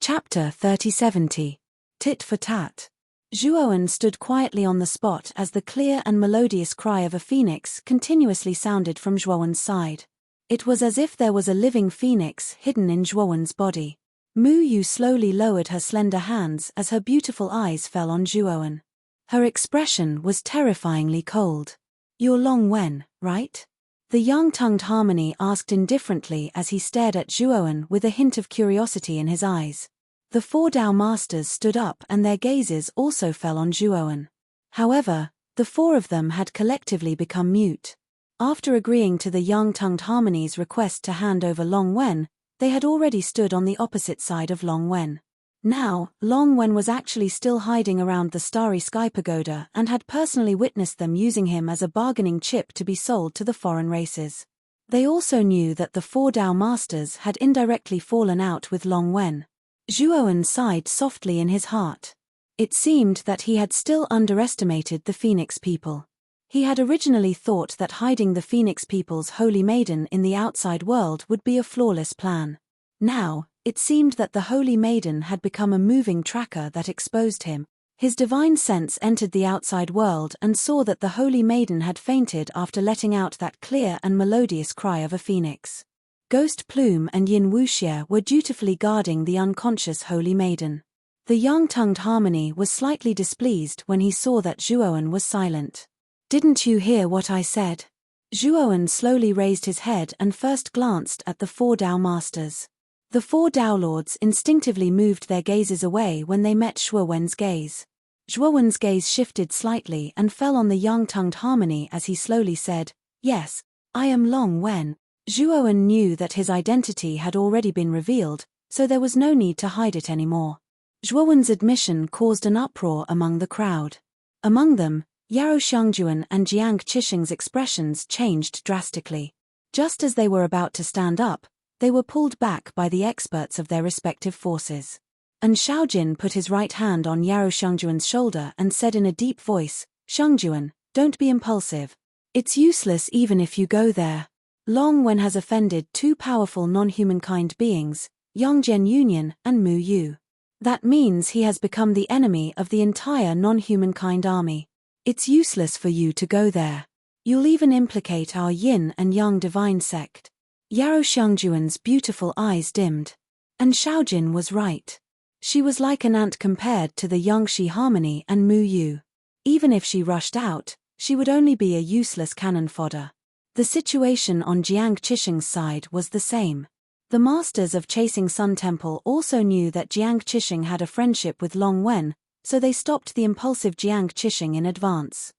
Chapter 3070. Tit for Tat. Zhuowen stood quietly on the spot as the clear and melodious cry of a phoenix continuously sounded from Zhuowen's side. It was as if there was a living phoenix hidden in Zhuowen's body. Mu Yu slowly lowered her slender hands as her beautiful eyes fell on Zhuowen. Her expression was terrifyingly cold. "You're Long Wen, right?" The young-tongued harmony asked indifferently as he stared at Zhuowen with a hint of curiosity in his eyes. The four Dao masters stood up and their gazes also fell on Zhuowen. However, the four of them had collectively become mute. After agreeing to the young-tongued harmony's request to hand over Long Wen, they had already stood on the opposite side of Long Wen. Now, Long Wen was actually still hiding around the Starry Sky Pagoda and had personally witnessed them using him as a bargaining chip to be sold to the foreign races. They also knew that the four Dao masters had indirectly fallen out with Long Wen. Zhuowen sighed softly in his heart. It seemed that he had still underestimated the Phoenix people. He had originally thought that hiding the Phoenix people's Holy Maiden in the outside world would be a flawless plan. Now, it seemed that the Holy Maiden had become a moving tracker that exposed him. His divine sense entered the outside world and saw that the Holy Maiden had fainted after letting out that clear and melodious cry of a phoenix. Ghost Plume and Yin Wuxie were dutifully guarding the unconscious Holy Maiden. The young-tongued harmony was slightly displeased when he saw that Zhuowen was silent. "Didn't you hear what I said?" Zhuowen slowly raised his head and first glanced at the four Dao masters. The four Dao lords instinctively moved their gazes away when they met Zhuowen's gaze. Zhuowen's gaze shifted slightly and fell on the young-tongued harmony as he slowly said, "Yes, I am Long Wen." Zhuowen knew that his identity had already been revealed, so there was no need to hide it anymore. Zhuowen's admission caused an uproar among the crowd. Among them, Yaro Xiangjuan and Jiang Qixing's expressions changed drastically. Just as they were about to stand up, they were pulled back by the experts of their respective forces. And Xiaojin put his right hand on Yaro Xiangjuan's shoulder and said in a deep voice, "Xiangjuan, don't be impulsive. It's useless even if you go there. Long Wen has offended two powerful non-humankind beings, Yongjian Union and Mu Yu. That means he has become the enemy of the entire non-humankind army. It's useless for you to go there. You'll even implicate our Yin and Yang divine sect." Yaro Xiangjuan's beautiful eyes dimmed. And Xiaojin was right. She was like an ant compared to the Yangshi harmony and Mu Yu. Even if she rushed out, she would only be a useless cannon fodder. The situation on Jiang Qixing's side was the same. The masters of Chasing Sun Temple also knew that Jiang Qixing had a friendship with Long Wen, so they stopped the impulsive Jiang Qixing in advance.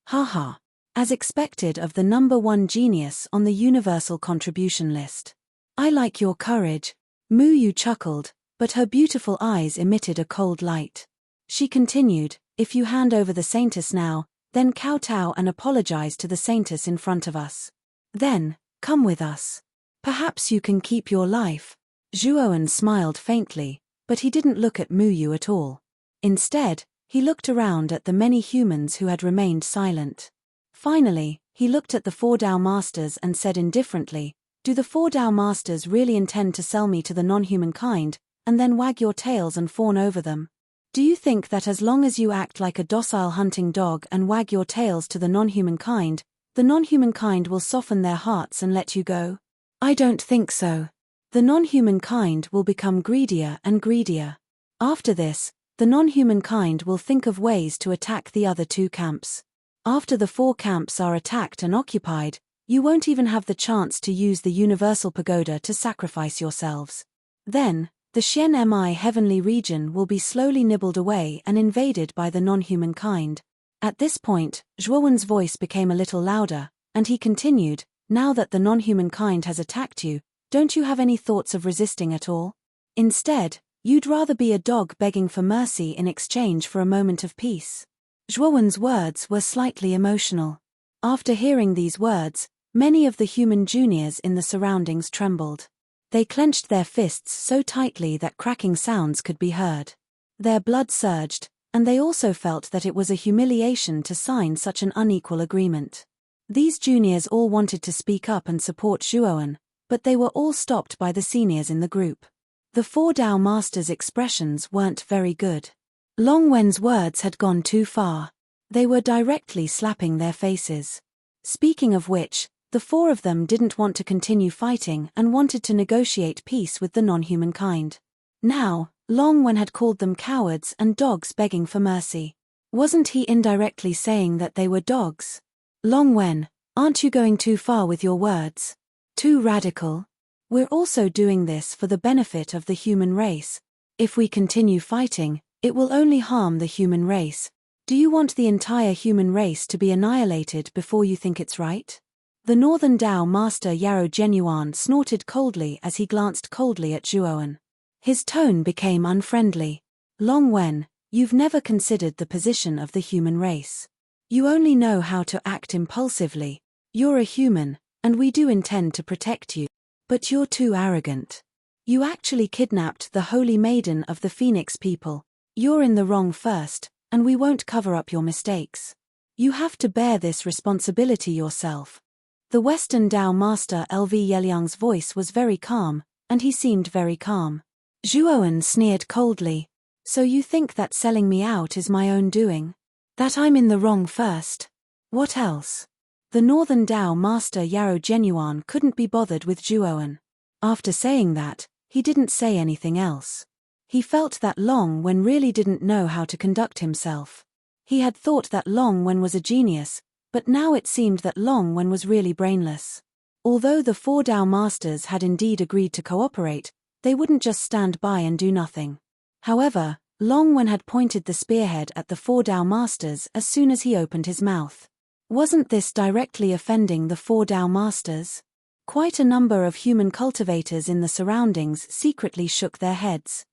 Haha. As expected of the number one genius on the universal contribution list. "I like your courage." Mu Yu chuckled, but her beautiful eyes emitted a cold light. She continued, "If you hand over the Saintess now, then kowtow and apologize to the Saintess in front of us. Then, come with us. Perhaps you can keep your life." Zhuowen smiled faintly, but he didn't look at Mu Yu at all. Instead, he looked around at the many humans who had remained silent. Finally, he looked at the four Dao masters and said indifferently, "Do the four Dao masters really intend to sell me to the non-humankind, and then wag your tails and fawn over them? Do you think that as long as you act like a docile hunting dog and wag your tails to the non-humankind will soften their hearts and let you go? I don't think so. The non-humankind will become greedier and greedier. After this, the non-humankind will think of ways to attack the other two camps. After the four camps are attacked and occupied, you won't even have the chance to use the Universal Pagoda to sacrifice yourselves. Then, the Xian Mi heavenly region will be slowly nibbled away and invaded by the non-humankind." At this point, Zhuowen's voice became a little louder, and he continued, "Now that the non-humankind has attacked you, don't you have any thoughts of resisting at all? Instead, you'd rather be a dog begging for mercy in exchange for a moment of peace." Zhuowen's words were slightly emotional. After hearing these words, many of the human juniors in the surroundings trembled. They clenched their fists so tightly that cracking sounds could be heard. Their blood surged, and they also felt that it was a humiliation to sign such an unequal agreement. These juniors all wanted to speak up and support Zhuowen, but they were all stopped by the seniors in the group. The four Tao masters' expressions weren't very good. Long Wen's words had gone too far. They were directly slapping their faces. Speaking of which, the four of them didn't want to continue fighting and wanted to negotiate peace with the non-human kind. Now, Long Wen had called them cowards and dogs begging for mercy. Wasn't he indirectly saying that they were dogs? Long Wen, aren't you going too far with your words? Too radical? We're also doing this for the benefit of the human race. If we continue fighting, it will only harm the human race. Do you want the entire human race to be annihilated before you think it's right? The Northern Tao Master Yarrow Genuine snorted coldly as he glanced coldly at Zhuoan. His tone became unfriendly. Long Wen, you've never considered the position of the human race. You only know how to act impulsively. You're a human, and we do intend to protect you. But you're too arrogant. You actually kidnapped the holy maiden of the Phoenix people. You're in the wrong first, and we won't cover up your mistakes. You have to bear this responsibility yourself. The Western Tao Master LV Yeliang's voice was very calm, and he seemed very calm. Zhuoan sneered coldly. So you think that selling me out is my own doing? That I'm in the wrong first? What else? The Northern Tao Master Yarrow Genuine couldn't be bothered with Zhuoan. After saying that, he didn't say anything else. He felt that Long Wen really didn't know how to conduct himself. He had thought that Long Wen was a genius, but now it seemed that Long Wen was really brainless. Although the four Tao Masters had indeed agreed to cooperate, they wouldn't just stand by and do nothing. However, Long Wen had pointed the spearhead at the four Tao Masters as soon as he opened his mouth. Wasn't this directly offending the four Tao Masters? Quite a number of human cultivators in the surroundings secretly shook their heads.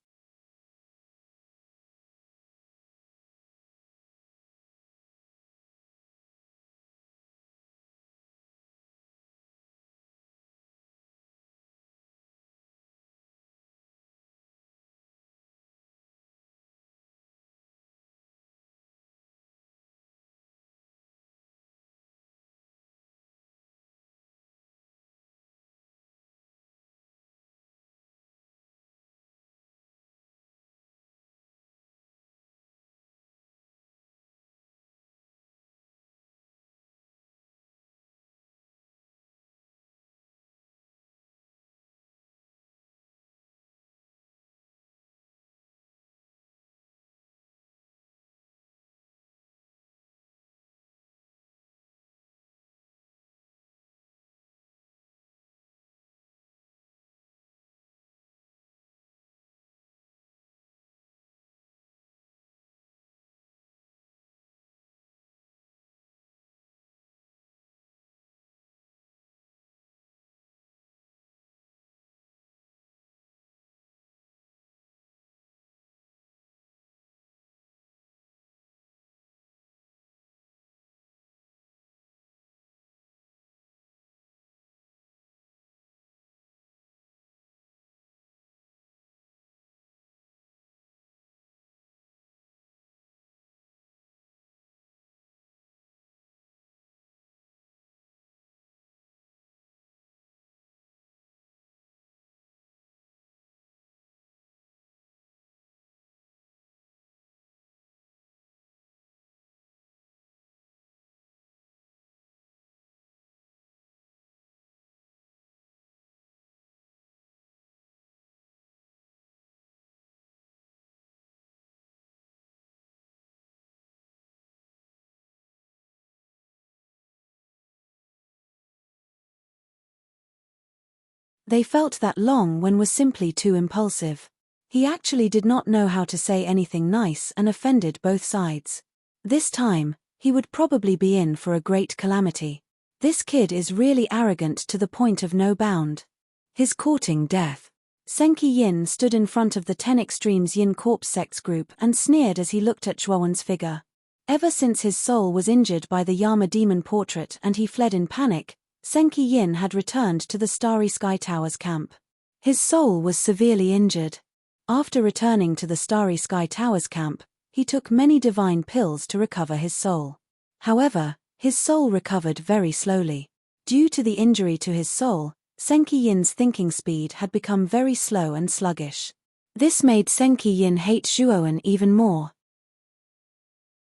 They felt that Long Wen was simply too impulsive. He actually did not know how to say anything nice and offended both sides. This time, he would probably be in for a great calamity. This kid is really arrogant to the point of no bound. He's courting death. Senki Yin stood in front of the 10 Extremes Yin Corpse Sects group and sneered as he looked at Zhuoan's figure. Ever since his soul was injured by the Yama demon portrait and he fled in panic, Senki Yin had returned to the Starry Sky Tower's camp. His soul was severely injured. After returning to the Starry Sky Tower's camp, he took many divine pills to recover his soul. However, his soul recovered very slowly. Due to the injury to his soul, Senki Yin's thinking speed had become very slow and sluggish. This made Senki Yin hate Zhuowen even more.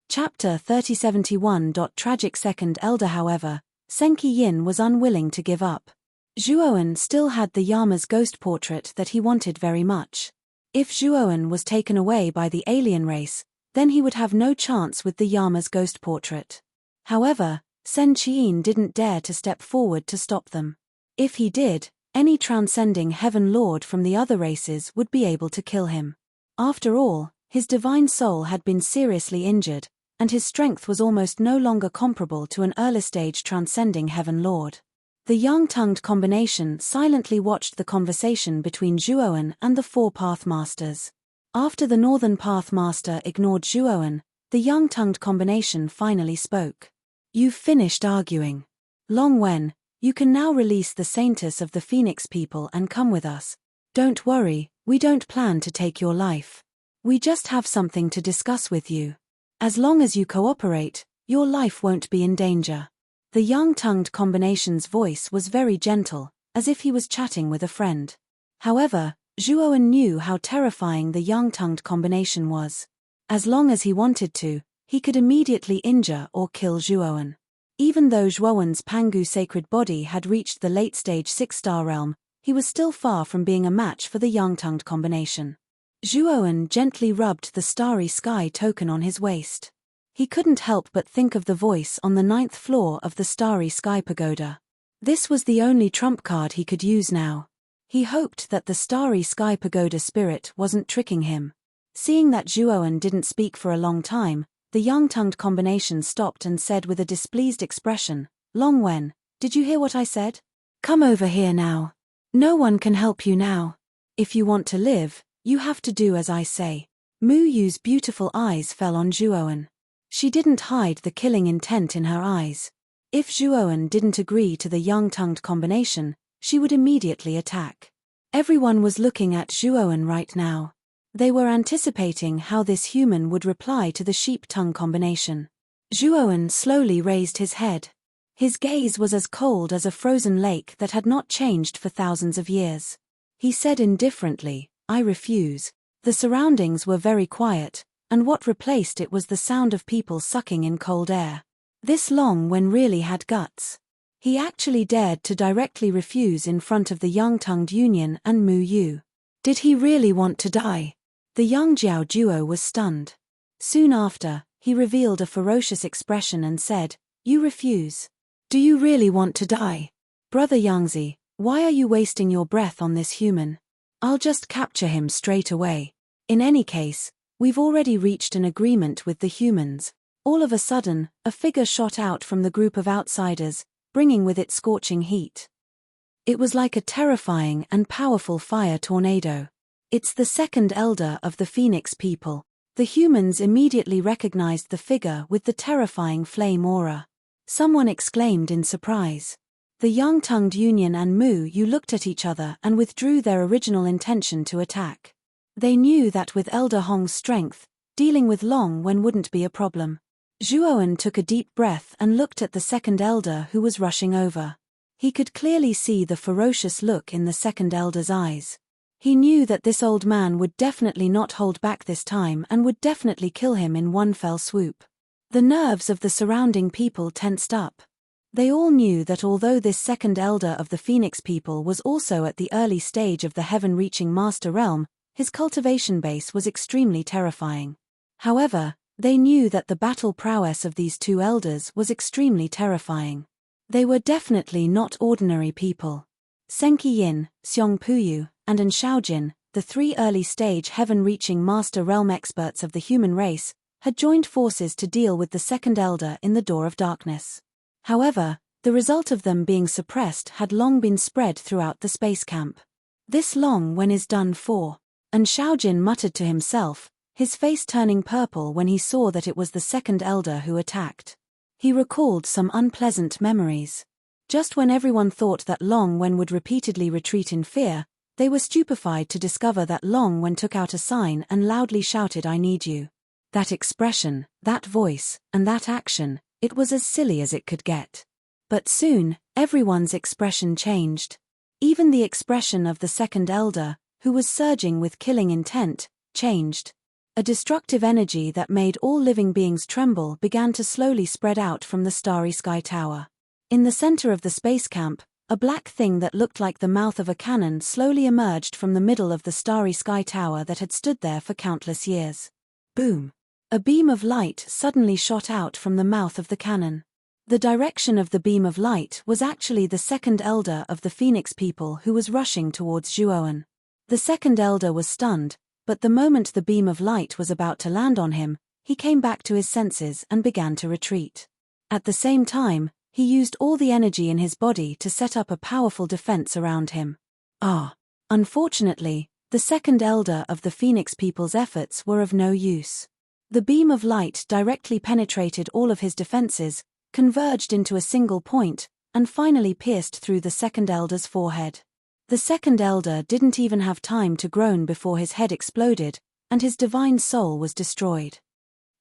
Chapter 3071. Tragic Second Elder. However, Senki Yin was unwilling to give up. Zhuowen still had the Yama's ghost portrait that he wanted very much. If Zhuowen was taken away by the alien race, then he would have no chance with the Yama's ghost portrait. However, Sen Qian didn't dare to step forward to stop them. If he did, any transcending heaven lord from the other races would be able to kill him. After all, his divine soul had been seriously injured, and his strength was almost no longer comparable to an early-stage transcending heaven lord. The young-tongued combination silently watched the conversation between Zhuowen and the four Pathmasters. After the Northern Pathmaster ignored Zhuowen, the young-tongued combination finally spoke. "You've finished arguing. Long Wen, you can now release the Saintess of the Phoenix people and come with us. Don't worry, we don't plan to take your life. We just have something to discuss with you. As long as you cooperate, your life won't be in danger." The young-tongued combination's voice was very gentle, as if he was chatting with a friend. However, Zhuowen knew how terrifying the young-tongued combination was. As long as he wanted to, he could immediately injure or kill Zhuowen. Even though Zhuowen's Pangu sacred body had reached the late-stage 6-star realm, he was still far from being a match for the young-tongued combination. Zhuowen gently rubbed the starry sky token on his waist. He couldn't help but think of the voice on the 9th floor of the Starry Sky Pagoda. This was the only trump card he could use now. He hoped that the Starry Sky Pagoda spirit wasn't tricking him. Seeing that Zhuowen didn't speak for a long time, the young-tongued combination stopped and said with a displeased expression, "Long Wen, did you hear what I said? Come over here now. No one can help you now. If you want to live, you have to do as I say." Mu Yu's beautiful eyes fell on Zhuowen. She didn't hide the killing intent in her eyes. If Zhuowen didn't agree to the young-tongued combination, she would immediately attack. Everyone was looking at Zhuowen right now. They were anticipating how this human would reply to the sheep-tongue combination. Zhuowen slowly raised his head. His gaze was as cold as a frozen lake that had not changed for thousands of years. He said indifferently, "I refuse." The surroundings were very quiet, and what replaced it was the sound of people sucking in cold air. This Long Wen really had guts. He actually dared to directly refuse in front of the young-tongued Union and Mu Yu. Did he really want to die? The young Jiao duo was stunned. Soon after, he revealed a ferocious expression and said, "You refuse? Do you really want to die? Brother Yangzi, why are you wasting your breath on this human? I'll just capture him straight away. In any case, we've already reached an agreement with the humans." All of a sudden, a figure shot out from the group of outsiders, bringing with it scorching heat. It was like a terrifying and powerful fire tornado. "It's the second elder of the Phoenix people." The humans immediately recognized the figure with the terrifying flame aura. Someone exclaimed in surprise. The young-tongued Union and Mu Yu looked at each other and withdrew their original intention to attack. They knew that with Elder Hong's strength, dealing with Long Wen wouldn't be a problem. Zhuowen took a deep breath and looked at the second elder who was rushing over. He could clearly see the ferocious look in the second elder's eyes. He knew that this old man would definitely not hold back this time and would definitely kill him in one fell swoop. The nerves of the surrounding people tensed up. They all knew that although this second elder of the Phoenix people was also at the early stage of the heaven-reaching master realm, his cultivation base was extremely terrifying. However, they knew that the battle prowess of these two elders was extremely terrifying. They were definitely not ordinary people. Senki Yin, Xiong Puyu, and An Shaojin, the three early-stage heaven-reaching master realm experts of the human race, had joined forces to deal with the second elder in the Door of Darkness. However, the result of them being suppressed had long been spread throughout the space camp. "This Long Wen is done for," An Shaojin muttered to himself, his face turning purple when he saw that it was the second elder who attacked. He recalled some unpleasant memories. Just when everyone thought that Long Wen would repeatedly retreat in fear, they were stupefied to discover that Long Wen took out a sign and loudly shouted, "I need you." That expression, that voice, and that action, it was as silly as it could get. But soon, everyone's expression changed. Even the expression of the second elder, who was surging with killing intent, changed. A destructive energy that made all living beings tremble began to slowly spread out from the starry sky tower. In the center of the space camp, a black thing that looked like the mouth of a cannon slowly emerged from the middle of the starry sky tower that had stood there for countless years. Boom! A beam of light suddenly shot out from the mouth of the cannon. The direction of the beam of light was actually the second elder of the Phoenix people who was rushing towards Zhuoan. The second elder was stunned, but the moment the beam of light was about to land on him, he came back to his senses and began to retreat. At the same time, he used all the energy in his body to set up a powerful defense around him. Unfortunately, the second elder of the Phoenix people's efforts were of no use. The beam of light directly penetrated all of his defenses, converged into a single point, and finally pierced through the second elder's forehead. The second elder didn't even have time to groan before his head exploded, and his divine soul was destroyed.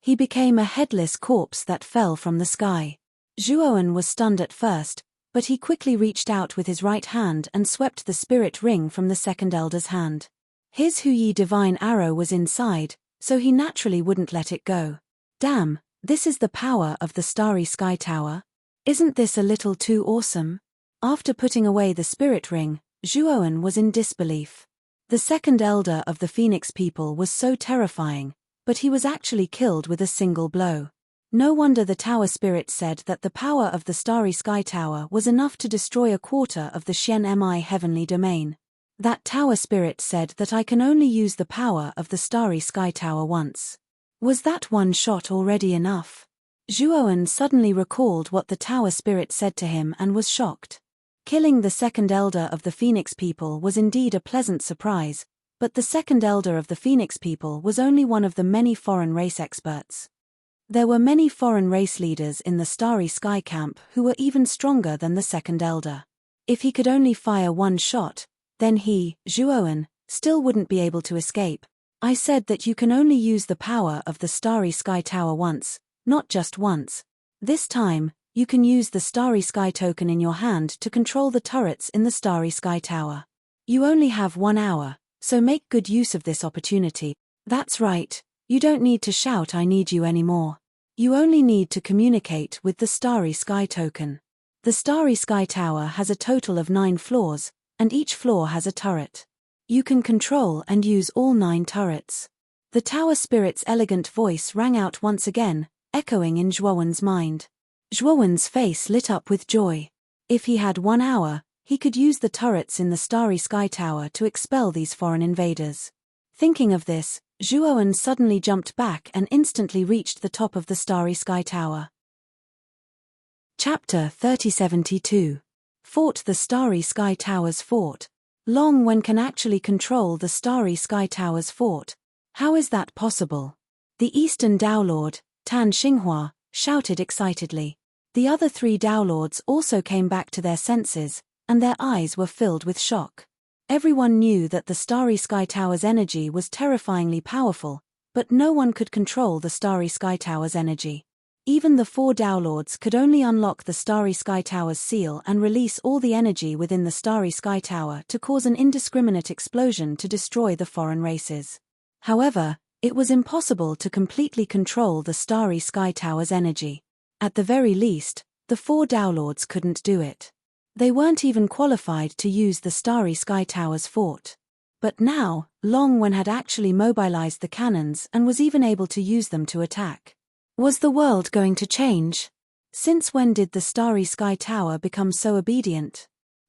He became a headless corpse that fell from the sky. Zhuoan was stunned at first, but he quickly reached out with his right hand and swept the spirit ring from the second elder's hand. His Huyi divine arrow was inside, so he naturally wouldn't let it go. Damn, this is the power of the starry sky tower. Isn't this a little too awesome? After putting away the spirit ring, Zhuoan was in disbelief. The second elder of the Phoenix people was so terrifying, but he was actually killed with a single blow. No wonder the tower spirit said that the power of the starry sky tower was enough to destroy a quarter of the Xian-Mi heavenly domain. That tower spirit said that I can only use the power of the starry sky tower once. Was that one shot already enough? Zhuoan suddenly recalled what the tower spirit said to him and was shocked. Killing the second elder of the Phoenix people was indeed a pleasant surprise, but the second elder of the Phoenix people was only one of the many foreign race experts. There were many foreign race leaders in the Starry Sky camp who were even stronger than the second elder. If he could only fire one shot, then he, Zhuoan, still wouldn't be able to escape. I said that you can only use the power of the Starry Sky Tower once, not just once. This time, you can use the Starry Sky token in your hand to control the turrets in the Starry Sky Tower. You only have 1 hour, so make good use of this opportunity. That's right, you don't need to shout "I need you" anymore. You only need to communicate with the Starry Sky token. The Starry Sky Tower has a total of 9 floors, and each floor has a turret. You can control and use all 9 turrets. The tower spirit's elegant voice rang out once again, echoing in Zhuoan's mind. Zhuoan's face lit up with joy. If he had 1 hour, he could use the turrets in the Starry Sky Tower to expel these foreign invaders. Thinking of this, Zhuoan suddenly jumped back and instantly reached the top of the Starry Sky Tower. Chapter 3072. Fort the Starry Sky Tower's fort. Long Wen can actually control the Starry Sky Tower's fort. How is that possible? The Eastern Dao Lord, Tan Xinghua, shouted excitedly. The other 3 Dao Lords also came back to their senses, and their eyes were filled with shock. Everyone knew that the Starry Sky Tower's energy was terrifyingly powerful, but no one could control the Starry Sky Tower's energy. Even the 4 Dao Lords could only unlock the Starry Sky Tower's seal and release all the energy within the Starry Sky Tower to cause an indiscriminate explosion to destroy the foreign races. However, it was impossible to completely control the Starry Sky Tower's energy. At the very least, the 4 Dao Lords couldn't do it. They weren't even qualified to use the Starry Sky Tower's fort. But now, Long Wen had actually mobilized the cannons and was even able to use them to attack. Was the world going to change? Since when did the Starry Sky Tower become so obedient?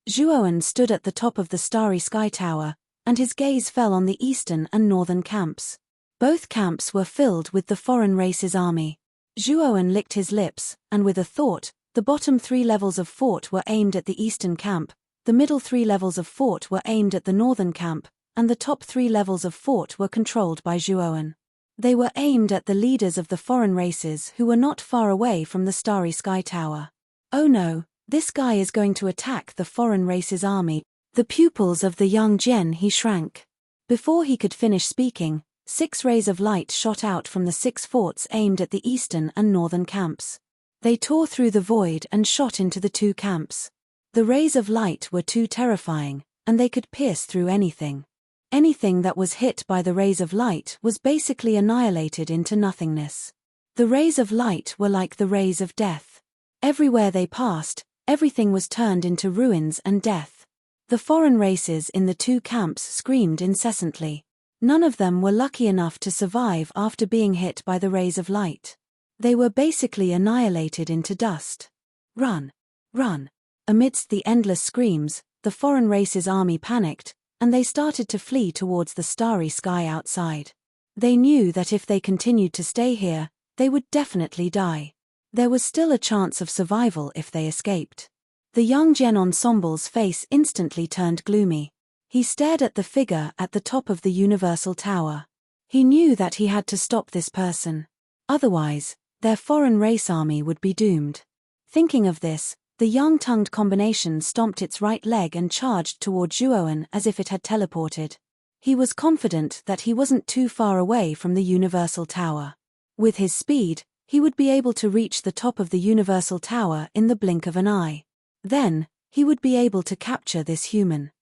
Zhuoan stood at the top of the Starry Sky Tower, and his gaze fell on the eastern and northern camps. Both camps were filled with the foreign race's army. Zhuoan licked his lips, and with a thought, the bottom 3 levels of fort were aimed at the eastern camp, the middle 3 levels of fort were aimed at the northern camp, and the top 3 levels of fort were controlled by Zhuoan. They were aimed at the leaders of the foreign races who were not far away from the Starry Sky Tower. Oh no, this guy is going to attack the foreign race's army. The pupils of the young Jian he shrank. Before he could finish speaking, 6 rays of light shot out from the 6 forts aimed at the eastern and northern camps. They tore through the void and shot into the 2 camps. The rays of light were too terrifying, and they could pierce through anything. Anything that was hit by the rays of light was basically annihilated into nothingness. The rays of light were like the rays of death. Everywhere they passed, everything was turned into ruins and death. The foreign races in the two camps screamed incessantly. None of them were lucky enough to survive after being hit by the rays of light. They were basically annihilated into dust. Run! Run! Amidst the endless screams, the foreign race's army panicked, and they started to flee towards the starry sky outside. They knew that if they continued to stay here, they would definitely die. There was still a chance of survival if they escaped. The young Gen ensemble's face instantly turned gloomy. He stared at the figure at the top of the Universal Tower. He knew that he had to stop this person. Otherwise, their foreign race army would be doomed. Thinking of this, the young-tongued combination stomped its right leg and charged toward Zhuoan as if it had teleported. He was confident that he wasn't too far away from the Universal Tower. With his speed, he would be able to reach the top of the Universal Tower in the blink of an eye. Then, he would be able to capture this human.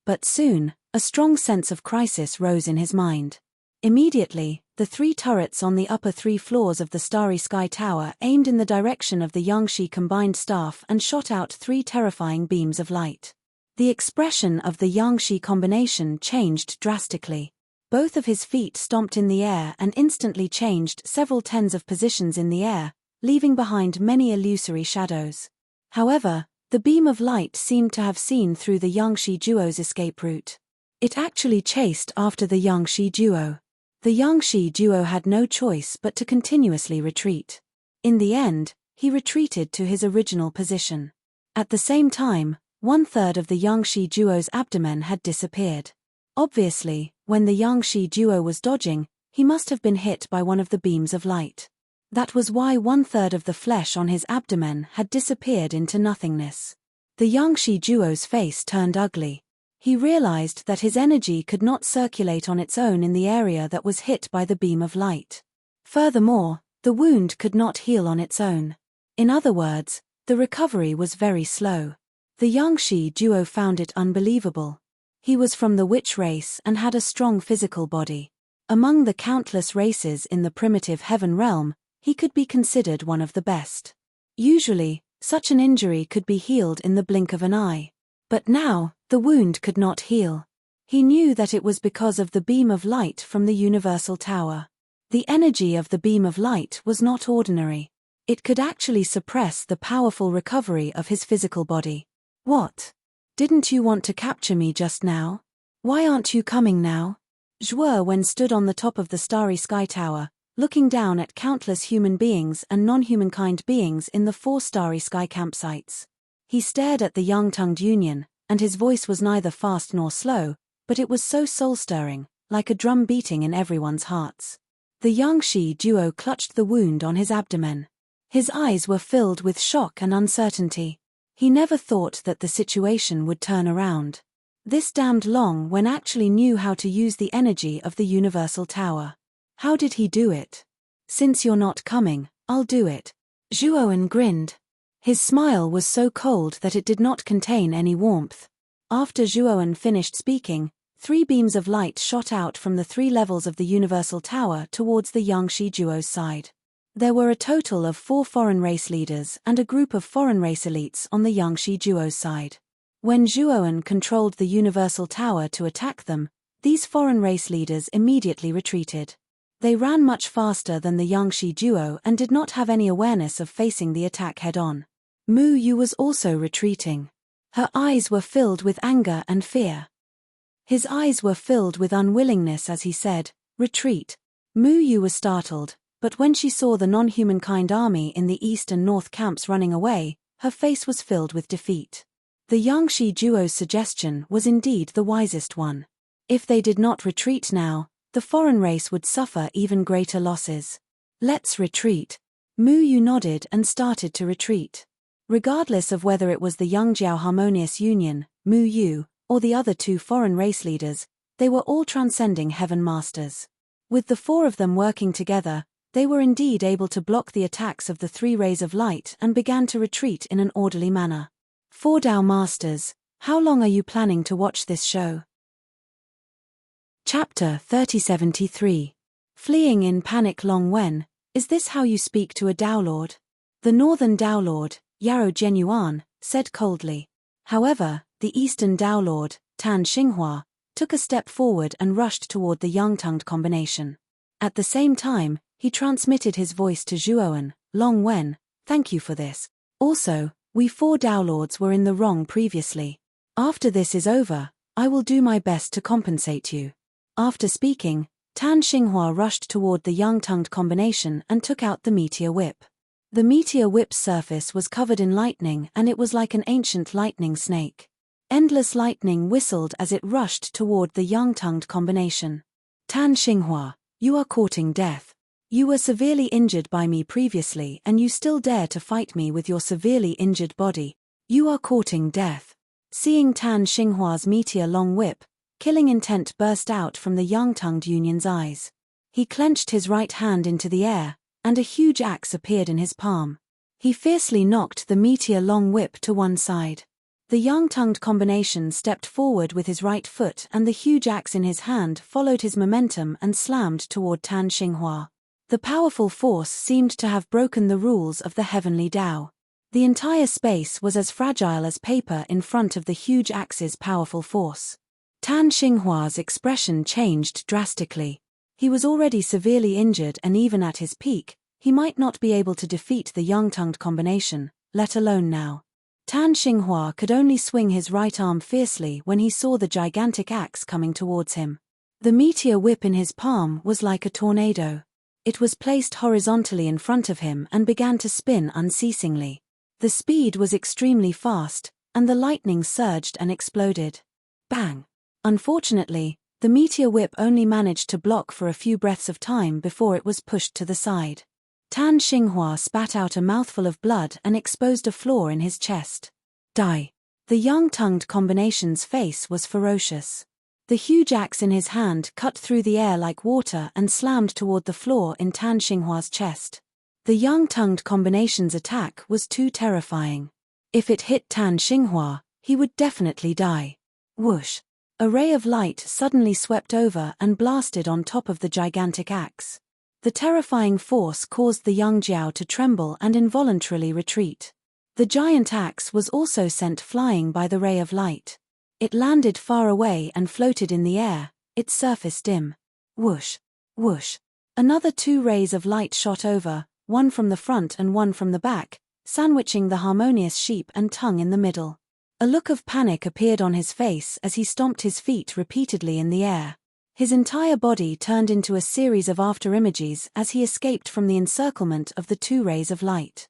But soon, a strong sense of crisis rose in his mind. Immediately, the three turrets on the upper 3 floors of the Starry Sky Tower aimed in the direction of the Yangshi combined staff and shot out 3 terrifying beams of light. The expression of the Yangshi combination changed drastically. Both of his feet stomped in the air and instantly changed several tens of positions in the air, leaving behind many illusory shadows. However, the beam of light seemed to have seen through the Yangshi duo's escape route. It actually chased after the Yangshi duo. The Yangshi duo had no choice but to continuously retreat. In the end, he retreated to his original position. At the same time, 1/3 of the Yangshi duo's abdomen had disappeared. Obviously, when the Yangshi duo was dodging, he must have been hit by one of the beams of light. That was why 1/3 of the flesh on his abdomen had disappeared into nothingness. The Yangshi duo's face turned ugly. He realized that his energy could not circulate on its own in the area that was hit by the beam of light. Furthermore, the wound could not heal on its own. In other words, the recovery was very slow. The Yangshi duo found it unbelievable. He was from the witch race and had a strong physical body. Among the countless races in the primitive heaven realm, he could be considered one of the best. Usually, such an injury could be healed in the blink of an eye. But now, the wound could not heal. He knew that it was because of the beam of light from the Universal Tower. The energy of the beam of light was not ordinary. It could actually suppress the powerful recovery of his physical body. What? Didn't you want to capture me just now? Why aren't you coming now? Zhuowen stood on the top of the Starry Sky Tower, looking down at countless human beings and non-humankind beings in the 4 Starry Sky campsites. He stared at the young-tongued union, and his voice was neither fast nor slow, but it was so soul-stirring, like a drum beating in everyone's hearts. The Yangshi duo clutched the wound on his abdomen. His eyes were filled with shock and uncertainty. He never thought that the situation would turn around. This damned Long actually knew how to use the energy of the Universal Tower. How did he do it? Since you're not coming, I'll do it. Zhuowen grinned. His smile was so cold that it did not contain any warmth. After Zhuowen finished speaking, 3 beams of light shot out from the 3 levels of the Universal Tower towards the Yangshi duo's side. There were a total of 4 foreign race leaders and a group of foreign race elites on the Yangshi duo's side. When Zhuowen controlled the Universal Tower to attack them, these foreign race leaders immediately retreated. They ran much faster than the Yangshi duo and did not have any awareness of facing the attack head-on. Mu Yu was also retreating. Her eyes were filled with anger and fear. His eyes were filled with unwillingness as he said, "Retreat." Mu Yu was startled, but when she saw the non-humankind army in the east and north camps running away, her face was filled with defeat. The Yangshi duo's suggestion was indeed the wisest one. If they did not retreat now, the foreign race would suffer even greater losses. Let's retreat. Mu Yu nodded and started to retreat. Regardless of whether it was the Yangjiao Harmonious Union, Mu Yu, or the other 2 foreign race leaders, they were all transcending heaven masters. With the 4 of them working together, they were indeed able to block the attacks of the 3 rays of light and began to retreat in an orderly manner. 4 Dao Masters, how long are you planning to watch this show? Chapter 3073. Fleeing in panic. Long Wen, is this how you speak to a Dao Lord? The northern Dao Lord, Yaro Genuan, said coldly. However, the eastern Dao Lord, Tan Xinghua, took a step forward and rushed toward the young-tongued combination. At the same time, he transmitted his voice to Zhuowen. Long Wen, thank you for this. Also, we 4 Dao Lords were in the wrong previously. After this is over, I will do my best to compensate you. After speaking, Tan Xinghua rushed toward the young-tongued combination and took out the meteor whip. The meteor whip's surface was covered in lightning, and it was like an ancient lightning snake. Endless lightning whistled as it rushed toward the young-tongued combination. Tan Xinghua, you are courting death. You were severely injured by me previously, and you still dare to fight me with your severely injured body. You are courting death. Seeing Tan Xinghua's meteor long whip, killing intent burst out from the young-tongued Union's eyes. He clenched his right hand into the air, and a huge axe appeared in his palm. He fiercely knocked the meteor long whip to one side. The young-tongued combination stepped forward with his right foot, and the huge axe in his hand followed his momentum and slammed toward Tan Xinghua. The powerful force seemed to have broken the rules of the heavenly Tao. The entire space was as fragile as paper in front of the huge axe's powerful force. Tan Xinghua's expression changed drastically. He was already severely injured, and even at his peak, he might not be able to defeat the young-tongued combination, let alone now. Tan Xinghua could only swing his right arm fiercely when he saw the gigantic axe coming towards him. The meteor whip in his palm was like a tornado. It was placed horizontally in front of him and began to spin unceasingly. The speed was extremely fast, and the lightning surged and exploded. Bang! Unfortunately, the meteor whip only managed to block for a few breaths of time before it was pushed to the side. Tan Xinghua spat out a mouthful of blood and exposed a flaw in his chest. Die! The young-tongued combination's face was ferocious. The huge axe in his hand cut through the air like water and slammed toward the flaw in Tan Xinghua's chest. The young-tongued combination's attack was too terrifying. If it hit Tan Xinghua, he would definitely die. Whoosh! A ray of light suddenly swept over and blasted on top of the gigantic axe. The terrifying force caused the young Jiao to tremble and involuntarily retreat. The giant axe was also sent flying by the ray of light. It landed far away and floated in the air, its surface dim. Whoosh! Whoosh! Another 2 rays of light shot over, one from the front and one from the back, sandwiching the harmonious sheep and tongue in the middle. A look of panic appeared on his face as he stomped his feet repeatedly in the air. His entire body turned into a series of afterimages as he escaped from the encirclement of the 2 rays of light.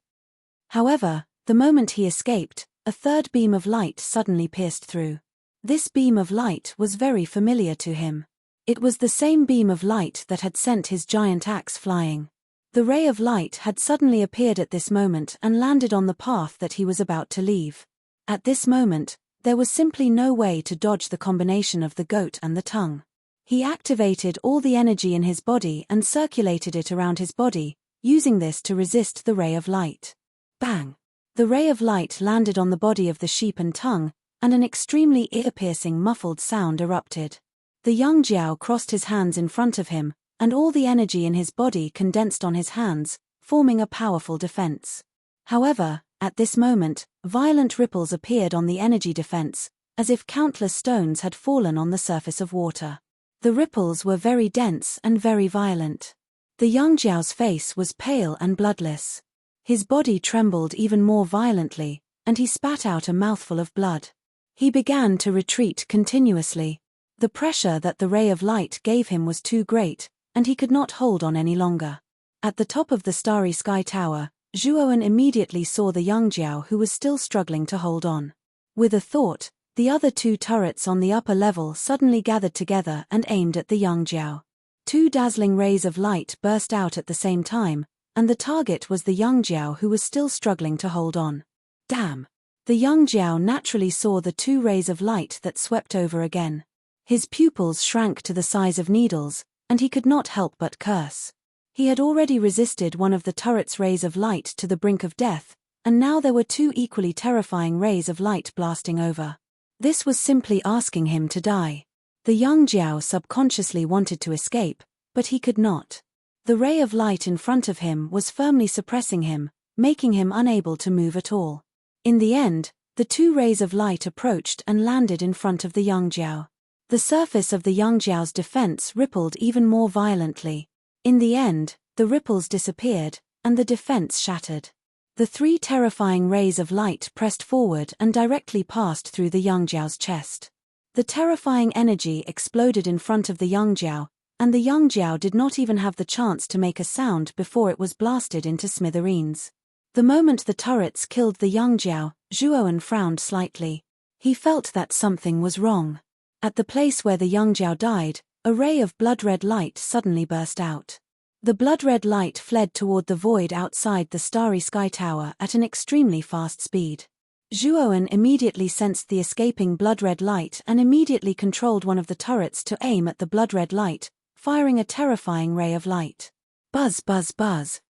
However, the moment he escaped, a 3rd beam of light suddenly pierced through. This beam of light was very familiar to him. It was the same beam of light that had sent his giant axe flying. The ray of light had suddenly appeared at this moment and landed on the path that he was about to leave. At this moment, there was simply no way to dodge the combination of the goat and the tongue. He activated all the energy in his body and circulated it around his body, using this to resist the ray of light. Bang! The ray of light landed on the body of the sheep and tongue, and an extremely ear-piercing muffled sound erupted. The young Jiao crossed his hands in front of him, and all the energy in his body condensed on his hands, forming a powerful defense. However, at this moment, violent ripples appeared on the energy defense, as if countless stones had fallen on the surface of water. The ripples were very dense and very violent. The young Jiao's face was pale and bloodless. His body trembled even more violently, and he spat out a mouthful of blood. He began to retreat continuously. The pressure that the ray of light gave him was too great, and he could not hold on any longer. At the top of the starry sky tower, Zhuowen immediately saw the young Jiao who was still struggling to hold on. With a thought, the other 2 turrets on the upper level suddenly gathered together and aimed at the young Jiao. 2 dazzling rays of light burst out at the same time, and the target was the young Jiao who was still struggling to hold on. Damn! The young Jiao naturally saw the 2 rays of light that swept over again. His pupils shrank to the size of needles, and he could not help but curse. He had already resisted one of the turret's rays of light to the brink of death, and now there were two equally terrifying rays of light blasting over. This was simply asking him to die. The young Jiao subconsciously wanted to escape, but he could not. The ray of light in front of him was firmly suppressing him, making him unable to move at all. In the end, the two rays of light approached and landed in front of the young Jiao. The surface of the young Jiao's defense rippled even more violently. In the end, the ripples disappeared, and the defense shattered. The three terrifying rays of light pressed forward and directly passed through the young Jiao's chest. The terrifying energy exploded in front of the young Jiao, and the young Jiao did not even have the chance to make a sound before it was blasted into smithereens. The moment the turrets killed the young Jiao, Zhuowen frowned slightly. He felt that something was wrong. At the place where the young Jiao died, a ray of blood-red light suddenly burst out. The blood-red light fled toward the void outside the starry sky tower at an extremely fast speed. Zhuowen immediately sensed the escaping blood-red light and immediately controlled one of the turrets to aim at the blood-red light, firing a terrifying ray of light. Buzz, buzz, buzz.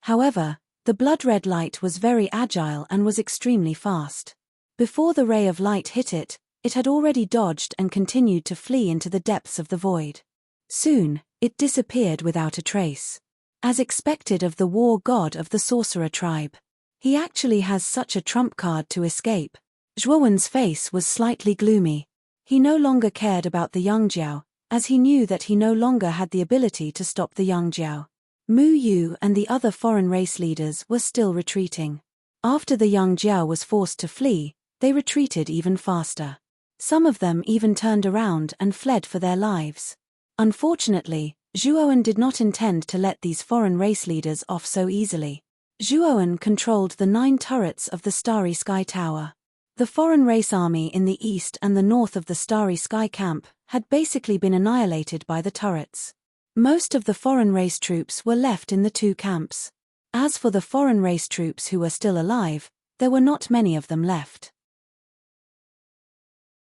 However, the blood-red light was very agile and was extremely fast. Before the ray of light hit it, it had already dodged and continued to flee into the depths of the void. Soon, it disappeared without a trace. As expected of the war god of the sorcerer tribe. He actually has such a trump card to escape. Zhuowen's face was slightly gloomy. He no longer cared about the young Jiao, as he knew that he no longer had the ability to stop the young Jiao. Mu Yu and the other foreign race leaders were still retreating. After the young Jiao was forced to flee, they retreated even faster. Some of them even turned around and fled for their lives. Unfortunately, Zhuowen did not intend to let these foreign race leaders off so easily. Zhuowen controlled the 9 turrets of the Starry Sky Tower. The foreign race army in the east and the north of the Starry Sky Camp had basically been annihilated by the turrets. Most of the foreign race troops were left in the 2 camps. As for the foreign race troops who were still alive, there were not many of them left.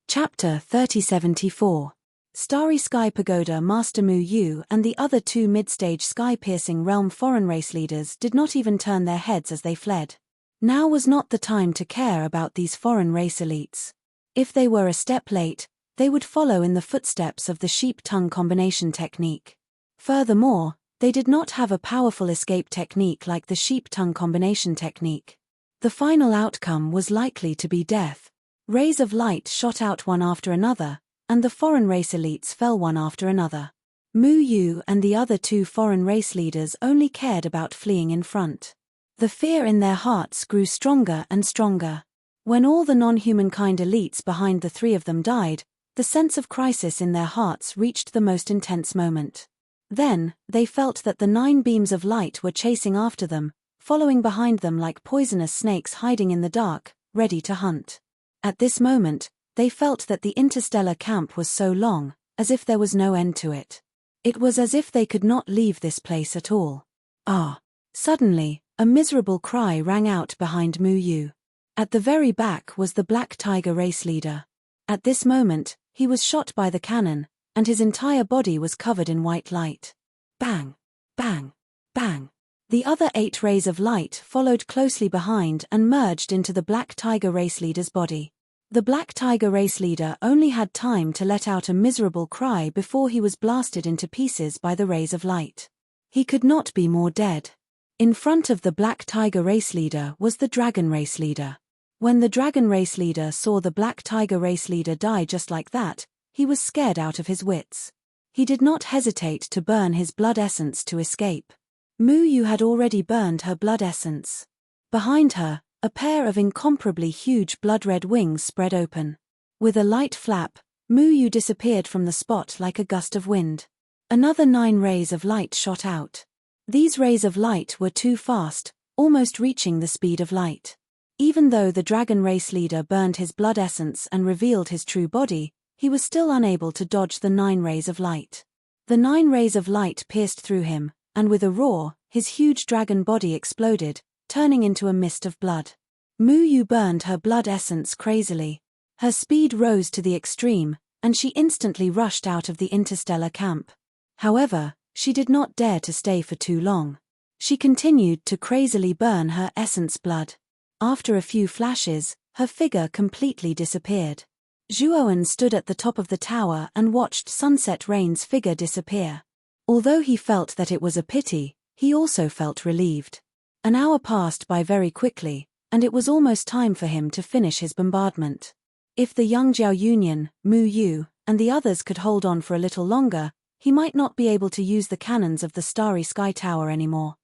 Chapter 3074. Starry Sky Pagoda Master Mu Yu and the other 2 mid-stage sky-piercing realm foreign race leaders did not even turn their heads as they fled. Now was not the time to care about these foreign race elites. If they were a step late, they would follow in the footsteps of the sheep-tongue combination technique. Furthermore, they did not have a powerful escape technique like the sheep-tongue combination technique. The final outcome was likely to be death. Rays of light shot out one after another, and the foreign race elites fell one after another. Mu Yu and the other 2 foreign race leaders only cared about fleeing in front. The fear in their hearts grew stronger and stronger. When all the non-humankind elites behind the 3 of them died, the sense of crisis in their hearts reached the most intense moment. Then, they felt that the 9 beams of light were chasing after them, following behind them like poisonous snakes hiding in the dark, ready to hunt. At this moment, they felt that the interstellar camp was so long, as if there was no end to it. It was as if they could not leave this place at all. Ah! Suddenly, a miserable cry rang out behind Mu Yu. At the very back was the Black Tiger race leader. At this moment, he was shot by the cannon, and his entire body was covered in white light. Bang! Bang! Bang! The other 8 rays of light followed closely behind and merged into the Black Tiger race leader's body. The Black Tiger race leader only had time to let out a miserable cry before he was blasted into pieces by the rays of light. He could not be more dead. In front of the Black Tiger race leader was the Dragon race leader. When the Dragon race leader saw the Black Tiger race leader die just like that, he was scared out of his wits. He did not hesitate to burn his blood essence to escape. Mu Yu had already burned her blood essence. Behind her, a pair of incomparably huge blood-red wings spread open. With a light flap, Mu Yu disappeared from the spot like a gust of wind. Another 9 rays of light shot out. These rays of light were too fast, almost reaching the speed of light. Even though the Dragon race leader burned his blood essence and revealed his true body, he was still unable to dodge the 9 rays of light. The 9 rays of light pierced through him, and with a roar, his huge dragon body exploded, turning into a mist of blood. Mu Yu burned her blood essence crazily. Her speed rose to the extreme, and she instantly rushed out of the interstellar camp. However, she did not dare to stay for too long. She continued to crazily burn her essence blood. After a few flashes, her figure completely disappeared. Zhuowen stood at the top of the tower and watched Sunset Rain's figure disappear. Although he felt that it was a pity, he also felt relieved. An hour passed by very quickly, and it was almost time for him to finish his bombardment. If the young Jiao Union, Mu Yu, and the others could hold on for a little longer, he might not be able to use the cannons of the Starry Sky Tower anymore.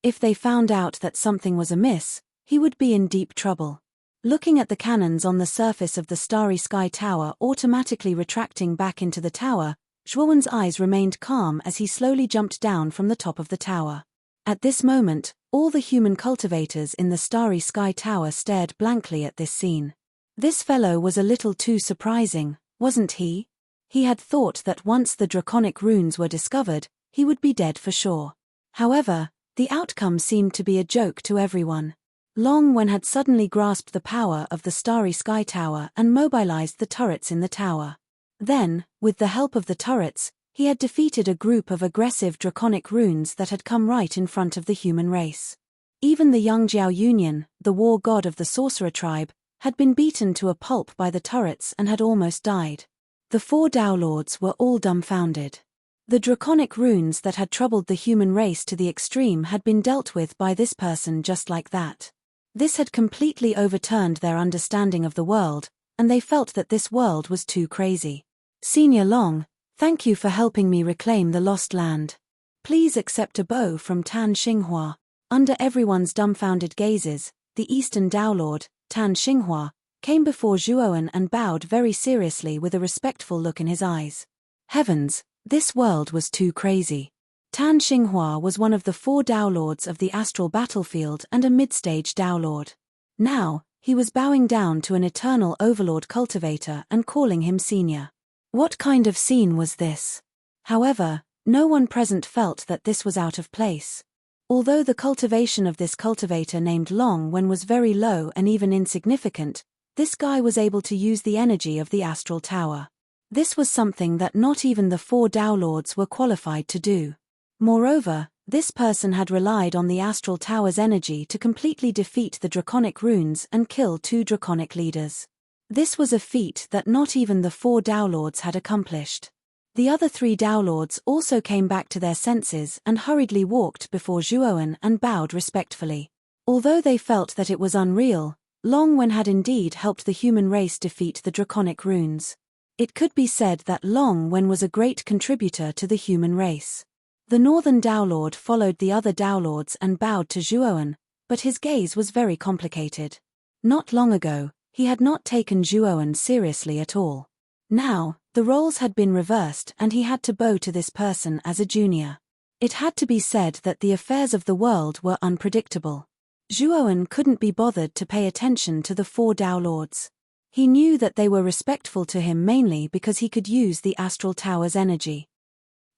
If they found out that something was amiss, he would be in deep trouble. Looking at the cannons on the surface of the Starry Sky Tower automatically retracting back into the tower, Zhuowen's eyes remained calm as he slowly jumped down from the top of the tower. At this moment, all the human cultivators in the Starry Sky Tower stared blankly at this scene. This fellow was a little too surprising, wasn't he? He had thought that once the draconic runes were discovered, he would be dead for sure. However, the outcome seemed to be a joke to everyone. Long Wen had suddenly grasped the power of the Starry Sky Tower and mobilized the turrets in the tower. Then, with the help of the turrets, he had defeated a group of aggressive draconic runes that had come right in front of the human race. Even the young Jiao Union, the war god of the sorcerer tribe, had been beaten to a pulp by the turrets and had almost died. The 4 Dao Lords were all dumbfounded. The draconic runes that had troubled the human race to the extreme had been dealt with by this person just like that. This had completely overturned their understanding of the world, and they felt that this world was too crazy. Senior Long, thank you for helping me reclaim the lost land. Please accept a bow from Tan Xinghua. Under everyone's dumbfounded gazes, the Eastern Dao Lord, Tan Xinghua, came before Zhuowen and bowed very seriously with a respectful look in his eyes. Heavens, this world was too crazy. Tan Xinghua was one of the 4 Dao Lords of the astral battlefield and a mid-stage Dao Lord. Now, he was bowing down to an eternal overlord cultivator and calling him senior. What kind of scene was this? However, no one present felt that this was out of place. Although the cultivation of this cultivator named Long Wen was very low and even insignificant, this guy was able to use the energy of the astral tower. This was something that not even the 4 Dao Lords were qualified to do. Moreover, this person had relied on the astral tower's energy to completely defeat the draconic runes and kill 2 draconic leaders. This was a feat that not even the 4 Dao Lords had accomplished. The other 3 Dao Lords also came back to their senses and hurriedly walked before Zhuowen and bowed respectfully. Although they felt that it was unreal, Long Wen had indeed helped the human race defeat the draconic runes. It could be said that Long Wen was a great contributor to the human race. The Northern Dao Lord followed the other Dao Lords and bowed to Zhuowen, but his gaze was very complicated. Not long ago, he had not taken Zhuowen seriously at all. Now, the roles had been reversed and he had to bow to this person as a junior. It had to be said that the affairs of the world were unpredictable. Zhuowen couldn't be bothered to pay attention to the 4 Dao Lords. He knew that they were respectful to him mainly because he could use the astral tower's energy.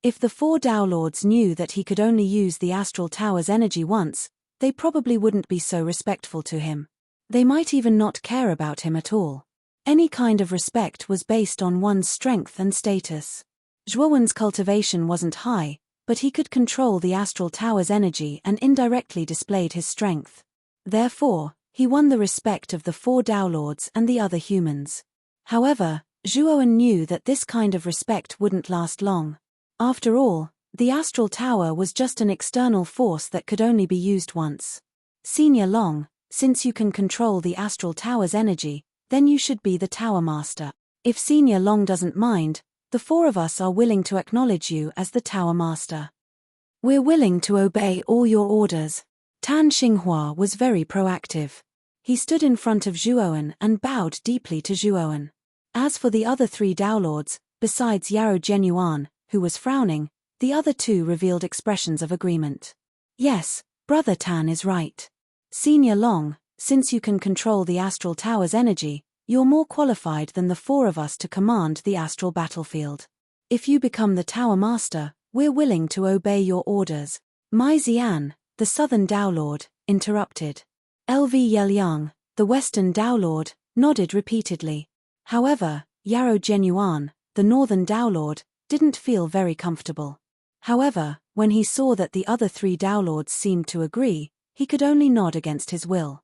If the 4 Dao Lords knew that he could only use the astral tower's energy once, they probably wouldn't be so respectful to him. They might even not care about him at all. Any kind of respect was based on one's strength and status. Zhuowen's cultivation wasn't high, but he could control the astral tower's energy and indirectly displayed his strength. Therefore, he won the respect of the 4 Dao Lords and the other humans. However, Zhuowen knew that this kind of respect wouldn't last long. After all, the astral tower was just an external force that could only be used once. Senior Long, since you can control the astral tower's energy, then you should be the tower master. If Senior Long doesn't mind, the 4 of us are willing to acknowledge you as the tower master. We're willing to obey all your orders. Tan Xinghua was very proactive. He stood in front of Zhuowen and bowed deeply to Zhuowen. As for the other 3 Dao Lords, besides Yarrow Genuan, who was frowning, the other 2 revealed expressions of agreement. Yes, Brother Tan is right. Senior Long, since you can control the astral tower's energy, you're more qualified than the 4 of us to command the astral battlefield. If you become the tower master, we're willing to obey your orders. Mai Xian, the Southern Dao Lord, interrupted. LV Yelyang, the Western Dao Lord, nodded repeatedly. However, Yarrow Genuan, the Northern Dao Lord, didn't feel very comfortable. However, when he saw that the other 3 Dao Lords seemed to agree, he could only nod against his will.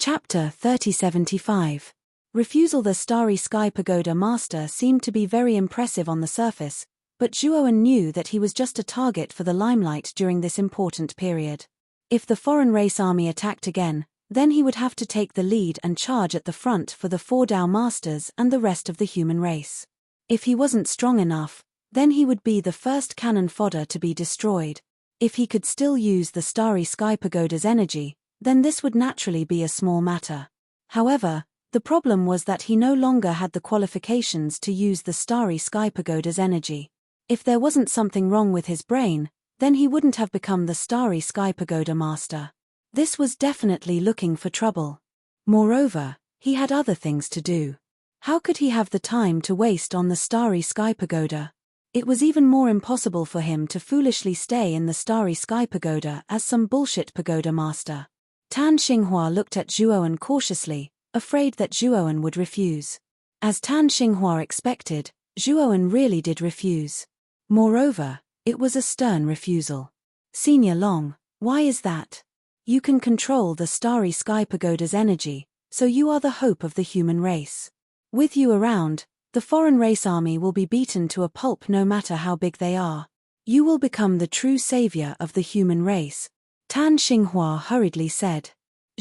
Chapter 3075. Refusal. The Starry Sky Pagoda Master seemed to be very impressive on the surface, but Zhuowen knew that he was just a target for the limelight during this important period. If the foreign race army attacked again, then he would have to take the lead and charge at the front for the 4 Dao Masters and the rest of the human race. If he wasn't strong enough, then he would be the first cannon fodder to be destroyed. If he could still use the Starry Sky Pagoda's energy, then this would naturally be a small matter. However, the problem was that he no longer had the qualifications to use the Starry Sky Pagoda's energy. If there wasn't something wrong with his brain, then he wouldn't have become the Starry Sky Pagoda Master. This was definitely looking for trouble. Moreover, he had other things to do. How could he have the time to waste on the Starry Sky Pagoda? It was even more impossible for him to foolishly stay in the Starry Sky Pagoda as some bullshit pagoda master. Tan Xinghua looked at Zhuowen cautiously, afraid that Zhuowen would refuse. As Tan Xinghua expected, Zhuowen really did refuse. Moreover, it was a stern refusal. Senior Long, why is that? You can control the Starry Sky Pagoda's energy, so you are the hope of the human race. With you around, the foreign race army will be beaten to a pulp no matter how big they are. You will become the true savior of the human race, Tan Xinghua hurriedly said.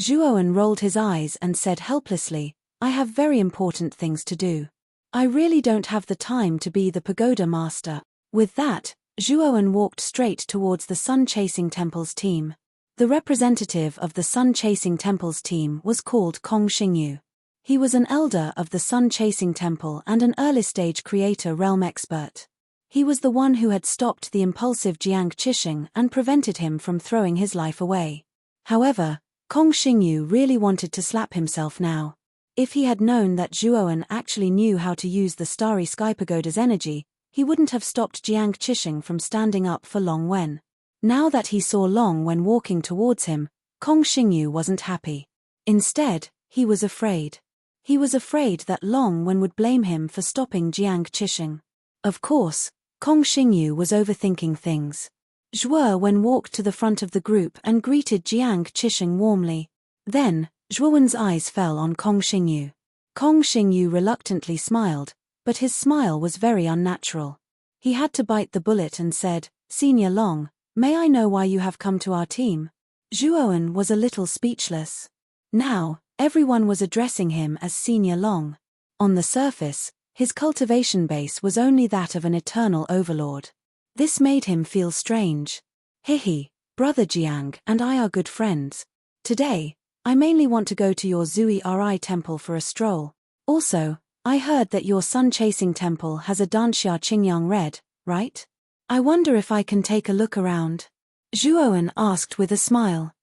Zhuowen rolled his eyes and said helplessly, I have very important things to do. I really don't have the time to be the pagoda master. With that, Zhuowen walked straight towards the Sun Chasing Temple's team. The representative of the Sun Chasing Temple's team was called Kong Xingyu. He was an elder of the Sun Chasing Temple and an early-stage creator realm expert. He was the one who had stopped the impulsive Jiang Qixing and prevented him from throwing his life away. However, Kong Xingyu really wanted to slap himself now. If he had known that Zhuowen actually knew how to use the Starry Sky Pagoda's energy, he wouldn't have stopped Jiang Qixing from standing up for Long Wen. Now that he saw Long Wen walking towards him, Kong Xingyu wasn't happy. Instead, he was afraid. He was afraid that Long Wen would blame him for stopping Jiang Qixing. Of course, Kong Xingyu was overthinking things. Zhuowen walked to the front of the group and greeted Jiang Qixing warmly. Then, Zhuowen's eyes fell on Kong Xingyu. Kong Xingyu reluctantly smiled, but his smile was very unnatural. He had to bite the bullet and said, Senior Long, may I know why you have come to our team? Zhuowen was a little speechless. Now, everyone was addressing him as Senior Long. On the surface, his cultivation base was only that of an eternal overlord. This made him feel strange. Hihi, Brother Jiang and I are good friends. Today, I mainly want to go to your Zui Ri temple for a stroll. Also, I heard that your Sun Chasing Temple has a Danxia Qingyang Red, right? I wonder if I can take a look around. Zhuowen asked with a smile.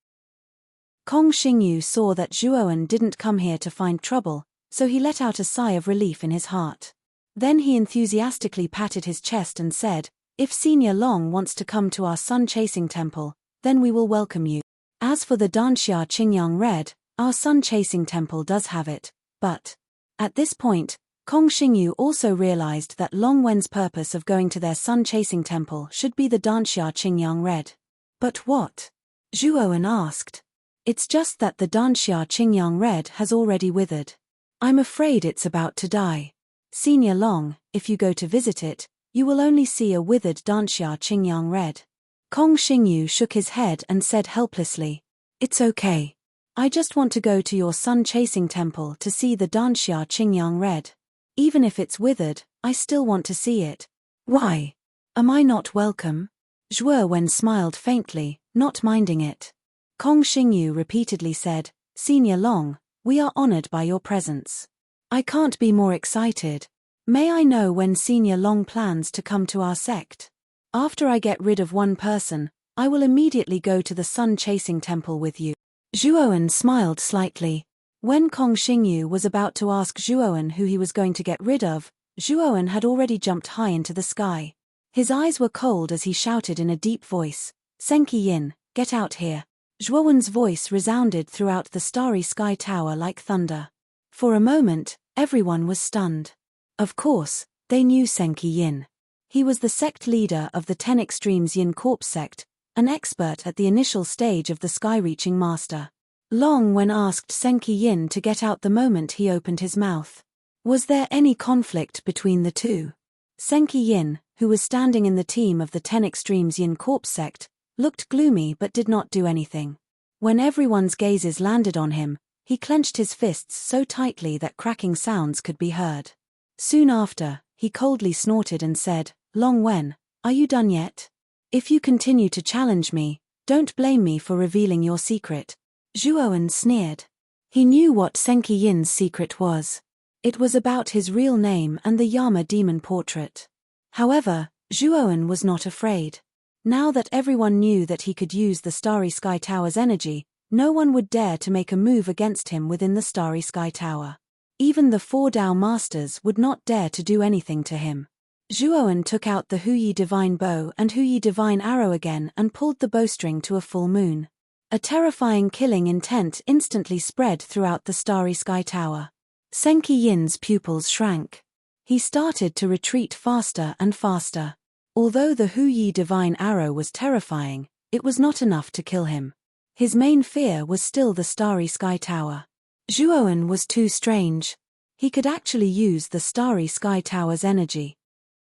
Kong Xingyu saw that Zhuowen didn't come here to find trouble, so he let out a sigh of relief in his heart. Then he enthusiastically patted his chest and said, If Senior Long wants to come to our Sun Chasing Temple, then we will welcome you. As for the Danxia Qingyang Red, our Sun Chasing Temple does have it, but... At this point, Kong Xingyu also realized that Long Wen's purpose of going to their Sun Chasing Temple should be the Danxia Qingyang Red. But what? Zhuowen asked. It's just that the Danxia Qingyang Red has already withered. I'm afraid it's about to die. Senior Long, if you go to visit it, you will only see a withered Danxia Qingyang Red. Kong Xingyu shook his head and said helplessly, It's okay. I just want to go to your Sun Chasing Temple to see the Danxia Qingyang Red. Even if it's withered, I still want to see it. Why? Am I not welcome? Zhuowen smiled faintly, not minding it. Kong Xingyu repeatedly said, Senior Long, we are honored by your presence. I can't be more excited. May I know when Senior Long plans to come to our sect? After I get rid of one person, I will immediately go to the Sun Chasing Temple with you. Zhuowen smiled slightly. When Kong Xingyu was about to ask Zhuowen who he was going to get rid of, Zhuowen had already jumped high into the sky. His eyes were cold as he shouted in a deep voice, Senki Yin, get out here. Zhuowen's voice resounded throughout the starry sky tower like thunder. For a moment, everyone was stunned. Of course, they knew Senki Yin. He was the sect leader of the 10 Extremes Yin Corps sect, an expert at the initial stage of the sky-reaching master. Long Wen asked Senki Yin to get out the moment he opened his mouth. Was there any conflict between the two? Senki Yin, who was standing in the team of the 10 Extremes Yin Corpse sect, looked gloomy but did not do anything. When everyone's gazes landed on him, he clenched his fists so tightly that cracking sounds could be heard. Soon after, he coldly snorted and said, "Long Wen, are you done yet? If you continue to challenge me, don't blame me for revealing your secret." Zhuowen sneered. He knew what Senki Yin's secret was. It was about his real name and the Yama demon portrait. However, Zhuowen was not afraid. Now that everyone knew that he could use the Starry Sky Tower's energy, no one would dare to make a move against him within the Starry Sky Tower. Even the 4 Dao Masters would not dare to do anything to him. Zhuowen took out the Huyi Divine Bow and Huyi Divine Arrow again and pulled the bowstring to a full moon. A terrifying killing intent instantly spread throughout the Starry Sky Tower. Senki Yin's pupils shrank. He started to retreat faster and faster. Although the Huyi Divine Arrow was terrifying, it was not enough to kill him. His main fear was still the Starry Sky Tower. Zhuowen was too strange. He could actually use the Starry Sky Tower's energy.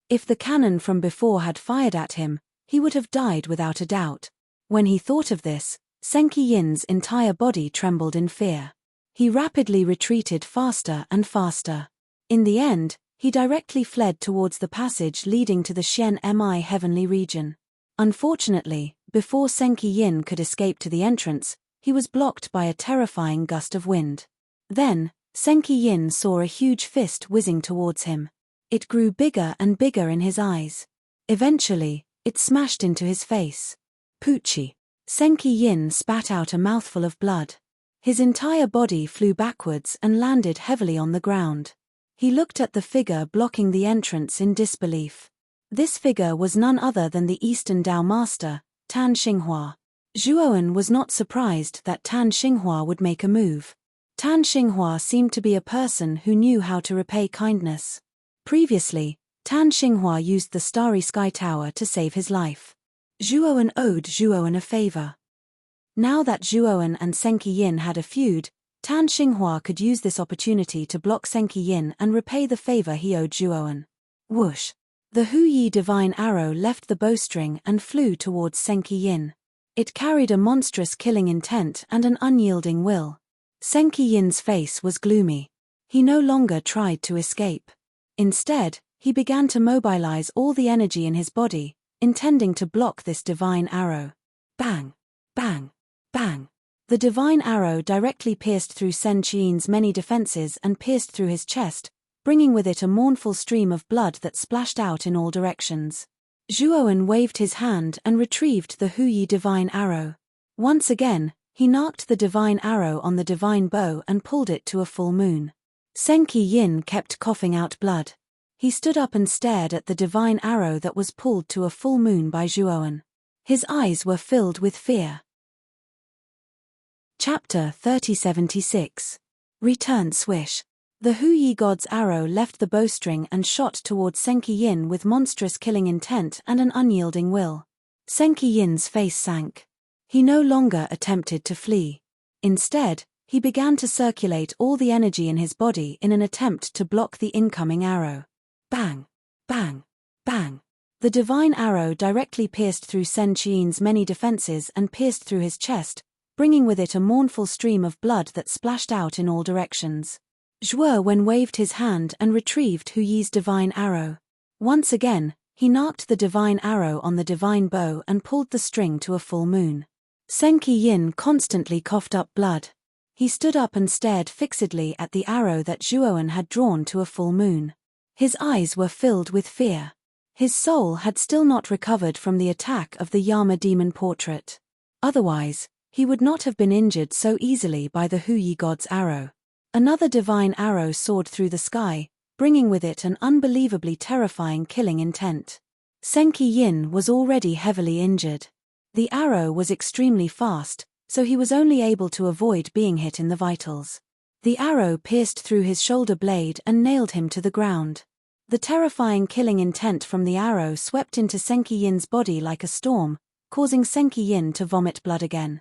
If the cannon from before had fired at him, he would have died without a doubt. When he thought of this, Senki Yin's entire body trembled in fear. He rapidly retreated faster and faster. In the end, he directly fled towards the passage leading to the Xian Mi heavenly region. Unfortunately, before Senki Yin could escape to the entrance, he was blocked by a terrifying gust of wind. Then, Senki Yin saw a huge fist whizzing towards him. It grew bigger and bigger in his eyes. Eventually, it smashed into his face. Poochie. Senki Yin spat out a mouthful of blood. His entire body flew backwards and landed heavily on the ground. He looked at the figure blocking the entrance in disbelief. This figure was none other than the Eastern Dao Master, Tan Xinghua. Zhuowen was not surprised that Tan Xinghua would make a move. Tan Xinghua seemed to be a person who knew how to repay kindness. Previously, Tan Xinghua used the Starry Sky Tower to save his life. Zhuowen owed Zhuowen a favor. Now that Zhuowen and Senki Yin had a feud, Tan Xinghua could use this opportunity to block Senki Yin and repay the favor he owed Zhuowen. Whoosh! The Huyi Divine Arrow left the bowstring and flew towards Senki Yin. It carried a monstrous killing intent and an unyielding will. Senki Yin's face was gloomy. He no longer tried to escape. Instead, he began to mobilize all the energy in his body, intending to block this divine arrow. Bang! Bang! Bang! The divine arrow directly pierced through Sen Qian's many defenses and pierced through his chest, bringing with it a mournful stream of blood that splashed out in all directions. Zhuowen waved his hand and retrieved the Huyi divine arrow. Once again, he knocked the divine arrow on the divine bow and pulled it to a full moon. Senki Yin kept coughing out blood. He stood up and stared at the divine arrow that was pulled to a full moon by Zhuowen. His eyes were filled with fear. Chapter 3076. Return Swish. The Huyi god's arrow left the bowstring and shot towards Senki Yin with monstrous killing intent and an unyielding will. Senki Yin's face sank. He no longer attempted to flee. Instead, he began to circulate all the energy in his body in an attempt to block the incoming arrow. Bang! Bang! Bang! The divine arrow directly pierced through Sen Qian's many defenses and pierced through his chest, bringing with it a mournful stream of blood that splashed out in all directions. Zhuowen waved his hand and retrieved Huyi's divine arrow. Once again, he knocked the divine arrow on the divine bow and pulled the string to a full moon. Senki Yin constantly coughed up blood. He stood up and stared fixedly at the arrow that Zhuowen had drawn to a full moon. His eyes were filled with fear. His soul had still not recovered from the attack of the Yama demon portrait. Otherwise, he would not have been injured so easily by the Huyi god's arrow. Another divine arrow soared through the sky, bringing with it an unbelievably terrifying killing intent. Senki Yin was already heavily injured. The arrow was extremely fast, so he was only able to avoid being hit in the vitals. The arrow pierced through his shoulder blade and nailed him to the ground. The terrifying killing intent from the arrow swept into Senki Yin's body like a storm, causing Senki Yin to vomit blood again.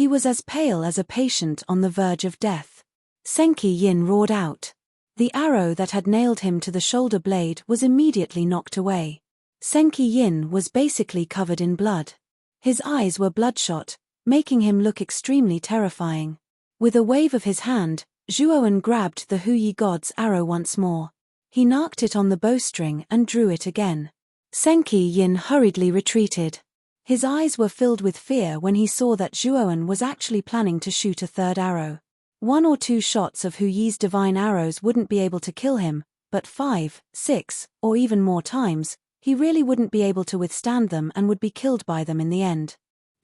He was as pale as a patient on the verge of death. Senki Yin roared out. The arrow that had nailed him to the shoulder blade was immediately knocked away. Senki Yin was basically covered in blood. His eyes were bloodshot, making him look extremely terrifying. With a wave of his hand, Zhuowen grabbed the Huyi god's arrow once more. He narked it on the bowstring and drew it again. Senki Yin hurriedly retreated. His eyes were filled with fear when he saw that Zhuowen was actually planning to shoot a third arrow. 1 or 2 shots of Huyi's divine arrows wouldn't be able to kill him, but 5, 6, or even more times, he really wouldn't be able to withstand them and would be killed by them in the end.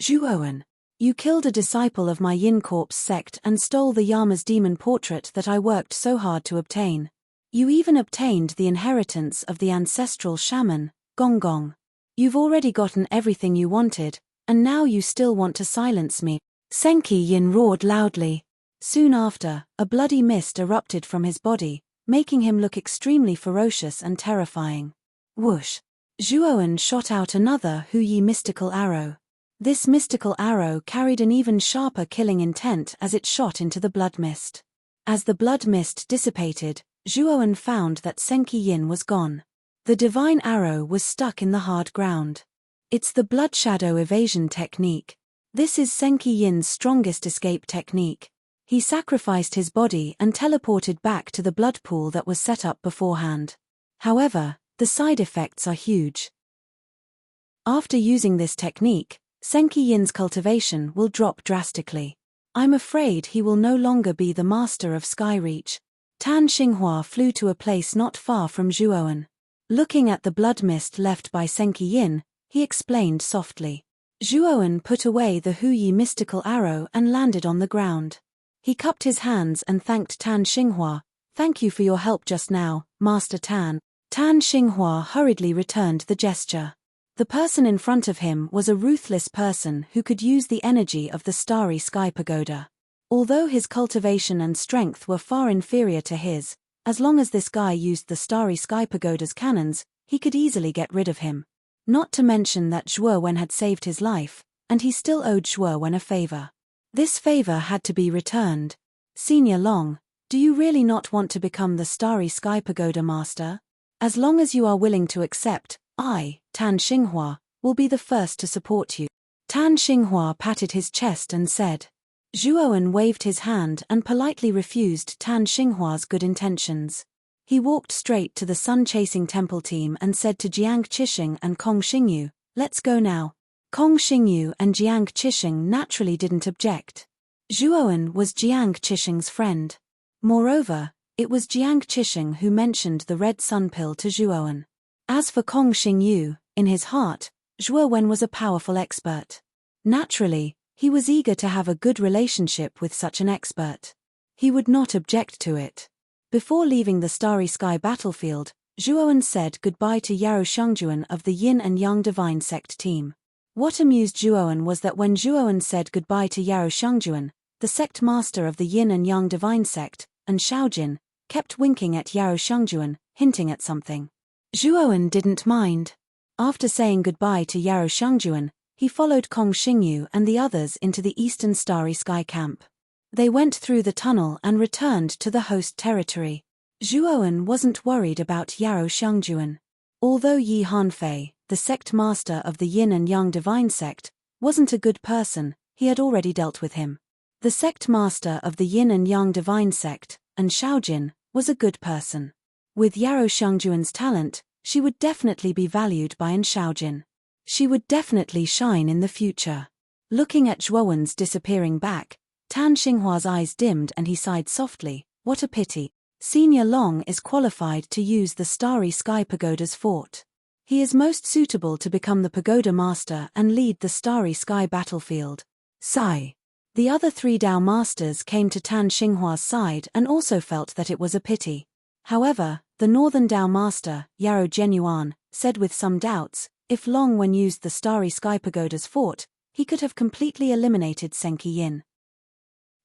Zhuowen, you killed a disciple of my Yin Corpse sect and stole the Yama's demon portrait that I worked so hard to obtain. You even obtained the inheritance of the ancestral shaman, Gong Gong. You've already gotten everything you wanted, and now you still want to silence me. Senki Yin roared loudly. Soon after, a bloody mist erupted from his body, making him look extremely ferocious and terrifying. Whoosh! Zhuowen shot out another Huyi mystical arrow. This mystical arrow carried an even sharper killing intent as it shot into the blood mist. As the blood mist dissipated, Zhuowen found that Senki Yin was gone. The divine arrow was stuck in the hard ground. It's the blood shadow evasion technique. This is Senki Yin's strongest escape technique. He sacrificed his body and teleported back to the blood pool that was set up beforehand. However, the side effects are huge. After using this technique, Senki Yin's cultivation will drop drastically. I'm afraid he will no longer be the master of Skyreach. Tan Xinghua flew to a place not far from Zhuowen. Looking at the blood mist left by Senki Yin, he explained softly. Zhuowen put away the Huyi mystical arrow and landed on the ground. He cupped his hands and thanked Tan Xinghua. Thank you for your help just now, Master Tan. Tan Xinghua hurriedly returned the gesture. The person in front of him was a ruthless person who could use the energy of the starry sky pagoda. Although his cultivation and strength were far inferior to his, as long as this guy used the starry sky pagoda's cannons, he could easily get rid of him. Not to mention that Zhuowen had saved his life, and he still owed Zhuowen a favor. This favor had to be returned. Senior Long, do you really not want to become the starry sky pagoda master? As long as you are willing to accept, I, Tan Xinghua, will be the first to support you. Tan Xinghua patted his chest and said. Zhuowen waved his hand and politely refused Tan Xinghua's good intentions. He walked straight to the sun-chasing temple team and said to Jiang Qixing and Kong Xingyu, let's go now. Kong Xingyu and Jiang Qixing naturally didn't object. Zhuowen was Jiang Qixing's friend. Moreover, it was Jiang Qixing who mentioned the red sun pill to Zhuowen. As for Kong Xingyu, in his heart, Zhuowen was a powerful expert. Naturally, he was eager to have a good relationship with such an expert. He would not object to it. Before leaving the Starry Sky battlefield, Zhuowen said goodbye to Yaro Shangjuan of the Yin and Yang Divine Sect team. What amused Zhuowen was that when Zhuowen said goodbye to Yaro Shangjuan, the sect master of the Yin and Yang Divine Sect, and Shaojin, kept winking at Yaro Shangjuan, hinting at something. Zhuowen didn't mind. After saying goodbye to Yaro Shangjuan, he followed Kong Xingyu and the others into the Eastern Starry Sky camp. They went through the tunnel and returned to the host territory. Zhuowen wasn't worried about Yaro Shangjuan. Although Yi Hanfei, the sect master of the Yin and Yang Divine Sect, wasn't a good person, he had already dealt with him. The sect master of the Yin and Yang Divine Sect, and Shaojin, was a good person. With Yaro Shangjuan's talent, she would definitely be valued by Shaojin. She would definitely shine in the future. Looking at Zhuowen's disappearing back, Tan Xinghua's eyes dimmed and he sighed softly. What a pity. Senior Long is qualified to use the Starry Sky Pagoda's fort. He is most suitable to become the pagoda master and lead the Starry Sky battlefield. Sigh. The other 3 Dao masters came to Tan Xinghua's side and also felt that it was a pity. However, the Northern Dao master, Yaro Genuan, said with some doubts, if Long Wen used the Starry Sky Pagoda's fort, he could have completely eliminated Senki Yin.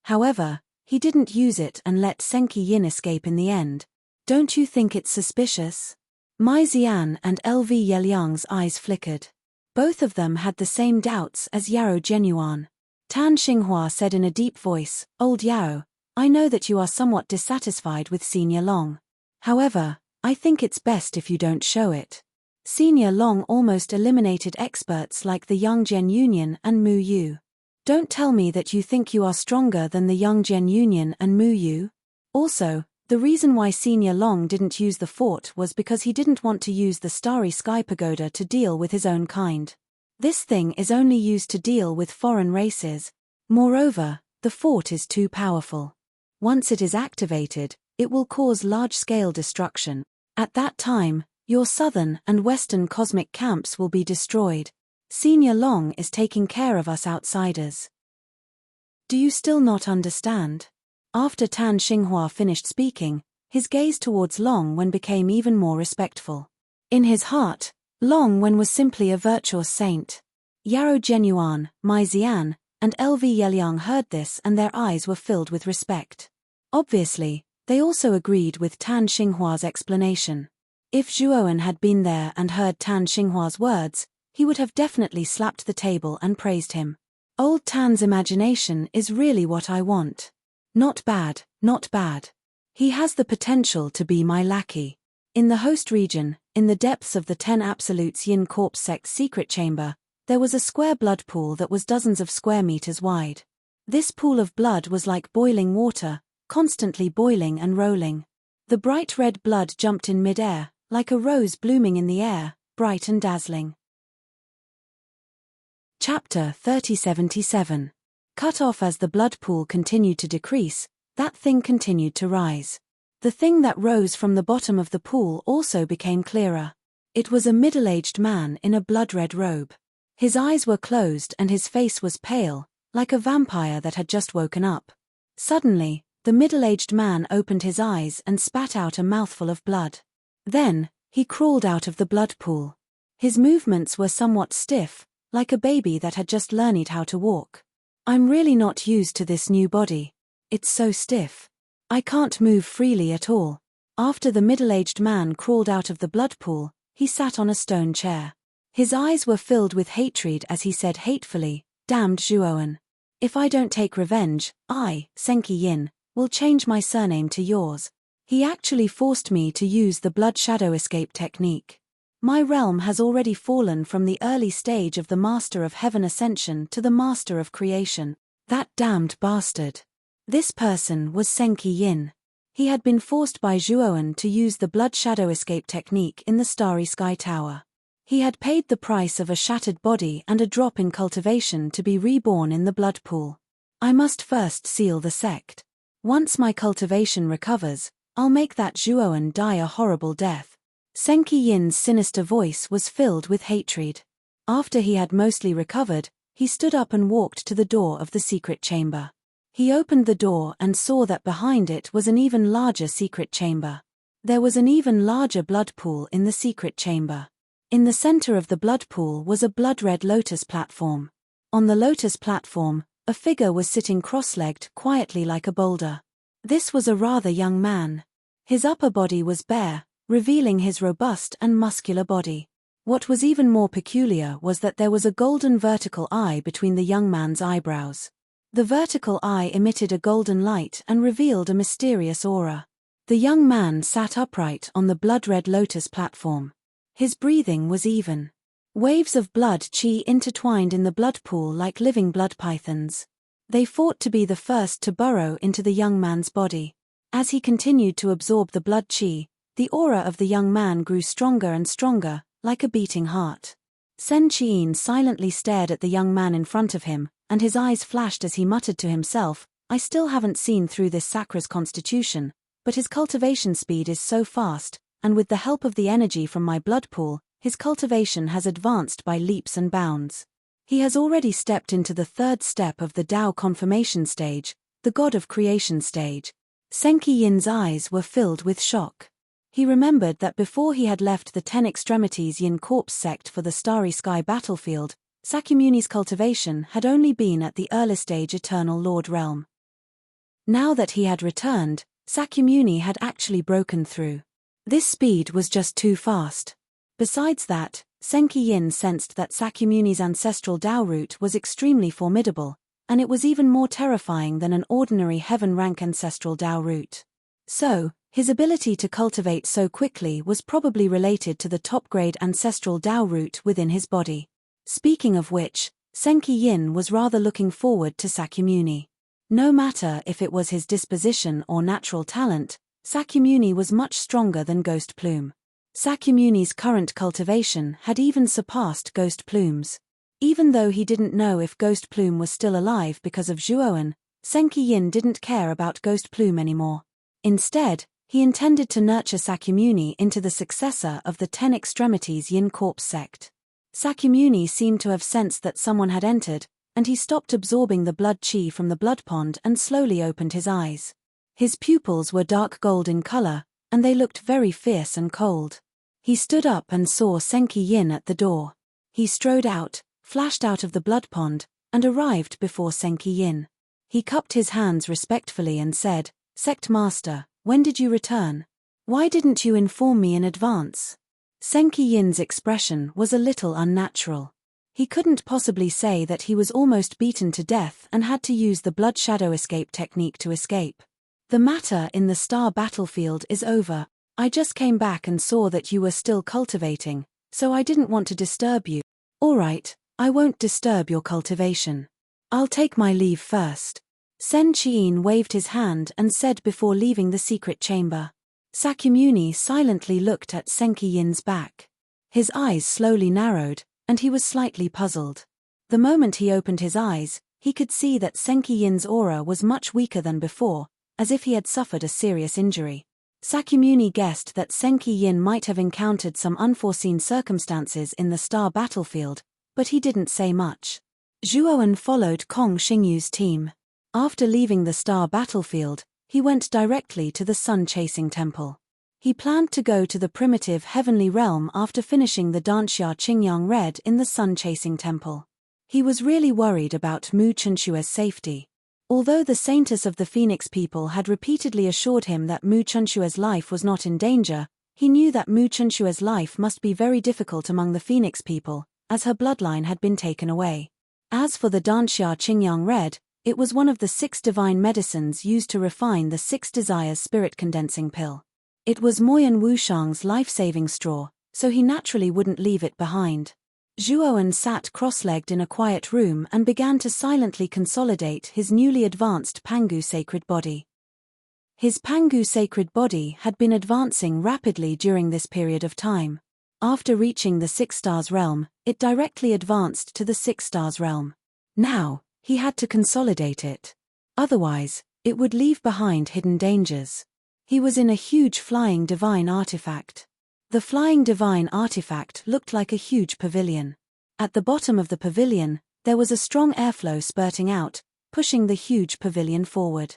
However, he didn't use it and let Senki Yin escape in the end. Don't you think it's suspicious? Mai Zian and LV Yeliang's eyes flickered. Both of them had the same doubts as Yaro Genuan. Tan Xinghua said in a deep voice, "Old Yao, I know that you are somewhat dissatisfied with Senior Long. However, I think it's best if you don't show it." Senior Long almost eliminated experts like the Yangjian Union and Mu Yu. "Don't tell me that you think you are stronger than the Yangjian Union and Mu Yu." Also, the reason why Senior Long didn't use the fort was because he didn't want to use the Starry Sky Pagoda to deal with his own kind. This thing is only used to deal with foreign races. Moreover, the fort is too powerful. Once it is activated, it will cause large-scale destruction. At that time, your southern and western cosmic camps will be destroyed. Senior Long is taking care of us outsiders. Do you still not understand? After Tan Xinghua finished speaking, his gaze towards Long Wen became even more respectful. In his heart, Long Wen was simply a virtuous saint. Yarrow Genuan, Mai Xian, and LV Yeliang heard this and their eyes were filled with respect. Obviously, they also agreed with Tan Xinghua's explanation. If Zhuowen had been there and heard Tan Xinghua's words, he would have definitely slapped the table and praised him. Old Tan's imagination is really what I want. Not bad, not bad. He has the potential to be my lackey. In the host region, in the depths of the 10 Absolutes Yin Corpse sect's secret chamber, there was a square blood pool that was dozens of square meters wide. This pool of blood was like boiling water, constantly boiling and rolling. The bright red blood jumped in mid-air, like a rose blooming in the air, bright and dazzling. Chapter 3077. Cut off. As the blood pool continued to decrease, that thing continued to rise. The thing that rose from the bottom of the pool also became clearer. It was a middle-aged man in a blood-red robe. His eyes were closed and his face was pale, like a vampire that had just woken up. Suddenly, the middle-aged man opened his eyes and spat out a mouthful of blood. Then, he crawled out of the blood pool. His movements were somewhat stiff, like a baby that had just learned how to walk. "I'm really not used to this new body. It's so stiff. I can't move freely at all." After the middle-aged man crawled out of the blood pool, he sat on a stone chair. His eyes were filled with hatred as he said hatefully, "Damned Zhuowen. If I don't take revenge, I, Senki Yin, will change my surname to yours." He actually forced me to use the blood shadow escape technique. My realm has already fallen from the early stage of the Master of Heaven Ascension to the Master of Creation. That damned bastard. This person was Senki Yin. He had been forced by Zhuowen to use the blood shadow escape technique in the Starry Sky Tower. He had paid the price of a shattered body and a drop in cultivation to be reborn in the blood pool. I must first seal the sect. Once my cultivation recovers, I'll make that Zhuowen die a horrible death. Senki Yin's sinister voice was filled with hatred. After he had mostly recovered, he stood up and walked to the door of the secret chamber. He opened the door and saw that behind it was an even larger secret chamber. There was an even larger blood pool in the secret chamber. In the center of the blood pool was a blood-red lotus platform. On the lotus platform, a figure was sitting cross-legged quietly like a boulder. This was a rather young man. His upper body was bare, revealing his robust and muscular body. What was even more peculiar was that there was a golden vertical eye between the young man's eyebrows. The vertical eye emitted a golden light and revealed a mysterious aura. The young man sat upright on the blood-red lotus platform. His breathing was even. Waves of blood qi intertwined in the blood pool like living blood pythons. They fought to be the first to burrow into the young man's body. As he continued to absorb the blood qi, the aura of the young man grew stronger and stronger, like a beating heart. Sen Qian silently stared at the young man in front of him, and his eyes flashed as he muttered to himself, "I still haven't seen through this Sakra's constitution, but his cultivation speed is so fast, and with the help of the energy from my blood pool, his cultivation has advanced by leaps and bounds. He has already stepped into the third step of the Tao confirmation stage, the God of Creation stage." Senki Yin's eyes were filled with shock. He remembered that before he had left the 10 Extremities Yin Corpse sect for the Starry Sky battlefield, Sakyamuni's cultivation had only been at the early stage Eternal Lord realm. Now that he had returned, Sakyamuni had actually broken through. This speed was just too fast. Besides that, Senki Yin sensed that Sakyamuni's ancestral Tao root was extremely formidable, and it was even more terrifying than an ordinary heaven-rank ancestral Dao root. So, his ability to cultivate so quickly was probably related to the top-grade ancestral Dao root within his body. Speaking of which, Senki Yin was rather looking forward to Sakyamuni. No matter if it was his disposition or natural talent, Sakyamuni was much stronger than Ghost Plume. Sakyamuni's current cultivation had even surpassed Ghost Plume's. Even though he didn't know if Ghost Plume was still alive because of Zhuoan, Senki Yin didn't care about Ghost Plume anymore. Instead, he intended to nurture Sakyamuni into the successor of the Ten Extremities Yin Corpse sect. Sakyamuni seemed to have sensed that someone had entered, and he stopped absorbing the blood chi from the blood pond and slowly opened his eyes. His pupils were dark gold in color, and they looked very fierce and cold. He stood up and saw Senki Yin at the door. He strode out, flashed out of the blood pond, and arrived before Senki Yin. He cupped his hands respectfully and said, "Sect Master, when did you return? Why didn't you inform me in advance?" Senki Yin's expression was a little unnatural. He couldn't possibly say that he was almost beaten to death and had to use the blood shadow escape technique to escape. "The matter in the star battlefield is over. I just came back and saw that you were still cultivating, so I didn't want to disturb you." "All right, I won't disturb your cultivation. I'll take my leave first." Sen Qian waved his hand and said before leaving the secret chamber. Sakyamuni silently looked at Senki Yin's back. His eyes slowly narrowed, and he was slightly puzzled. The moment he opened his eyes, he could see that Senki Yin's aura was much weaker than before, as if he had suffered a serious injury. Sakyamuni guessed that Senki Yin might have encountered some unforeseen circumstances in the star battlefield, but he didn't say much. Zhuoan followed Kong Xingyu's team. After leaving the star battlefield, he went directly to the sun-chasing temple. He planned to go to the primitive heavenly realm after finishing the Danxia Qingyang Red in the sun-chasing temple. He was really worried about Mu Chunshua's safety. Although the Saintess of the Phoenix people had repeatedly assured him that Mu Chunshua's life was not in danger, he knew that Mu Chunshua's life must be very difficult among the Phoenix people, as her bloodline had been taken away. As for the Danxia Qingyang Red, it was one of the 6 divine medicines used to refine the 6 desires spirit condensing pill. It was Moyan Wushang's life-saving straw, so he naturally wouldn't leave it behind. Zhuoan sat cross-legged in a quiet room and began to silently consolidate his newly advanced Pangu sacred body. His Pangu sacred body had been advancing rapidly during this period of time. After reaching the 6 stars realm, it directly advanced to the 6 stars realm. Now, he had to consolidate it. Otherwise, it would leave behind hidden dangers. He was in a huge flying divine artifact. The flying divine artifact looked like a huge pavilion. At the bottom of the pavilion, there was a strong airflow spurting out, pushing the huge pavilion forward.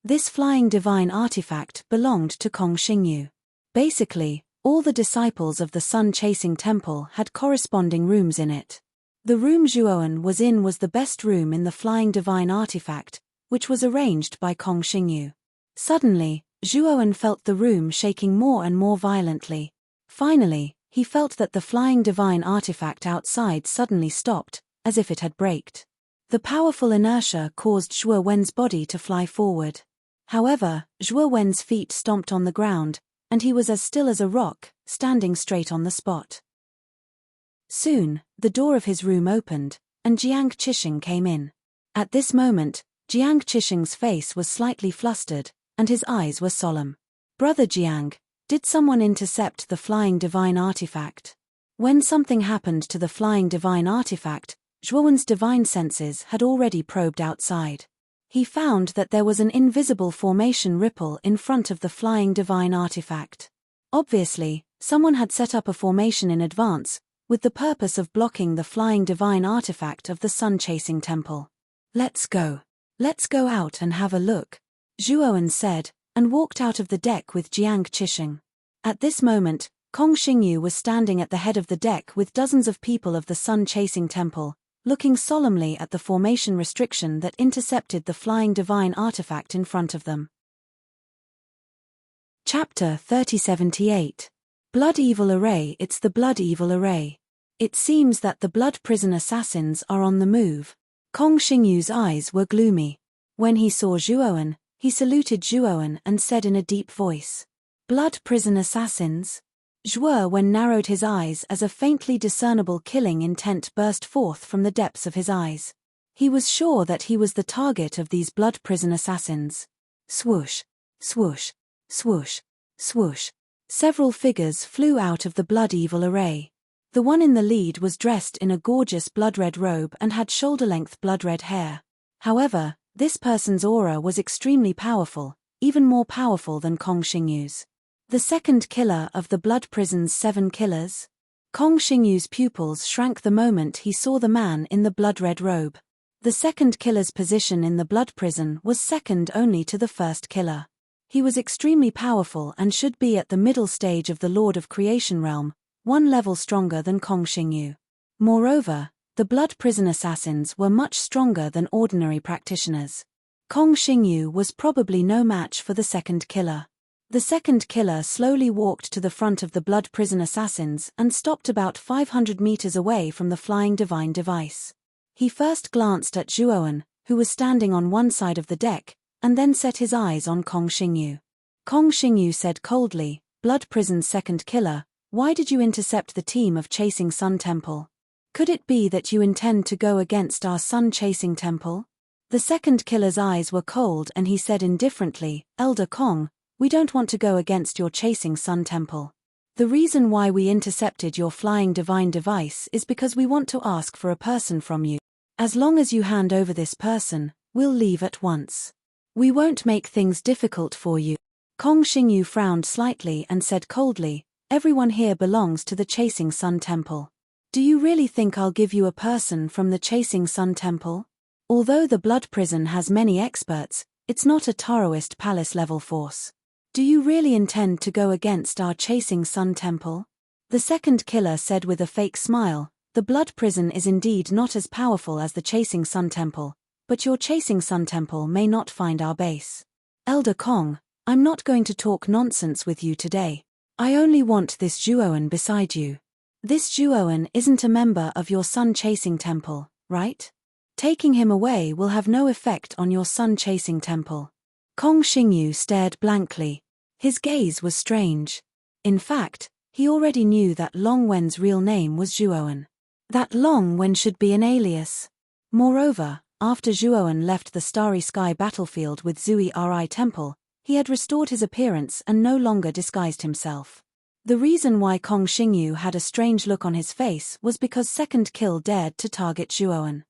This flying divine artifact belonged to Kong Xingyu. Basically, all the disciples of the sun-chasing temple had corresponding rooms in it. The room Zhuoan was in was the best room in the flying divine artifact, which was arranged by Kong Xingyu. Suddenly, Zhuoan felt the room shaking more and more violently. Finally, he felt that the flying divine artifact outside suddenly stopped, as if it had braked. The powerful inertia caused Zhuo Wen's body to fly forward. However, Zhuo Wen's feet stomped on the ground, and he was as still as a rock, standing straight on the spot. Soon, the door of his room opened, and Jiang Qisheng came in. At this moment, Jiang Qisheng's face was slightly flustered, and his eyes were solemn. "Brother Jiang, did someone intercept the flying divine artifact?" When something happened to the flying divine artifact, Zhuowen's divine senses had already probed outside. He found that there was an invisible formation ripple in front of the flying divine artifact. Obviously, someone had set up a formation in advance, with the purpose of blocking the flying divine artifact of the sun-chasing temple. Let's go out and have a look," Zhuowen said, and walked out of the deck with Jiang Qisheng. At this moment, Kong Xingyu was standing at the head of the deck with dozens of people of the sun-chasing temple, looking solemnly at the formation restriction that intercepted the flying divine artifact in front of them. Chapter 3078. Blood Evil Array. It's the Blood Evil Array. It seems that the Blood Prison assassins are on the move. Kong Xingyu's eyes were gloomy. When he saw Zhuowen, he saluted Zhuowen and said in a deep voice, "Blood prison assassins?" Zhuowen narrowed his eyes as a faintly discernible killing intent burst forth from the depths of his eyes. He was sure that he was the target of these blood prison assassins. Swoosh, swoosh, swoosh, swoosh. Several figures flew out of the blood evil array. The one in the lead was dressed in a gorgeous blood-red robe and had shoulder-length blood-red hair. However, this person's aura was extremely powerful, even more powerful than Kong Xingyu's. The second killer of the blood prison's 7 killers? Kong Xingyu's pupils shrank the moment he saw the man in the blood-red robe. The second killer's position in the blood prison was second only to the first killer. He was extremely powerful and should be at the middle stage of the Lord of Creation realm, one level stronger than Kong Xingyu. Moreover, the blood prison assassins were much stronger than ordinary practitioners. Kong Xingyu was probably no match for the second killer. The second killer slowly walked to the front of the blood prison assassins and stopped about 500 meters away from the flying divine device. He first glanced at Zhuowen, who was standing on one side of the deck, and then set his eyes on Kong Xingyu. Kong Xingyu said coldly, "Blood prison's second killer, why did you intercept the team of chasing Sun Temple? Could it be that you intend to go against our sun-chasing temple?" The second killer's eyes were cold and he said indifferently, "Elder Kong, we don't want to go against your chasing Sun Temple. The reason why we intercepted your flying divine device is because we want to ask for a person from you. As long as you hand over this person, we'll leave at once. We won't make things difficult for you." Kong Xingyu frowned slightly and said coldly, "Everyone here belongs to the Chasing Sun Temple. Do you really think I'll give you a person from the Chasing Sun Temple? Although the blood prison has many experts, it's not a Taoist palace-level force. Do you really intend to go against our Chasing Sun Temple?" The second killer said with a fake smile, "The blood prison is indeed not as powerful as the Chasing Sun Temple, but your Chasing Sun Temple may not find our base. Elder Kong, I'm not going to talk nonsense with you today. I only want this Zhuowen beside you. This Zhuowen isn't a member of your sun-chasing temple, right? Taking him away will have no effect on your sun-chasing temple." Kong Xingyu stared blankly. His gaze was strange. In fact, he already knew that Long Wen's real name was Zhuowen. That Long Wen should be an alias. Moreover, after Zhuowen left the Starry Sky battlefield with Zui Ri Temple, he had restored his appearance and no longer disguised himself. The reason why Kong Xingyu had a strange look on his face was because Second Kill dared to target Zhuowen.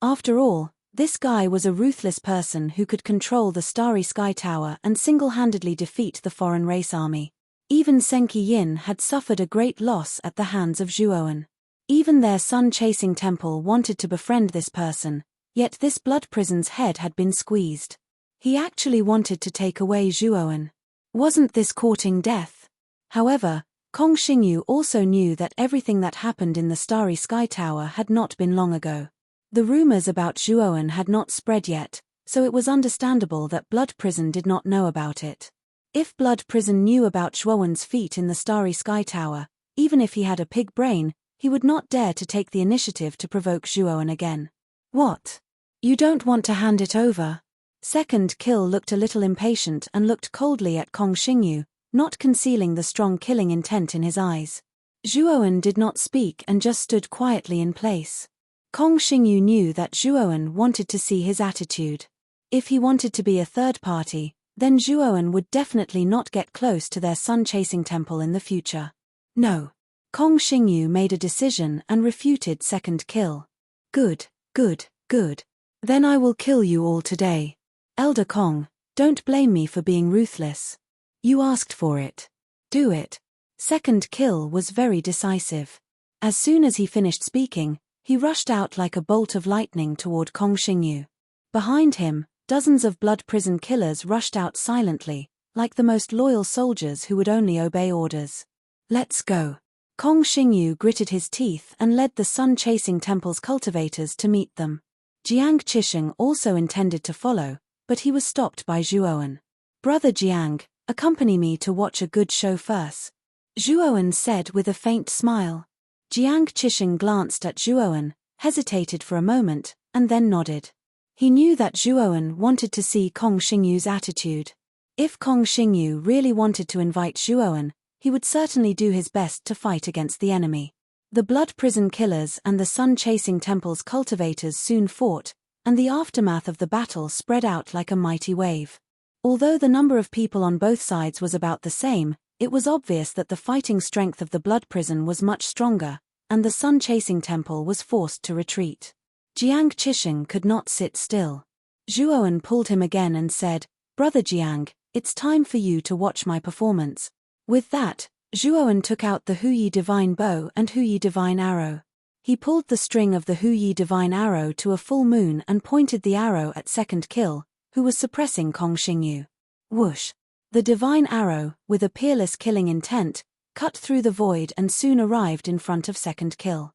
After all, this guy was a ruthless person who could control the Starry Sky Tower and single-handedly defeat the foreign race army. Even Senki Yin had suffered a great loss at the hands of Zhuowen. Even their sun-chasing temple wanted to befriend this person, yet this blood prison's head had been squeezed. He actually wanted to take away Zhuowen. Wasn't this courting death? However, Kong Xingyu also knew that everything that happened in the Starry Sky Tower had not been long ago. The rumors about Zhuowen had not spread yet, so it was understandable that Blood Prison did not know about it. If Blood Prison knew about Zhuowen's feat in the Starry Sky Tower, even if he had a pig brain, he would not dare to take the initiative to provoke Zhuowen again. "What? You don't want to hand it over?" Second Kill looked a little impatient and looked coldly at Kong Xingyu, not concealing the strong killing intent in his eyes. Zhuowen did not speak and just stood quietly in place. Kong Xingyu knew that Zhuowen wanted to see his attitude. If he wanted to be a third party, then Zhuowen would definitely not get close to their sun-chasing temple in the future. No. Kong Xingyu made a decision and refuted Second Kill. Good, good, good. Then I will kill you all today. Elder Kong, don't blame me for being ruthless. You asked for it. Do it. Second Kill was very decisive. As soon as he finished speaking, he rushed out like a bolt of lightning toward Kong Xingyu. Behind him, dozens of blood prison killers rushed out silently, like the most loyal soldiers who would only obey orders. Let's go. Kong Xingyu gritted his teeth and led the sun-chasing temple's cultivators to meet them. Jiang Qisheng also intended to follow, but he was stopped by Zhuowen. "Brother Jiang, accompany me to watch a good show first," Zhuowen said with a faint smile. Jiang Qisheng glanced at Zhuowen, hesitated for a moment, and then nodded. He knew that Zhuowen wanted to see Kong Xingyu's attitude. If Kong Xingyu really wanted to invite Zhuowen, he would certainly do his best to fight against the enemy. The Blood Prison Killers and the Sun-Chasing Temple's cultivators soon fought, and the aftermath of the battle spread out like a mighty wave. Although the number of people on both sides was about the same, it was obvious that the fighting strength of the Blood Prison was much stronger, and the Sun-Chasing Temple was forced to retreat. Jiang Qisheng could not sit still. Zhuowen pulled him again and said, "Brother Jiang, it's time for you to watch my performance." With that, Zhuowen took out the Huyi Divine Bow and Huyi Divine Arrow. He pulled the string of the Huyi Divine Arrow to a full moon and pointed the arrow at Second Kill, who was suppressing Kong Xingyu. Whoosh! The Divine Arrow, with a peerless killing intent, cut through the void and soon arrived in front of Second Kill.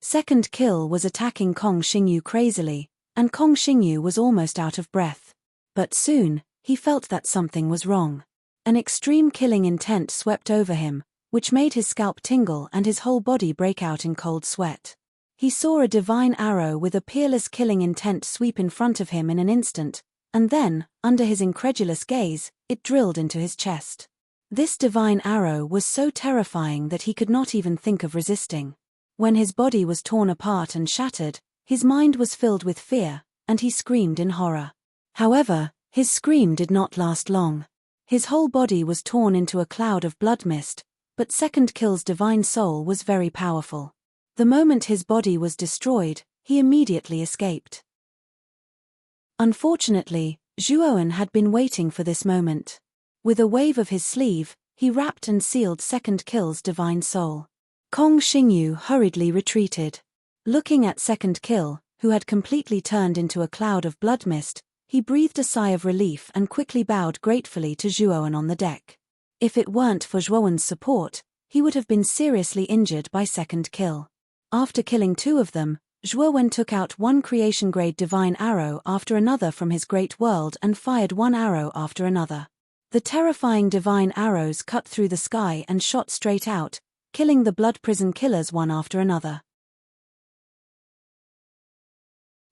Second Kill was attacking Kong Xingyu crazily, and Kong Xingyu was almost out of breath. But soon, he felt that something was wrong. An extreme killing intent swept over him, which made his scalp tingle and his whole body break out in cold sweat. He saw a divine arrow with a peerless killing intent sweep in front of him in an instant, and then, under his incredulous gaze, it drilled into his chest. This divine arrow was so terrifying that he could not even think of resisting. When his body was torn apart and shattered, his mind was filled with fear, and he screamed in horror. However, his scream did not last long. His whole body was torn into a cloud of blood mist, but Second Kill's divine soul was very powerful. The moment his body was destroyed, he immediately escaped. Unfortunately, Zhuowen had been waiting for this moment. With a wave of his sleeve, he wrapped and sealed Second Kill's divine soul. Kong Xingyu hurriedly retreated. Looking at Second Kill, who had completely turned into a cloud of blood mist, he breathed a sigh of relief and quickly bowed gratefully to Zhuowen on the deck. If it weren't for Zhuowen's support, he would have been seriously injured by Second Kill. After killing two of them, Zhuowen took out one creation-grade divine arrow after another from his great world and fired one arrow after another. The terrifying divine arrows cut through the sky and shot straight out, killing the Blood Prison Killers one after another.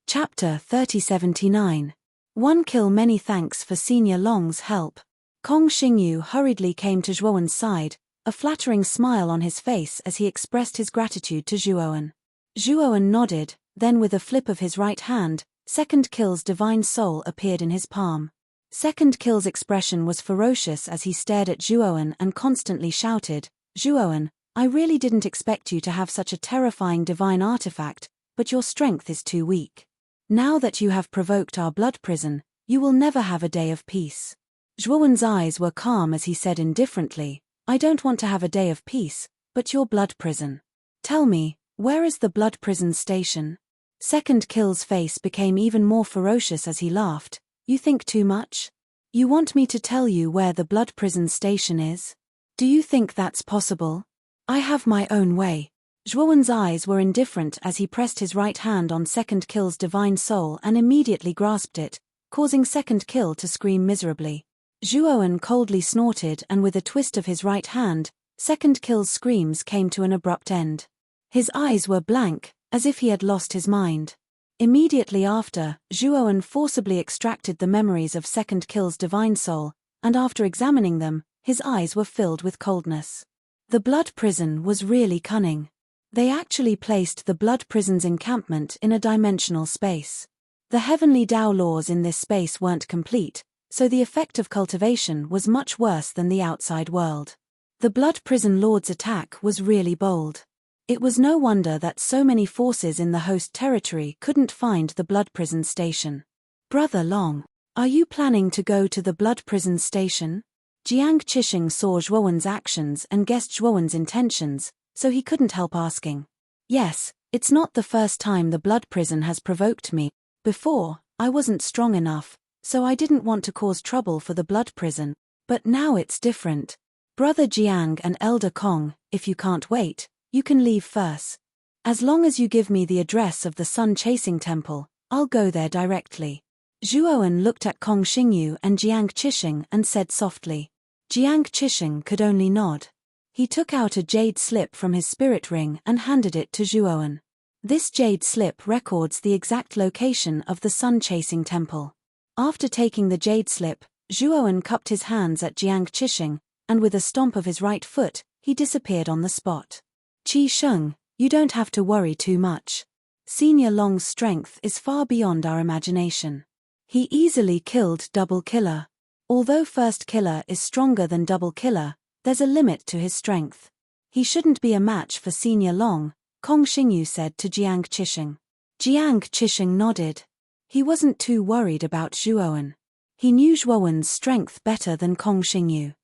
Chapter 3079. One kill. Many thanks for Senior Long's help. Kong Xingyu hurriedly came to Zhuowen's side, a flattering smile on his face as he expressed his gratitude to Zhuowen. Zhuowen nodded, then with a flip of his right hand, Second Kill's divine soul appeared in his palm. Second Kill's expression was ferocious as he stared at Zhuowen and constantly shouted, "Zhuowen, I really didn't expect you to have such a terrifying divine artifact, but your strength is too weak. Now that you have provoked our blood prison, you will never have a day of peace." Zhuowen's eyes were calm as he said indifferently, "I don't want to have a day of peace, but your blood prison. Tell me, where is the blood prison station?" Second Kill's face became even more ferocious as he laughed. "You think too much? You want me to tell you where the blood prison station is? Do you think that's possible? I have my own way." Zhuowen's eyes were indifferent as he pressed his right hand on Second Kill's divine soul and immediately grasped it, causing Second Kill to scream miserably. Zhuowen coldly snorted and with a twist of his right hand, Second Kill's screams came to an abrupt end. His eyes were blank, as if he had lost his mind. Immediately after, Zhuowen forcibly extracted the memories of Second Kill's divine soul, and after examining them, his eyes were filled with coldness. The blood prison was really cunning. They actually placed the blood prison's encampment in a dimensional space. The heavenly Tao laws in this space weren't complete, so the effect of cultivation was much worse than the outside world. The blood prison lord's attack was really bold. It was no wonder that so many forces in the host territory couldn't find the blood prison station. "Brother Long, are you planning to go to the blood prison station?" Jiang Qisheng saw Zhuowen's actions and guessed Zhuowen's intentions, so he couldn't help asking. "Yes, it's not the first time the blood prison has provoked me. Before, I wasn't strong enough, so I didn't want to cause trouble for the blood prison, but now it's different. Brother Jiang and Elder Kong, if you can't wait, you can leave first. As long as you give me the address of the Sun-Chasing Temple, I'll go there directly." Zhuowen looked at Kong Xingyu and Jiang Qisheng and said softly. Jiang Qisheng could only nod. He took out a jade slip from his spirit ring and handed it to Zhuowen. This jade slip records the exact location of the sun-chasing temple. After taking the jade slip, Zhuowen cupped his hands at Jiang Qixing, and with a stomp of his right foot, he disappeared on the spot. Qi Sheng, you don't have to worry too much. Senior Long's strength is far beyond our imagination. He easily killed Double Killer. Although First Killer is stronger than Double Killer, there's a limit to his strength. He shouldn't be a match for Senior Long, Kong Xingyu said to Jiang Qixing. Jiang Qixing nodded. He wasn't too worried about Zhuowen. He knew Zhuowen's strength better than Kong Xingyu.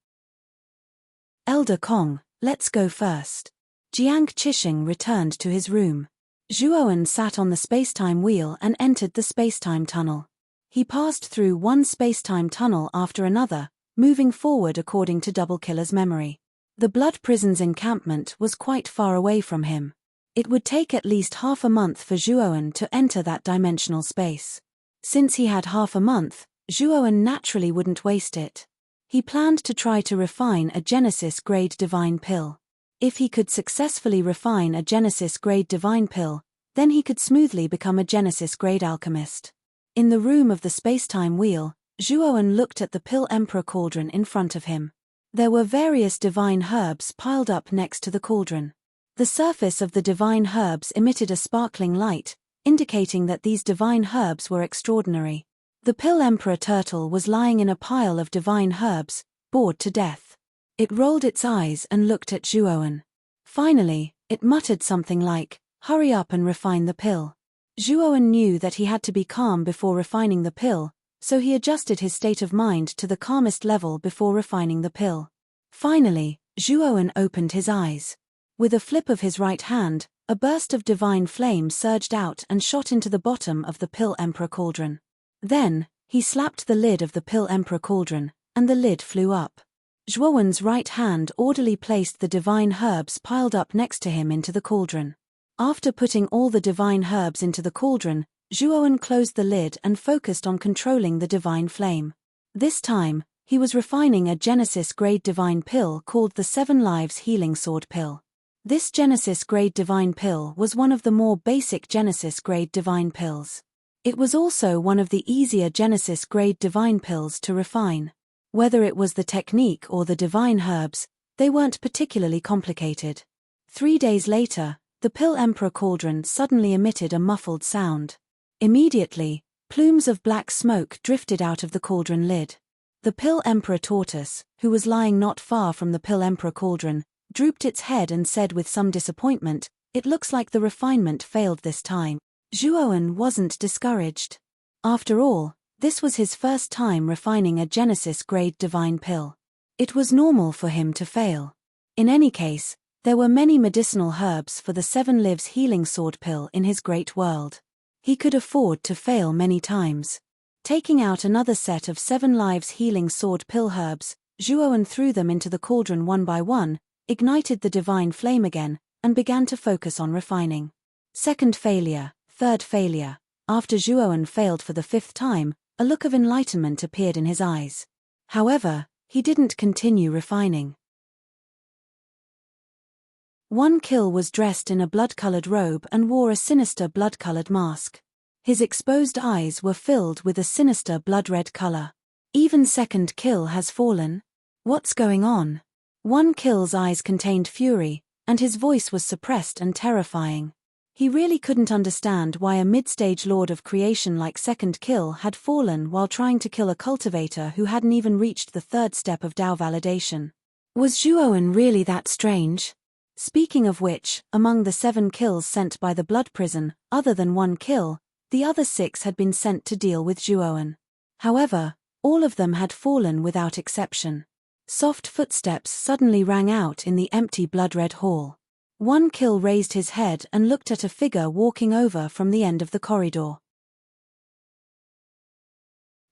Elder Kong, let's go first. Jiang Qixing returned to his room. Zhuowen sat on the spacetime wheel and entered the spacetime tunnel. He passed through one spacetime tunnel after another, moving forward according to Double Killer's memory. The Blood Prison's encampment was quite far away from him. It would take at least half a month for Zhuowen to enter that dimensional space. Since he had half a month, Zhuowen naturally wouldn't waste it. He planned to try to refine a Genesis-grade divine pill. If he could successfully refine a Genesis-grade divine pill, then he could smoothly become a Genesis-grade alchemist. In the room of the spacetime wheel, Zhuowen looked at the Pill Emperor cauldron in front of him. There were various divine herbs piled up next to the cauldron. The surface of the divine herbs emitted a sparkling light, indicating that these divine herbs were extraordinary. The Pill Emperor turtle was lying in a pile of divine herbs, bored to death. It rolled its eyes and looked at Zhuowen. Finally, it muttered something like, "Hurry up and refine the pill." Zhuowen knew that he had to be calm before refining the pill, so he adjusted his state of mind to the calmest level before refining the pill. Finally, Zhuowen opened his eyes. With a flip of his right hand, a burst of divine flame surged out and shot into the bottom of the Pill Emperor cauldron. Then, he slapped the lid of the Pill Emperor cauldron, and the lid flew up. Zhuowen's right hand orderly placed the divine herbs piled up next to him into the cauldron. After putting all the divine herbs into the cauldron, Zhuowen closed the lid and focused on controlling the divine flame. This time, he was refining a Genesis-grade divine pill called the 7 Lives Healing Sword Pill. This Genesis-grade divine pill was one of the more basic Genesis-grade divine pills. It was also one of the easier Genesis-grade divine pills to refine. Whether it was the technique or the divine herbs, they weren't particularly complicated. 3 days later, the Pill Emperor cauldron suddenly emitted a muffled sound. Immediately, plumes of black smoke drifted out of the cauldron lid. The Pill Emperor tortoise, who was lying not far from the Pill Emperor cauldron, drooped its head and said with some disappointment, "It looks like the refinement failed this time." Zhuowen wasn't discouraged. After all, this was his first time refining a Genesis-grade divine pill. It was normal for him to fail. In any case, there were many medicinal herbs for the 7 Lives Healing Sword Pill in his great world. He could afford to fail many times. Taking out another set of 7 Lives Healing Sword Pill herbs, Zhuowen threw them into the cauldron one by one, ignited the divine flame again, and began to focus on refining. Second failure, third failure. After Zhuowen failed for the 5th time, a look of enlightenment appeared in his eyes. However, he didn't continue refining. One kill was dressed in a blood-colored robe and wore a sinister blood-colored mask. His exposed eyes were filled with a sinister blood-red color. Even second kill has fallen? What's going on? One kill's eyes contained fury, and his voice was suppressed and terrifying. He really couldn't understand why a mid-stage lord of creation like second kill had fallen while trying to kill a cultivator who hadn't even reached the 3rd step of Dao validation. Was Zhuowen really that strange? Speaking of which, among the 7 kills sent by the Blood Prison, other than 1 kill, the other 6 had been sent to deal with Zhuowen. However, all of them had fallen without exception. Soft footsteps suddenly rang out in the empty blood-red hall. One kill raised his head and looked at a figure walking over from the end of the corridor.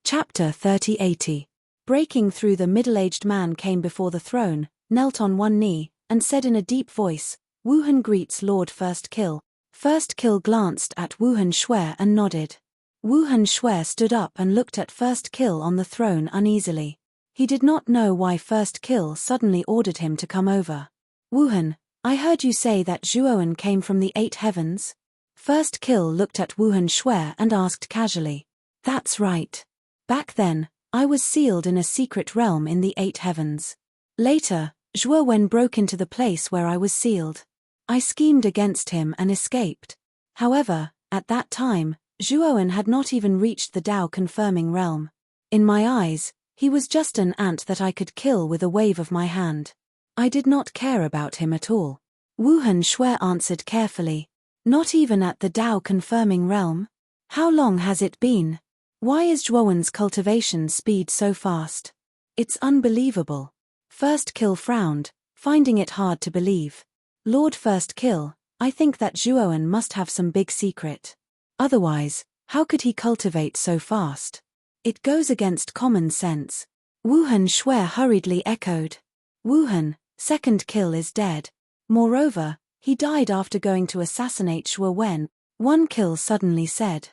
Chapter 3080. Breaking through, the middle-aged man came before the throne, knelt on one knee, and said in a deep voice, "Wuhan greets Lord First Kill." First Kill glanced at Wuhan Shui and nodded. Wuhan Shui stood up and looked at First Kill on the throne uneasily. He did not know why First Kill suddenly ordered him to come over. "Wuhan, I heard you say that Zhuowen came from the 8 heavens?" First Kill looked at Wuhan Shui and asked casually. That's right. Back then, I was sealed in a secret realm in the 8 heavens. Later, Zhuo Wen broke into the place where I was sealed. I schemed against him and escaped. However, at that time, Zhuo Wen had not even reached the Dao-confirming realm. In my eyes, he was just an ant that I could kill with a wave of my hand. I did not care about him at all. Wuhan Shui answered carefully. Not even at the Dao-confirming realm? How long has it been? Why is Zhuo Wen's cultivation speed so fast? It's unbelievable. First Kill frowned, finding it hard to believe. Lord First Kill, I think that Zhuo Wen must have some big secret. Otherwise, how could he cultivate so fast? It goes against common sense. Wuhan Shui hurriedly echoed. Wuhan, Second Kill is dead. Moreover, he died after going to assassinate Zhuo Wen, One Kill suddenly said.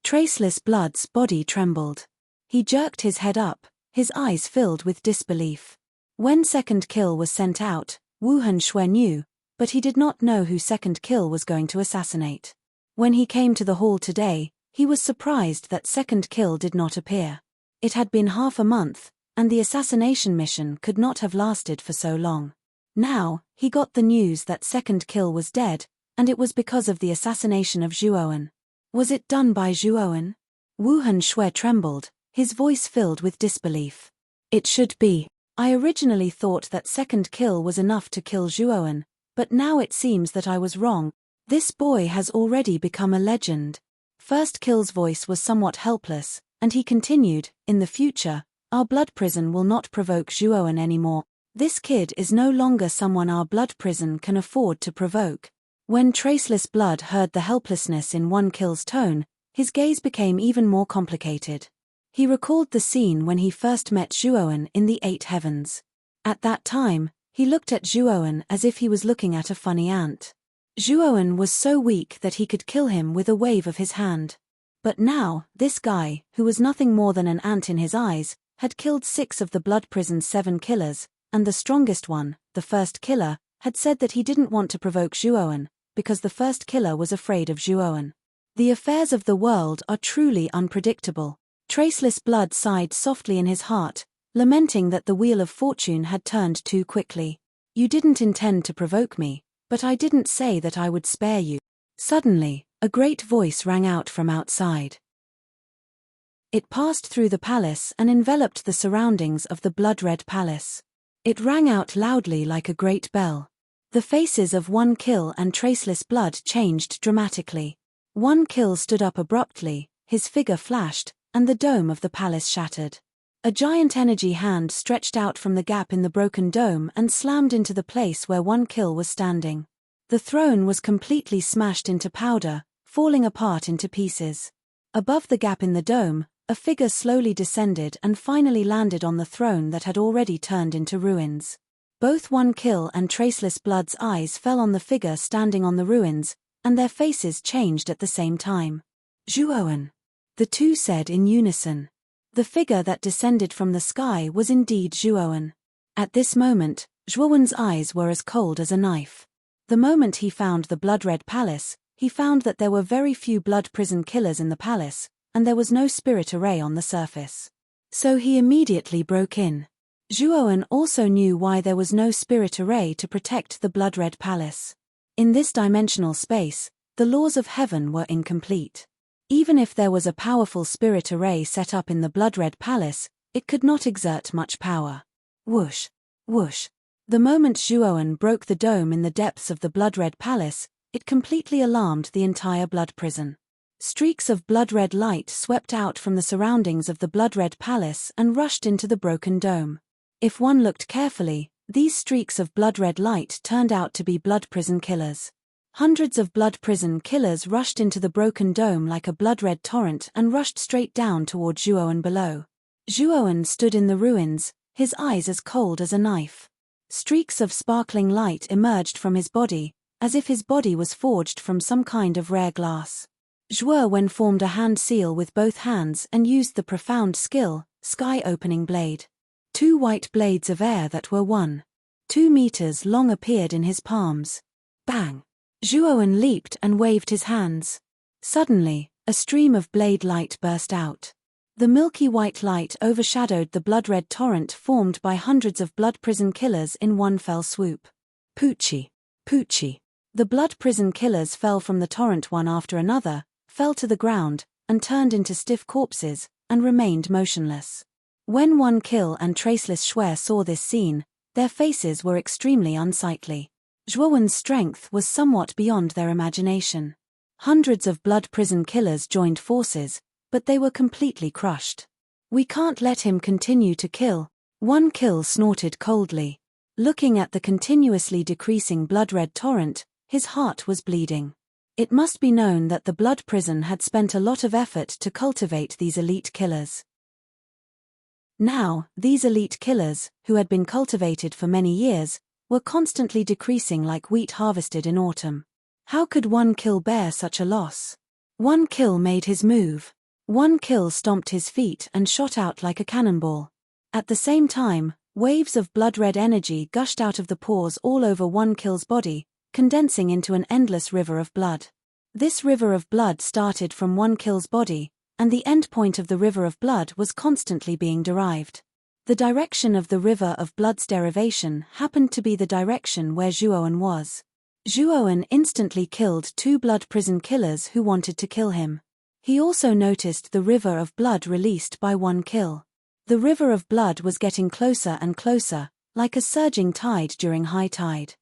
Traceless Blood's body trembled. He jerked his head up, his eyes filled with disbelief. When Second Kill was sent out, Wuhan Shui knew, but he did not know who Second Kill was going to assassinate. When he came to the hall today, he was surprised that Second Kill did not appear. It had been half a month, and the assassination mission could not have lasted for so long. Now, he got the news that Second Kill was dead, and it was because of the assassination of Zhuo Wen. Was it done by Zhuo Wen? Wuhan Shui trembled, his voice filled with disbelief. It should be. I originally thought that Second Kill was enough to kill Zhuo Wen, but now it seems that I was wrong. This boy has already become a legend. First Kill's voice was somewhat helpless, and he continued, in the future, our blood prison will not provoke Zhuo Wen anymore. This kid is no longer someone our blood prison can afford to provoke. When Traceless Blood heard the helplessness in One Kill's tone, his gaze became even more complicated. He recalled the scene when he first met Zhuo Wen in the 8 heavens. At that time, he looked at Zhuo Wen as if he was looking at a funny ant. Zhuo Wen was so weak that he could kill him with a wave of his hand. But now, this guy, who was nothing more than an ant in his eyes, had killed 6 of the blood prison's 7 killers, and the strongest one, the first killer, had said that he didn't want to provoke Zhuo Wen, because the first killer was afraid of Zhuo Wen. The affairs of the world are truly unpredictable. Traceless Blood sighed softly in his heart, lamenting that the wheel of fortune had turned too quickly. You didn't intend to provoke me, but I didn't say that I would spare you. Suddenly, a great voice rang out from outside. It passed through the palace and enveloped the surroundings of the blood-red palace. It rang out loudly like a great bell. The faces of One Kill and Traceless Blood changed dramatically. One Kill stood up abruptly, his figure flashed, and the dome of the palace shattered. A giant energy hand stretched out from the gap in the broken dome and slammed into the place where One Kill was standing. The throne was completely smashed into powder, falling apart into pieces. Above the gap in the dome, a figure slowly descended and finally landed on the throne that had already turned into ruins. Both One Kill and Traceless Blood's eyes fell on the figure standing on the ruins, and their faces changed at the same time. Zhuo Wen, the two said in unison. The figure that descended from the sky was indeed Zhuo Wen. At this moment, Zhuo Wen's eyes were as cold as a knife. The moment he found the blood-red palace, he found that there were very few blood prison killers in the palace, and there was no spirit array on the surface. So he immediately broke in. Zhuo Wen also knew why there was no spirit array to protect the blood-red palace. In this dimensional space, the laws of heaven were incomplete. Even if there was a powerful spirit array set up in the blood-red palace, it could not exert much power. Whoosh! Whoosh! The moment Zhuo Wen broke the dome in the depths of the blood-red palace, it completely alarmed the entire blood prison. Streaks of blood-red light swept out from the surroundings of the blood-red palace and rushed into the broken dome. If one looked carefully, these streaks of blood-red light turned out to be blood prison killers. Hundreds of blood prison killers rushed into the broken dome like a blood-red torrent and rushed straight down toward Zhuo Wen below. Zhuo Wen stood in the ruins, his eyes as cold as a knife. Streaks of sparkling light emerged from his body, as if his body was forged from some kind of rare glass. Zhuo Wen formed a hand seal with both hands and used the profound skill, Sky-Opening Blade. 2 white blades of air that were 1.2 meters long appeared in his palms. Bang! Zhuowen leaped and waved his hands. Suddenly, a stream of blade light burst out. The milky white light overshadowed the blood-red torrent formed by hundreds of blood prison killers in one fell swoop. Poochie! Poochie! The blood prison killers fell from the torrent one after another, fell to the ground, and turned into stiff corpses, and remained motionless. When One Kill and Traceless Shui saw this scene, their faces were extremely unsightly. Zhuowen's strength was somewhat beyond their imagination. Hundreds of blood prison killers joined forces, but they were completely crushed. "We can't let him continue to kill," One Kill snorted coldly. Looking at the continuously decreasing blood-red torrent, his heart was bleeding. It must be known that the blood prison had spent a lot of effort to cultivate these elite killers. Now, these elite killers, who had been cultivated for many years, were constantly decreasing like wheat harvested in autumn. How could One Kill bear such a loss? One Kill made his move. One Kill stomped his feet and shot out like a cannonball. At the same time, waves of blood-red energy gushed out of the pores all over One Kill's body, condensing into an endless river of blood. This river of blood started from One Kill's body, and the endpoint of the river of blood was constantly being derived. The direction of the river of blood's derivation happened to be the direction where Zhuowen was. Zhuowen instantly killed 2 blood prison killers who wanted to kill him. He also noticed the river of blood released by One Kill. The river of blood was getting closer and closer, like a surging tide during high tide.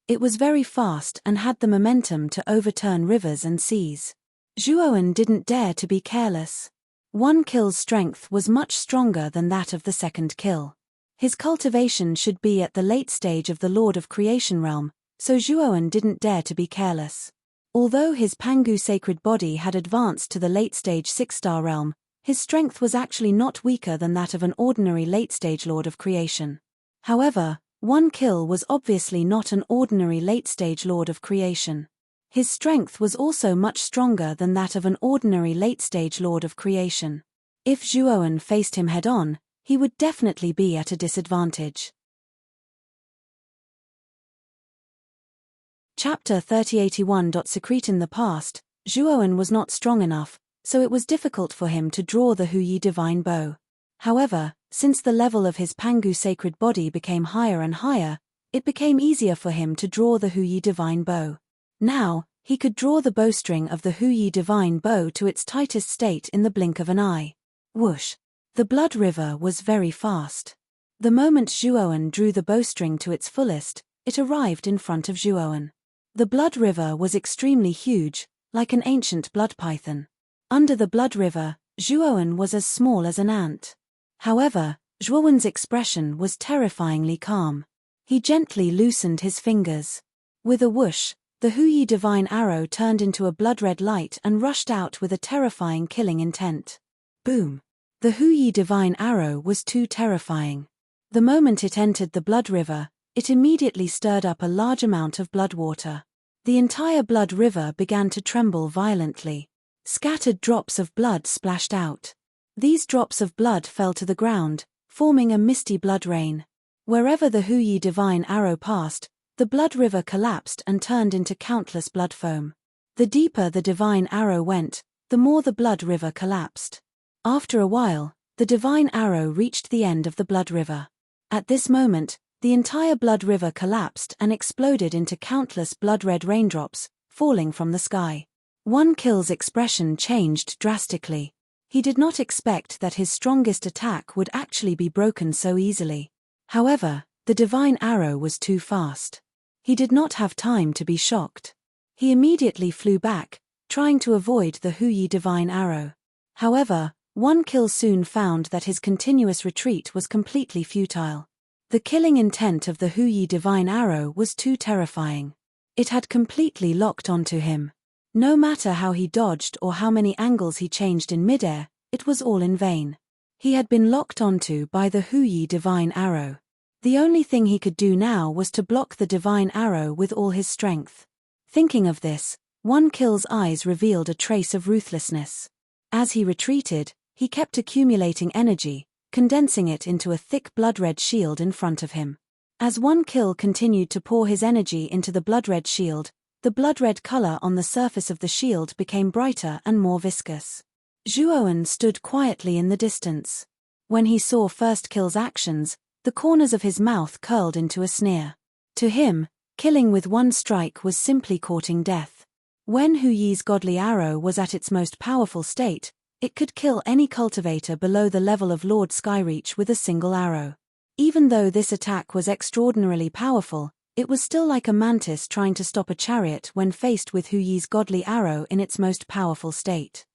It was very fast and had the momentum to overturn rivers and seas. Zhuowen didn't dare to be careless. One Kill's strength was much stronger than that of the second kill. His cultivation should be at the late stage of the Lord of Creation realm, so Zhuowen didn't dare to be careless. Although his Pangu sacred body had advanced to the late stage 6-star realm, his strength was actually not weaker than that of an ordinary late stage Lord of Creation. However, One Kill was obviously not an ordinary late stage Lord of Creation. His strength was also much stronger than that of an ordinary late-stage Lord of Creation. If Zhuowen faced him head-on, he would definitely be at a disadvantage. Chapter 3081. Secret. In the past, Zhuowen was not strong enough, so it was difficult for him to draw the Huyi divine bow. However, since the level of his Pangu sacred body became higher and higher, it became easier for him to draw the Huyi divine bow. Now, he could draw the bowstring of the Huyi divine bow to its tightest state in the blink of an eye. Whoosh! The blood river was very fast. The moment Zhuowen drew the bowstring to its fullest, it arrived in front of Zhuowen. The blood river was extremely huge, like an ancient blood python. Under the blood river, Zhuowen was as small as an ant. However, Zhuowen's expression was terrifyingly calm. He gently loosened his fingers. With a whoosh, the Huyi divine arrow turned into a blood-red light and rushed out with a terrifying killing intent. Boom! The Huyi divine arrow was too terrifying. The moment it entered the blood river, it immediately stirred up a large amount of blood water. The entire blood river began to tremble violently. Scattered drops of blood splashed out. These drops of blood fell to the ground, forming a misty blood rain. Wherever the Huyi divine arrow passed, the blood river collapsed and turned into countless blood foam. The deeper the divine arrow went, the more the blood river collapsed. After a while, the divine arrow reached the end of the blood river. At this moment, the entire blood river collapsed and exploded into countless blood-red raindrops, falling from the sky. One Kill's expression changed drastically. He did not expect that his strongest attack would actually be broken so easily. However, the divine arrow was too fast. He did not have time to be shocked. He immediately flew back, trying to avoid the Huyi divine arrow. However, One Kill soon found that his continuous retreat was completely futile. The killing intent of the Huyi divine arrow was too terrifying. It had completely locked onto him. No matter how he dodged or how many angles he changed in midair, it was all in vain. He had been locked onto by the Huyi divine arrow. The only thing he could do now was to block the divine arrow with all his strength. Thinking of this, One Kill's eyes revealed a trace of ruthlessness. As he retreated, he kept accumulating energy, condensing it into a thick blood-red shield in front of him. As One Kill continued to pour his energy into the blood-red shield, The blood-red color on the surface of the shield became brighter and more viscous. Zhuowen stood quietly in the distance. When he saw First Kill's actions, the corners of his mouth curled into a sneer. To him, killing with one strike was simply courting death. When Hu Yi's godly arrow was at its most powerful state, it could kill any cultivator below the level of Lord Skyreach with a single arrow. Even though this attack was extraordinarily powerful, it was still like a mantis trying to stop a chariot when faced with Hu Yi's godly arrow in its most powerful state.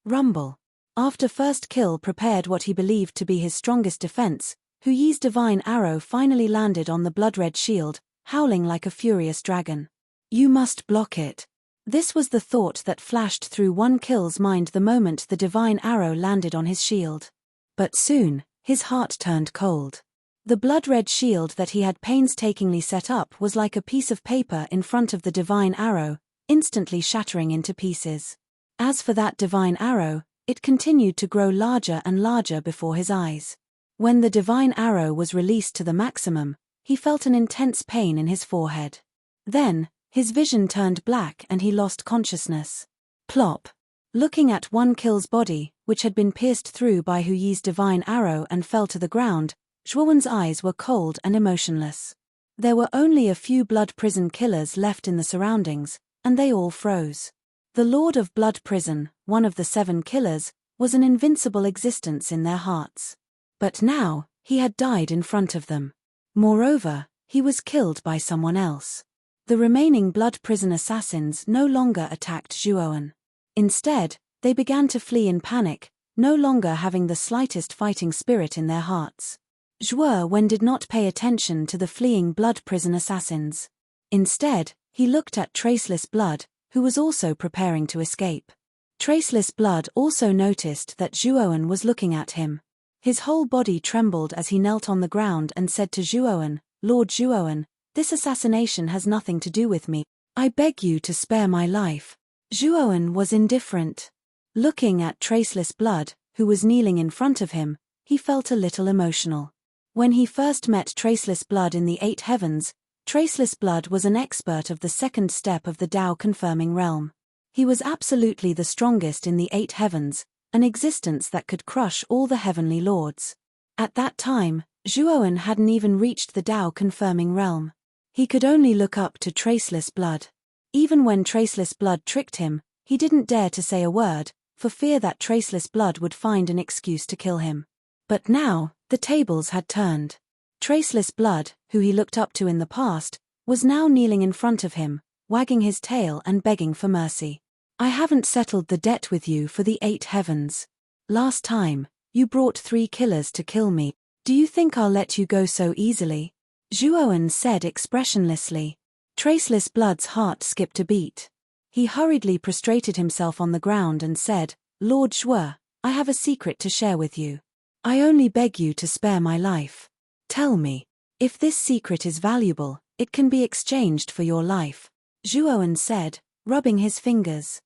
Rumble. After First Kill prepared what he believed to be his strongest defense, Hu Yi's divine arrow finally landed on the blood-red shield, howling like a furious dragon. You must block it. This was the thought that flashed through One Kill's mind the moment the divine arrow landed on his shield. But soon, his heart turned cold. The blood-red shield that he had painstakingly set up was like a piece of paper in front of the divine arrow, instantly shattering into pieces. As for that divine arrow, it continued to grow larger and larger before his eyes. When the divine arrow was released to the maximum, he felt an intense pain in his forehead. Then, his vision turned black and he lost consciousness. Plop. Looking at One Kill's body, which had been pierced through by Hu Yi's divine arrow and fell to the ground, Zhuowen's eyes were cold and emotionless. There were only a few blood prison killers left in the surroundings, and they all froze. The Lord of Blood Prison, one of the 7 killers, was an invincible existence in their hearts. But now, he had died in front of them. Moreover, he was killed by someone else. The remaining blood prison assassins no longer attacked Zhuowen. Instead, they began to flee in panic, no longer having the slightest fighting spirit in their hearts. Zhuowen did not pay attention to the fleeing blood prison assassins. Instead, he looked at Traceless Blood, who was also preparing to escape. Traceless Blood also noticed that Zhuowen was looking at him. His whole body trembled as he knelt on the ground and said to Zhuowen, Lord Zhuowen, this assassination has nothing to do with me. I beg you to spare my life. Zhuowen was indifferent. Looking at Traceless Blood, who was kneeling in front of him, he felt a little emotional. When he first met Traceless Blood in the 8 heavens, Traceless Blood was an expert of the second step of the Tao confirming realm. He was absolutely the strongest in the 8 heavens, an existence that could crush all the heavenly lords. At that time, Zhuowen hadn't even reached the Tao confirming realm. He could only look up to Traceless Blood. Even when Traceless Blood tricked him, he didn't dare to say a word, for fear that Traceless Blood would find an excuse to kill him. But now, the tables had turned. Traceless Blood, who he looked up to in the past, was now kneeling in front of him, wagging his tail and begging for mercy. I haven't settled the debt with you for the 8 heavens. Last time, you brought 3 killers to kill me. Do you think I'll let you go so easily? Zhuowen said expressionlessly. Traceless Blood's heart skipped a beat. He hurriedly prostrated himself on the ground and said, Lord Zhuo, I have a secret to share with you. I only beg you to spare my life. Tell me, if this secret is valuable, it can be exchanged for your life, Zhuowen said, rubbing his fingers.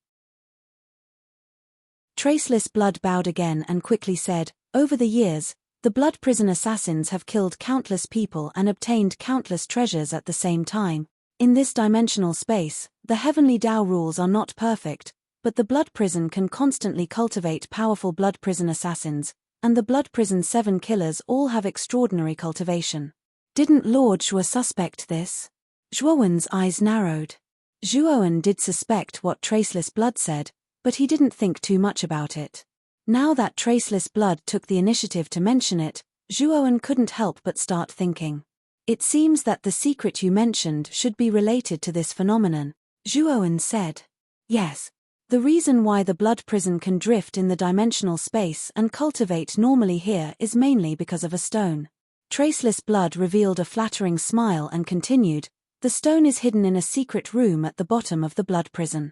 Traceless Blood bowed again and quickly said, over the years, the blood prison assassins have killed countless people and obtained countless treasures at the same time. In this dimensional space, the heavenly Tao rules are not perfect, but the blood prison can constantly cultivate powerful blood prison assassins, and the blood prison 7 killers all have extraordinary cultivation. Didn't Lord Zhuo suspect this? Zhuowen's eyes narrowed. Zhuowen did suspect what Traceless Blood said, but he didn't think too much about it. Now that Traceless Blood took the initiative to mention it, Zhuowen couldn't help but start thinking. It seems that the secret you mentioned should be related to this phenomenon, Zhuowen said. Yes. The reason why the blood prison can drift in the dimensional space and cultivate normally here is mainly because of a stone. Traceless Blood revealed a flattering smile and continued, the stone is hidden in a secret room at the bottom of the blood prison.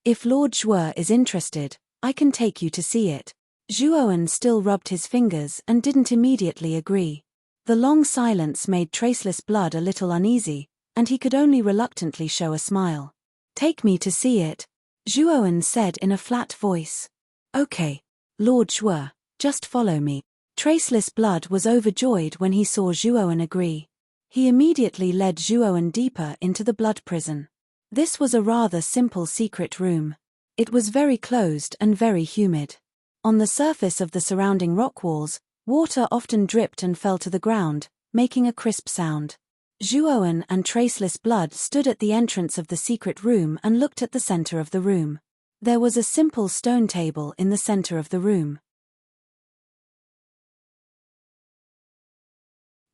If Lord Zhuo is interested, I can take you to see it. Zhuowen still rubbed his fingers and didn't immediately agree. The long silence made Traceless Blood a little uneasy, and he could only reluctantly show a smile. Take me to see it, Zhuowen said in a flat voice. Okay, Lord Zhuo, just follow me. Traceless Blood was overjoyed when he saw Zhuowen agree. He immediately led Zhuowen deeper into the blood prison. This was a rather simple secret room. It was very closed and very humid. On the surface of the surrounding rock walls, water often dripped and fell to the ground, making a crisp sound. Zhuowen and Traceless Blood stood at the entrance of the secret room and looked at the center of the room. There was a simple stone table in the center of the room.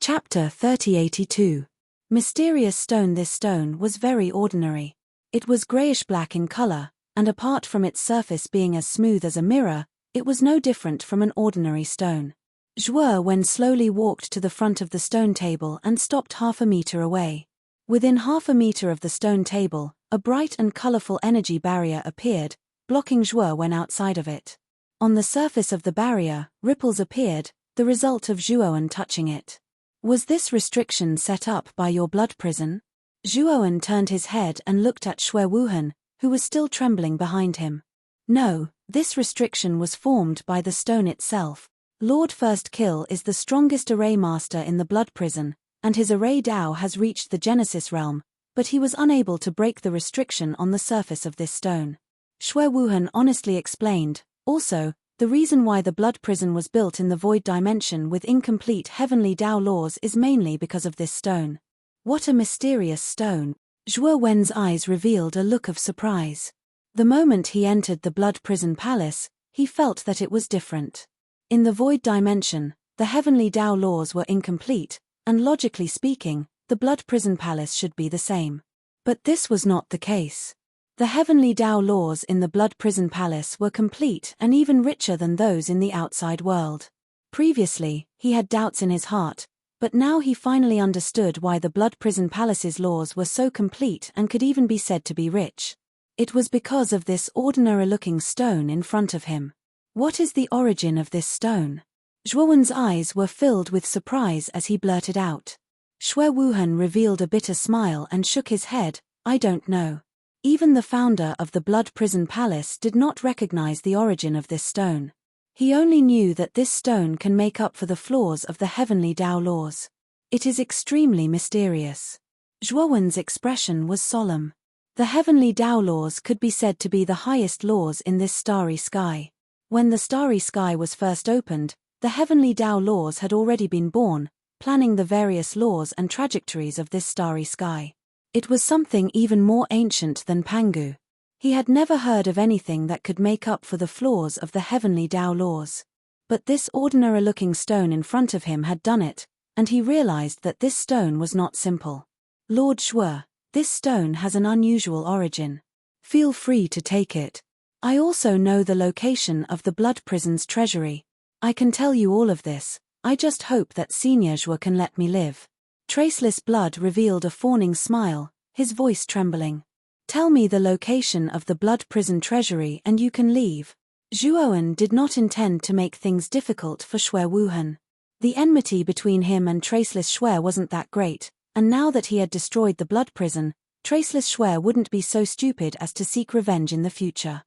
Chapter 3082. Mysterious stone. This stone was very ordinary. It was grayish-black in color, and apart from its surface being as smooth as a mirror, it was no different from an ordinary stone. Zhuowen slowly walked to the front of the stone table and stopped half a meter away. Within half a meter of the stone table, a bright and colorful energy barrier appeared, blocking Zhuowen outside of it. On the surface of the barrier, ripples appeared, the result of Zhuowen touching it. Was this restriction set up by your blood prison? Zhuowen turned his head and looked at Xue Wuhan, who was still trembling behind him. No, this restriction was formed by the stone itself. Lord First Kill is the strongest array master in the blood prison, and his array Dao has reached the Genesis realm, but he was unable to break the restriction on the surface of this stone. Xue Wuhan honestly explained. Also, the reason why the blood prison was built in the void dimension with incomplete heavenly Dao laws is mainly because of this stone. What a mysterious stone! Zhuowen's eyes revealed a look of surprise. The moment he entered the blood prison palace, he felt that it was different. In the void dimension, the heavenly Dao laws were incomplete, and logically speaking, the blood prison palace should be the same. But this was not the case. The heavenly Dao laws in the blood prison palace were complete and even richer than those in the outside world. Previously, he had doubts in his heart, but now he finally understood why the blood prison palace's laws were so complete and could even be said to be rich. It was because of this ordinary-looking stone in front of him. What is the origin of this stone? Zhuowen's eyes were filled with surprise as he blurted out. Xue Wuhan revealed a bitter smile and shook his head. I don't know. Even the founder of the blood prison palace did not recognize the origin of this stone. He only knew that this stone can make up for the flaws of the heavenly Dao laws. It is extremely mysterious. Zhuowen's expression was solemn. The heavenly Dao laws could be said to be the highest laws in this starry sky. When the starry sky was first opened, the heavenly Dao laws had already been born, planning the various laws and trajectories of this starry sky. It was something even more ancient than Pangu. He had never heard of anything that could make up for the flaws of the heavenly Dao laws. But this ordinary-looking stone in front of him had done it, and he realized that this stone was not simple. Lord Xue, this stone has an unusual origin. Feel free to take it. I also know the location of the blood prison's treasury. I can tell you all of this. I just hope that Senior Xue can let me live. Traceless Blood revealed a fawning smile, his voice trembling. Tell me the location of the blood prison treasury and you can leave. Zhuowen did not intend to make things difficult for Xue Wuhan. The enmity between him and Traceless Xue wasn't that great, and now that he had destroyed the blood prison, Traceless Xue wouldn't be so stupid as to seek revenge in the future.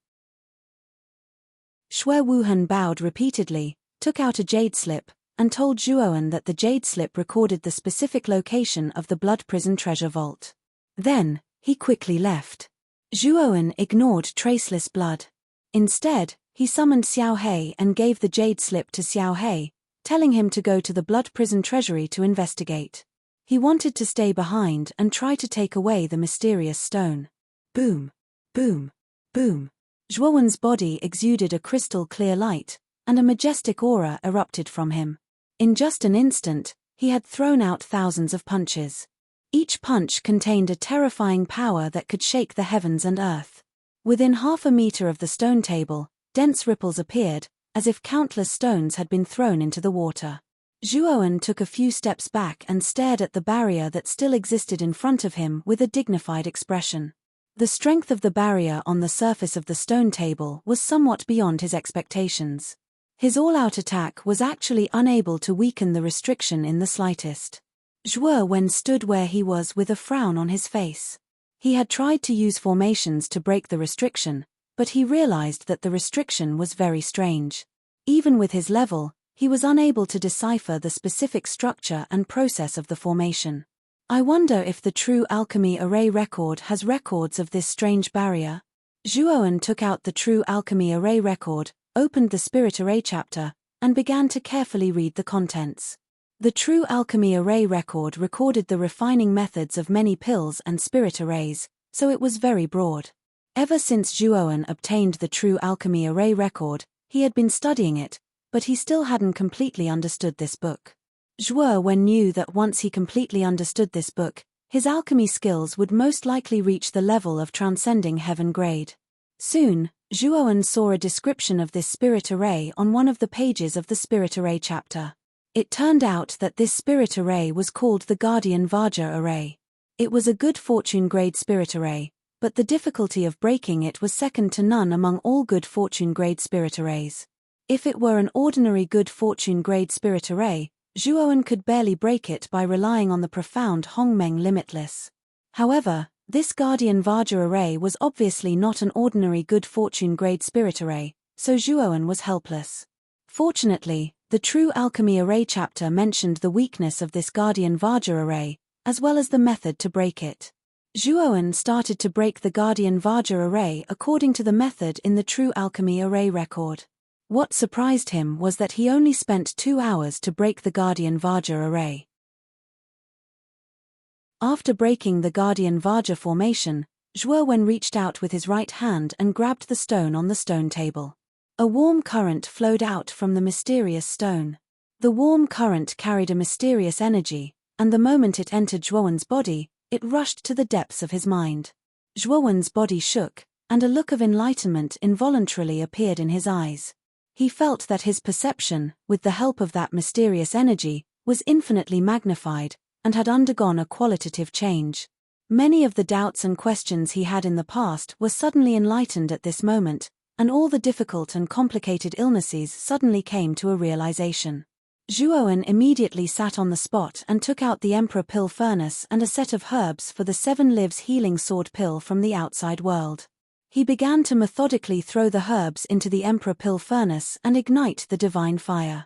Xue Wuhan bowed repeatedly, took out a jade slip, and told Zhuowen that the jade slip recorded the specific location of the blood prison treasure vault. Then, he quickly left. Zhuowen ignored Traceless Blood. Instead, he summoned Xiao He and gave the jade slip to Xiao He, telling him to go to the blood prison treasury to investigate. He wanted to stay behind and try to take away the mysterious stone. Boom! Boom! Boom! Zhuowen's body exuded a crystal-clear light, and a majestic aura erupted from him. In just an instant, he had thrown out thousands of punches. Each punch contained a terrifying power that could shake the heavens and earth. Within half a meter of the stone table, dense ripples appeared, as if countless stones had been thrown into the water. Zhuowen took a few steps back and stared at the barrier that still existed in front of him with a dignified expression. The strength of the barrier on the surface of the stone table was somewhat beyond his expectations. His all-out attack was actually unable to weaken the restriction in the slightest. Zhuowen stood where he was with a frown on his face. He had tried to use formations to break the restriction, but he realized that the restriction was very strange. Even with his level, he was unable to decipher the specific structure and process of the formation. I wonder if the True Alchemy Array record has records of this strange barrier. Zhuowen took out the True Alchemy Array record, opened the Spirit Array chapter, and began to carefully read the contents. The True Alchemy Array record recorded the refining methods of many pills and spirit arrays, so it was very broad. Ever since Zhuowen obtained the True Alchemy Array record, he had been studying it, but he still hadn't completely understood this book. Zhuowen knew that once he completely understood this book, his alchemy skills would most likely reach the level of transcending heaven grade. Soon, Zhuowen saw a description of this spirit array on one of the pages of the Spirit Array chapter. It turned out that this spirit array was called the Guardian Vajra array. It was a good fortune grade spirit array, but the difficulty of breaking it was second to none among all good fortune grade spirit arrays. If it were an ordinary good fortune grade spirit array, Zhuowen could barely break it by relying on the profound Hongmeng Limitless. However, this Guardian Vajra array was obviously not an ordinary good fortune grade spirit array, so Zhuowen was helpless. Fortunately, the True Alchemy Array chapter mentioned the weakness of this Guardian Vajra array, as well as the method to break it. Zhuowen started to break the Guardian Vajra array according to the method in the True Alchemy Array record. What surprised him was that he only spent 2 hours to break the Guardian Vajra array. After breaking the Guardian Vajra formation, Zhuowen reached out with his right hand and grabbed the stone on the stone table. A warm current flowed out from the mysterious stone. The warm current carried a mysterious energy, and the moment it entered Zhuowen's body, it rushed to the depths of his mind. Zhuowen's body shook, and a look of enlightenment involuntarily appeared in his eyes. He felt that his perception, with the help of that mysterious energy, was infinitely magnified, and had undergone a qualitative change. Many of the doubts and questions he had in the past were suddenly enlightened at this moment, and all the difficult and complicated illnesses suddenly came to a realization. Zhuowen immediately sat on the spot and took out the Emperor Pill Furnace and a set of herbs for the 7 Lives Healing Sword Pill from the outside world. He began to methodically throw the herbs into the Emperor Pill Furnace and ignite the divine fire.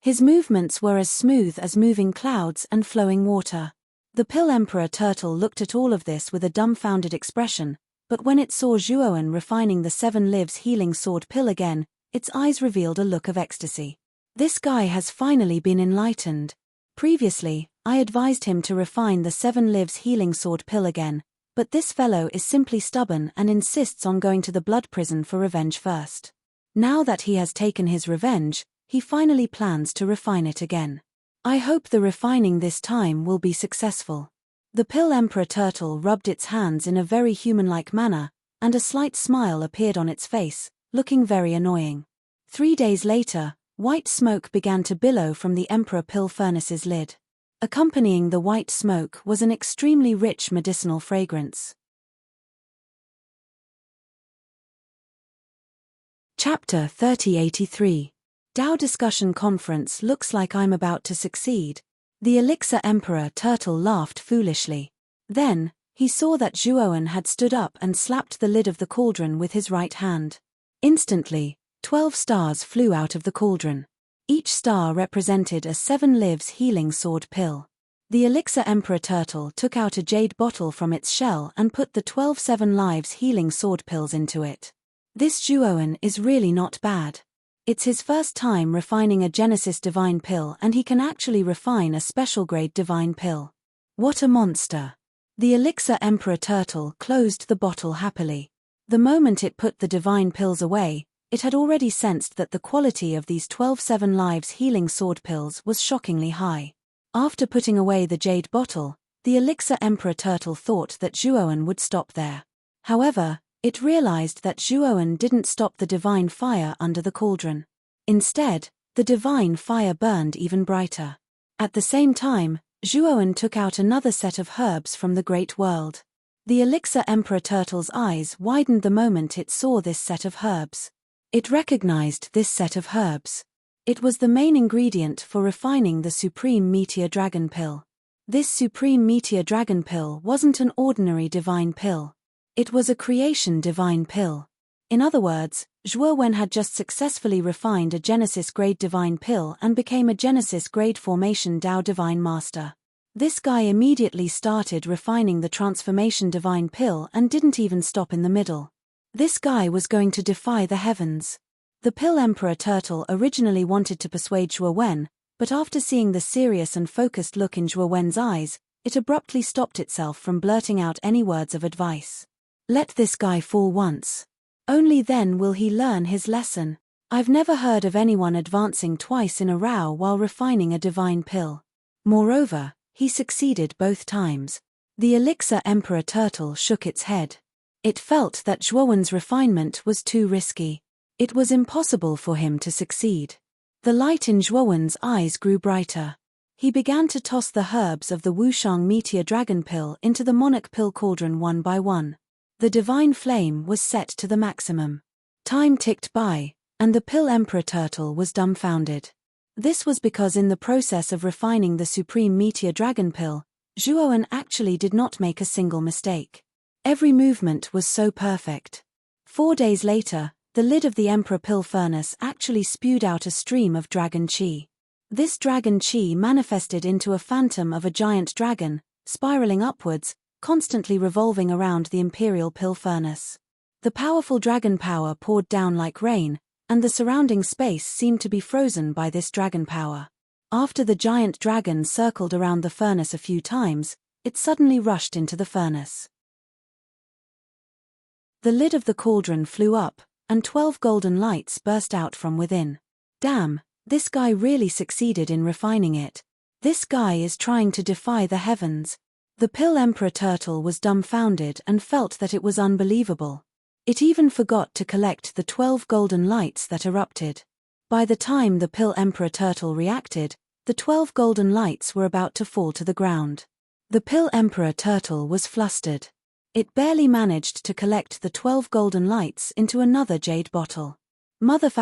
His movements were as smooth as moving clouds and flowing water. The Pill Emperor Turtle looked at all of this with a dumbfounded expression, but when it saw Zhuowen refining the 7 Lives Healing Sword Pill again, its eyes revealed a look of ecstasy. This guy has finally been enlightened. Previously, I advised him to refine the 7 Lives Healing Sword Pill again, but this fellow is simply stubborn and insists on going to the blood prison for revenge first. Now that he has taken his revenge, he finally plans to refine it again. I hope the refining this time will be successful. The Pill Emperor Turtle rubbed its hands in a very human-like manner, and a slight smile appeared on its face, looking very annoying. 3 days later, white smoke began to billow from the Emperor Pill Furnace's lid. Accompanying the white smoke was an extremely rich medicinal fragrance. Chapter 3083. Tao Discussion Conference. Looks like I'm about to succeed. The Elixir Emperor Turtle laughed foolishly. Then, he saw that Zhuowen had stood up and slapped the lid of the cauldron with his right hand. Instantly, 12 stars flew out of the cauldron. Each star represented a 7 Lives Healing Sword Pill. The Elixir Emperor Turtle took out a jade bottle from its shell and put the 12 7 Lives Healing Sword Pills into it. This Zhuowen is really not bad. It's his first time refining a Genesis Divine Pill, and he can actually refine a special grade Divine Pill. What a monster. The Elixir Emperor Turtle closed the bottle happily. The moment it put the Divine Pills away, it had already sensed that the quality of these 12 7 Lives Healing Sword Pills was shockingly high. After putting away the jade bottle, the Elixir Emperor Turtle thought that Zhuowen would stop there. However, it realized that Zhuowen didn't stop the divine fire under the cauldron. Instead, the divine fire burned even brighter. At the same time, Zhuowen took out another set of herbs from the great world. The Elixir Emperor Turtle's eyes widened the moment it saw this set of herbs. It recognized this set of herbs. It was the main ingredient for refining the Supreme Meteor Dragon Pill. This Supreme Meteor Dragon Pill wasn't an ordinary divine pill. It was a creation divine pill. In other words, Zhuowen had just successfully refined a Genesis grade divine pill and became a Genesis grade formation Tao divine master. This guy immediately started refining the transformation divine pill and didn't even stop in the middle. This guy was going to defy the heavens. The Pill Emperor Turtle originally wanted to persuade Zhuo Wen, but after seeing the serious and focused look in Zhuo Wen's eyes, it abruptly stopped itself from blurting out any words of advice. Let this guy fall once. Only then will he learn his lesson. I've never heard of anyone advancing twice in a row while refining a divine pill. Moreover, he succeeded both times. The Elixir Emperor Turtle shook its head. It felt that Zhuo Wen's refinement was too risky. It was impossible for him to succeed. The light in Zhuo Wen's eyes grew brighter. He began to toss the herbs of the Wushang Meteor Dragon Pill into the Monarch Pill Cauldron one by one. The divine flame was set to the maximum. Time ticked by, and the Pill Emperor Turtle was dumbfounded. This was because in the process of refining the Supreme Meteor Dragon Pill, Zhuo Wen actually did not make a single mistake. Every movement was so perfect. 4 days later, the lid of the Emperor Pill Furnace actually spewed out a stream of dragon qi. This dragon qi manifested into a phantom of a giant dragon, spiraling upwards, constantly revolving around the Imperial Pill Furnace. The powerful dragon power poured down like rain, and the surrounding space seemed to be frozen by this dragon power. After the giant dragon circled around the furnace a few times, it suddenly rushed into the furnace. The lid of the cauldron flew up, and 12 golden lights burst out from within. Damn, this guy really succeeded in refining it. This guy is trying to defy the heavens. The Pill Emperor Turtle was dumbfounded and felt that it was unbelievable. It even forgot to collect the 12 golden lights that erupted. By the time the Pill Emperor Turtle reacted, the 12 golden lights were about to fall to the ground. The Pill Emperor Turtle was flustered. It barely managed to collect the 12 golden lights into another jade bottle. Mother***,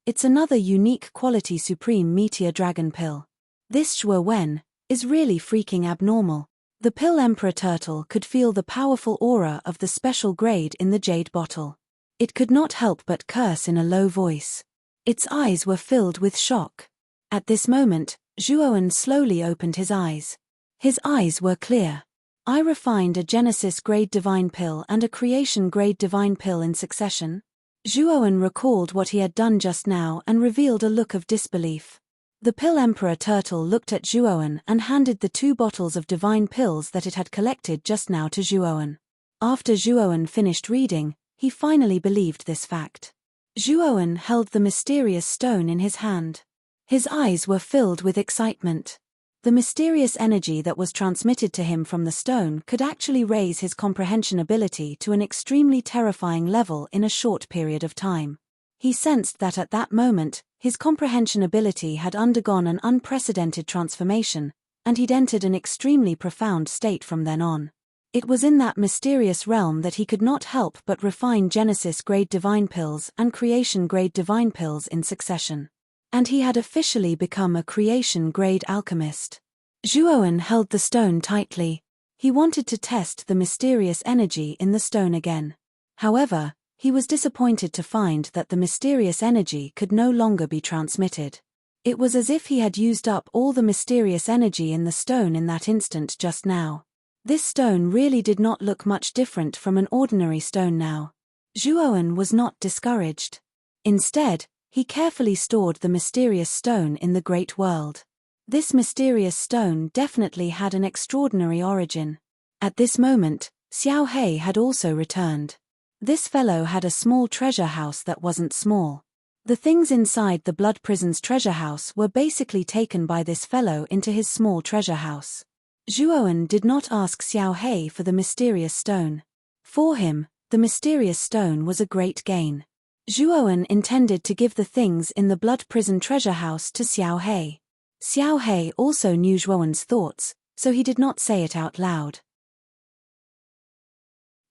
it's another unique quality Supreme Meteor Dragon Pill. This Zhuo Wen is really freaking abnormal. The Pill Emperor Turtle could feel the powerful aura of the special grade in the jade bottle. It could not help but curse in a low voice. Its eyes were filled with shock. At this moment, Zhuo Wen slowly opened his eyes. His eyes were clear. I refined a Genesis Grade Divine Pill and a Creation Grade Divine Pill in succession. Zhuo Wen recalled what he had done just now and revealed a look of disbelief. The Pill Emperor Turtle looked at Zhuo Wen and handed the 2 bottles of divine pills that it had collected just now to Zhuo Wen. After Zhuo Wen finished reading, he finally believed this fact. Zhuo Wen held the mysterious stone in his hand. His eyes were filled with excitement. The mysterious energy that was transmitted to him from the stone could actually raise his comprehension ability to an extremely terrifying level in a short period of time. He sensed that at that moment, his comprehension ability had undergone an unprecedented transformation, and he'd entered an extremely profound state from then on. It was in that mysterious realm that he could not help but refine Genesis-grade divine pills and creation-grade divine pills in succession. And he had officially become a creation-grade alchemist. Zhuo Wen held the stone tightly. He wanted to test the mysterious energy in the stone again. However, he was disappointed to find that the mysterious energy could no longer be transmitted. It was as if he had used up all the mysterious energy in the stone in that instant just now. This stone really did not look much different from an ordinary stone now. Zhuo Wen was not discouraged. Instead, he carefully stored the mysterious stone in the great world. This mysterious stone definitely had an extraordinary origin. At this moment, Xiao He had also returned. This fellow had a small treasure house that wasn't small. The things inside the Blood Prison's treasure house were basically taken by this fellow into his small treasure house. Zhuo Wen did not ask Xiao He for the mysterious stone. For him, the mysterious stone was a great gain. Zhuo Wen intended to give the things in the Blood Prison treasure house to Xiao He. Xiao He also knew Zhuo Wen's thoughts, so he did not say it out loud.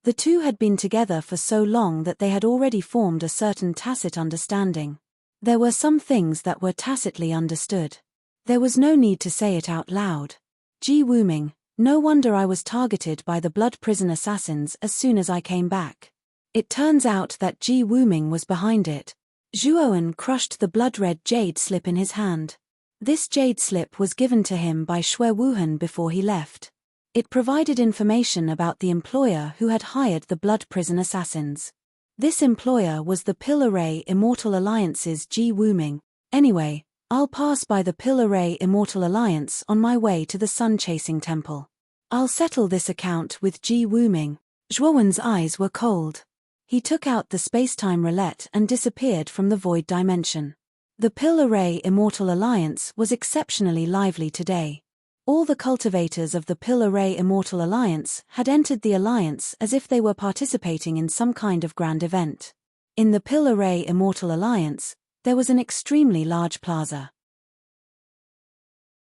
The two had been together for so long that they had already formed a certain tacit understanding. There were some things that were tacitly understood. There was no need to say it out loud. Ji Wuming, no wonder I was targeted by the Blood Prison assassins as soon as I came back. It turns out that Ji Wuming was behind it. Zhuo Wen crushed the blood-red jade slip in his hand. This jade slip was given to him by Xue Wuhan before he left. It provided information about the employer who had hired the blood prison assassins. This employer was the Pill Array Immortal Alliance's Ji Wuming. Anyway, I'll pass by the Pill Array Immortal Alliance on my way to the sun-chasing temple. I'll settle this account with Ji Wuming. Zhuowen's eyes were cold. He took out the space-time roulette and disappeared from the void dimension. The Pill Array Immortal Alliance was exceptionally lively today. All the cultivators of the Pill Array Immortal Alliance had entered the alliance as if they were participating in some kind of grand event. In the Pill Array Immortal Alliance, there was an extremely large plaza.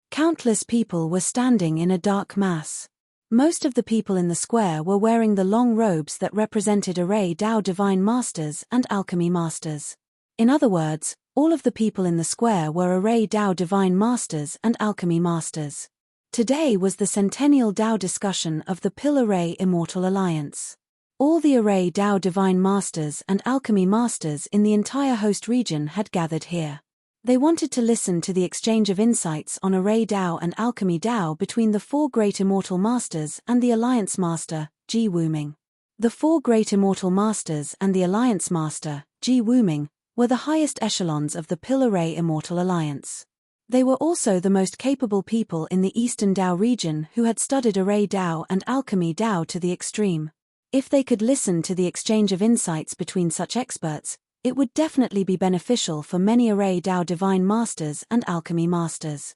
Countless people were standing in a dark mass. Most of the people in the square were wearing the long robes that represented Array Dao Divine Masters and Alchemy Masters. In other words, all of the people in the square were Array Dao Divine Masters and Alchemy Masters. Today was the centennial Dao discussion of the Pill Array Immortal Alliance. All the Array Dao Divine Masters and Alchemy Masters in the entire host region had gathered here. They wanted to listen to the exchange of insights on Array Dao and Alchemy Dao between the four great Immortal Masters and the Alliance Master, Ji Wuming. The four great Immortal Masters and the Alliance Master, Ji Wuming, were the highest echelons of the Pill Array Immortal Alliance. They were also the most capable people in the Eastern Dao region who had studied Array Dao and Alchemy Dao to the extreme. If they could listen to the exchange of insights between such experts, it would definitely be beneficial for many Array Dao Divine Masters and Alchemy Masters.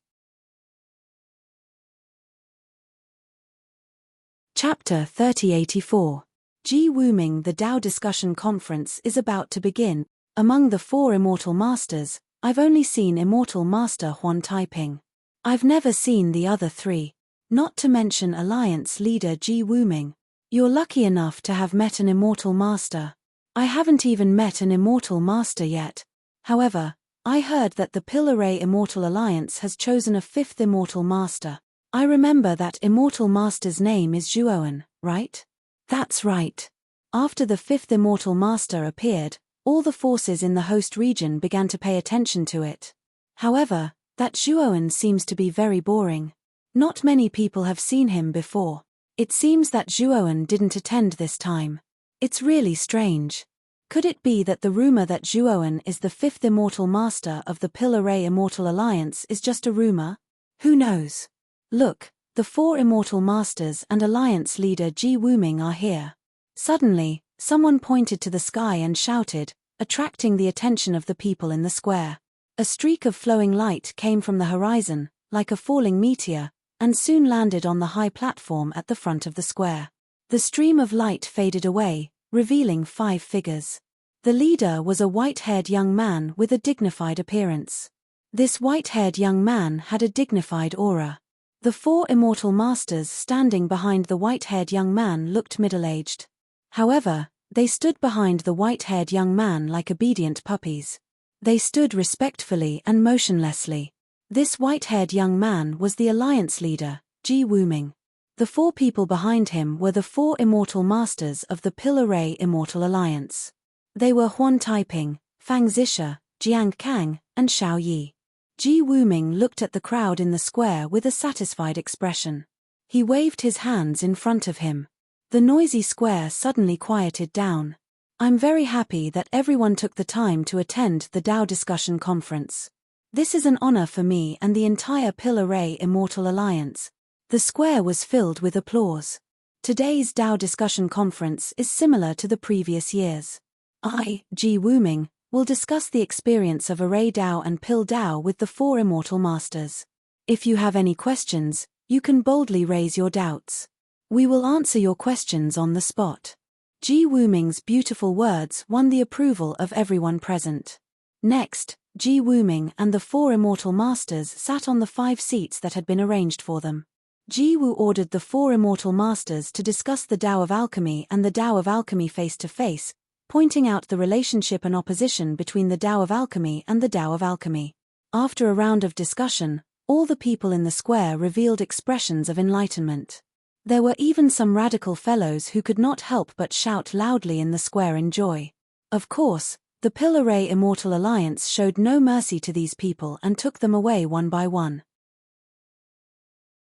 Chapter 3084. Ji Wuming. The Dao Discussion Conference is about to begin. Among the four Immortal Masters, I've only seen Immortal Master Huan Taiping. I've never seen the other three. Not to mention Alliance Leader Ji Wuming. You're lucky enough to have met an Immortal Master. I haven't even met an Immortal Master yet. However, I heard that the Pill Array Immortal Alliance has chosen a fifth Immortal Master. I remember that Immortal Master's name is Zhuowen, right? That's right. After the fifth Immortal Master appeared, all the forces in the host region began to pay attention to it. However, that Zhuowen seems to be very boring. Not many people have seen him before. It seems that Zhuowen didn't attend this time. It's really strange. Could it be that the rumor that Zhuowen is the fifth Immortal Master of the Pill Array Immortal Alliance is just a rumor? Who knows? Look, the four Immortal Masters and Alliance Leader Ji Wuming are here. Suddenly, someone pointed to the sky and shouted, attracting the attention of the people in the square. A streak of flowing light came from the horizon, like a falling meteor, and soon landed on the high platform at the front of the square. The stream of light faded away, revealing 5 figures. The leader was a white-haired young man with a dignified appearance. This white-haired young man had a dignified aura. The 4 Immortal Masters standing behind the white-haired young man looked middle-aged. However, they stood behind the white-haired young man like obedient puppies. They stood respectfully and motionlessly. This white-haired young man was the Alliance Leader, Ji Wuming. The 4 people behind him were the 4 Immortal Masters of the Pill Array Immortal Alliance. They were Huan Taiping, Fang Zisha, Jiang Kang, and Xiao Yi. Ji Wuming looked at the crowd in the square with a satisfied expression. He waved his hands in front of him. The noisy square suddenly quieted down. I'm very happy that everyone took the time to attend the Dao Discussion Conference. This is an honor for me and the entire Pill Array Immortal Alliance. The square was filled with applause. Today's Dao Discussion Conference is similar to the previous years. I, Ji Wuming, will discuss the experience of Array Dao and Pill Dao with the 4 Immortal Masters. If you have any questions, you can boldly raise your doubts. We will answer your questions on the spot. Ji Wuming's beautiful words won the approval of everyone present. Next, Ji Wuming and the 4 Immortal Masters sat on the 5 seats that had been arranged for them. Ji Wu ordered the 4 Immortal Masters to discuss the Dao of Alchemy and the Dao of Alchemy face to face, pointing out the relationship and opposition between the Dao of Alchemy and the Dao of Alchemy. After a round of discussion, all the people in the square revealed expressions of enlightenment. There were even some radical fellows who could not help but shout loudly in the square in joy. Of course, The Pill-Array Immortal Alliance showed no mercy to these people and took them away one by one.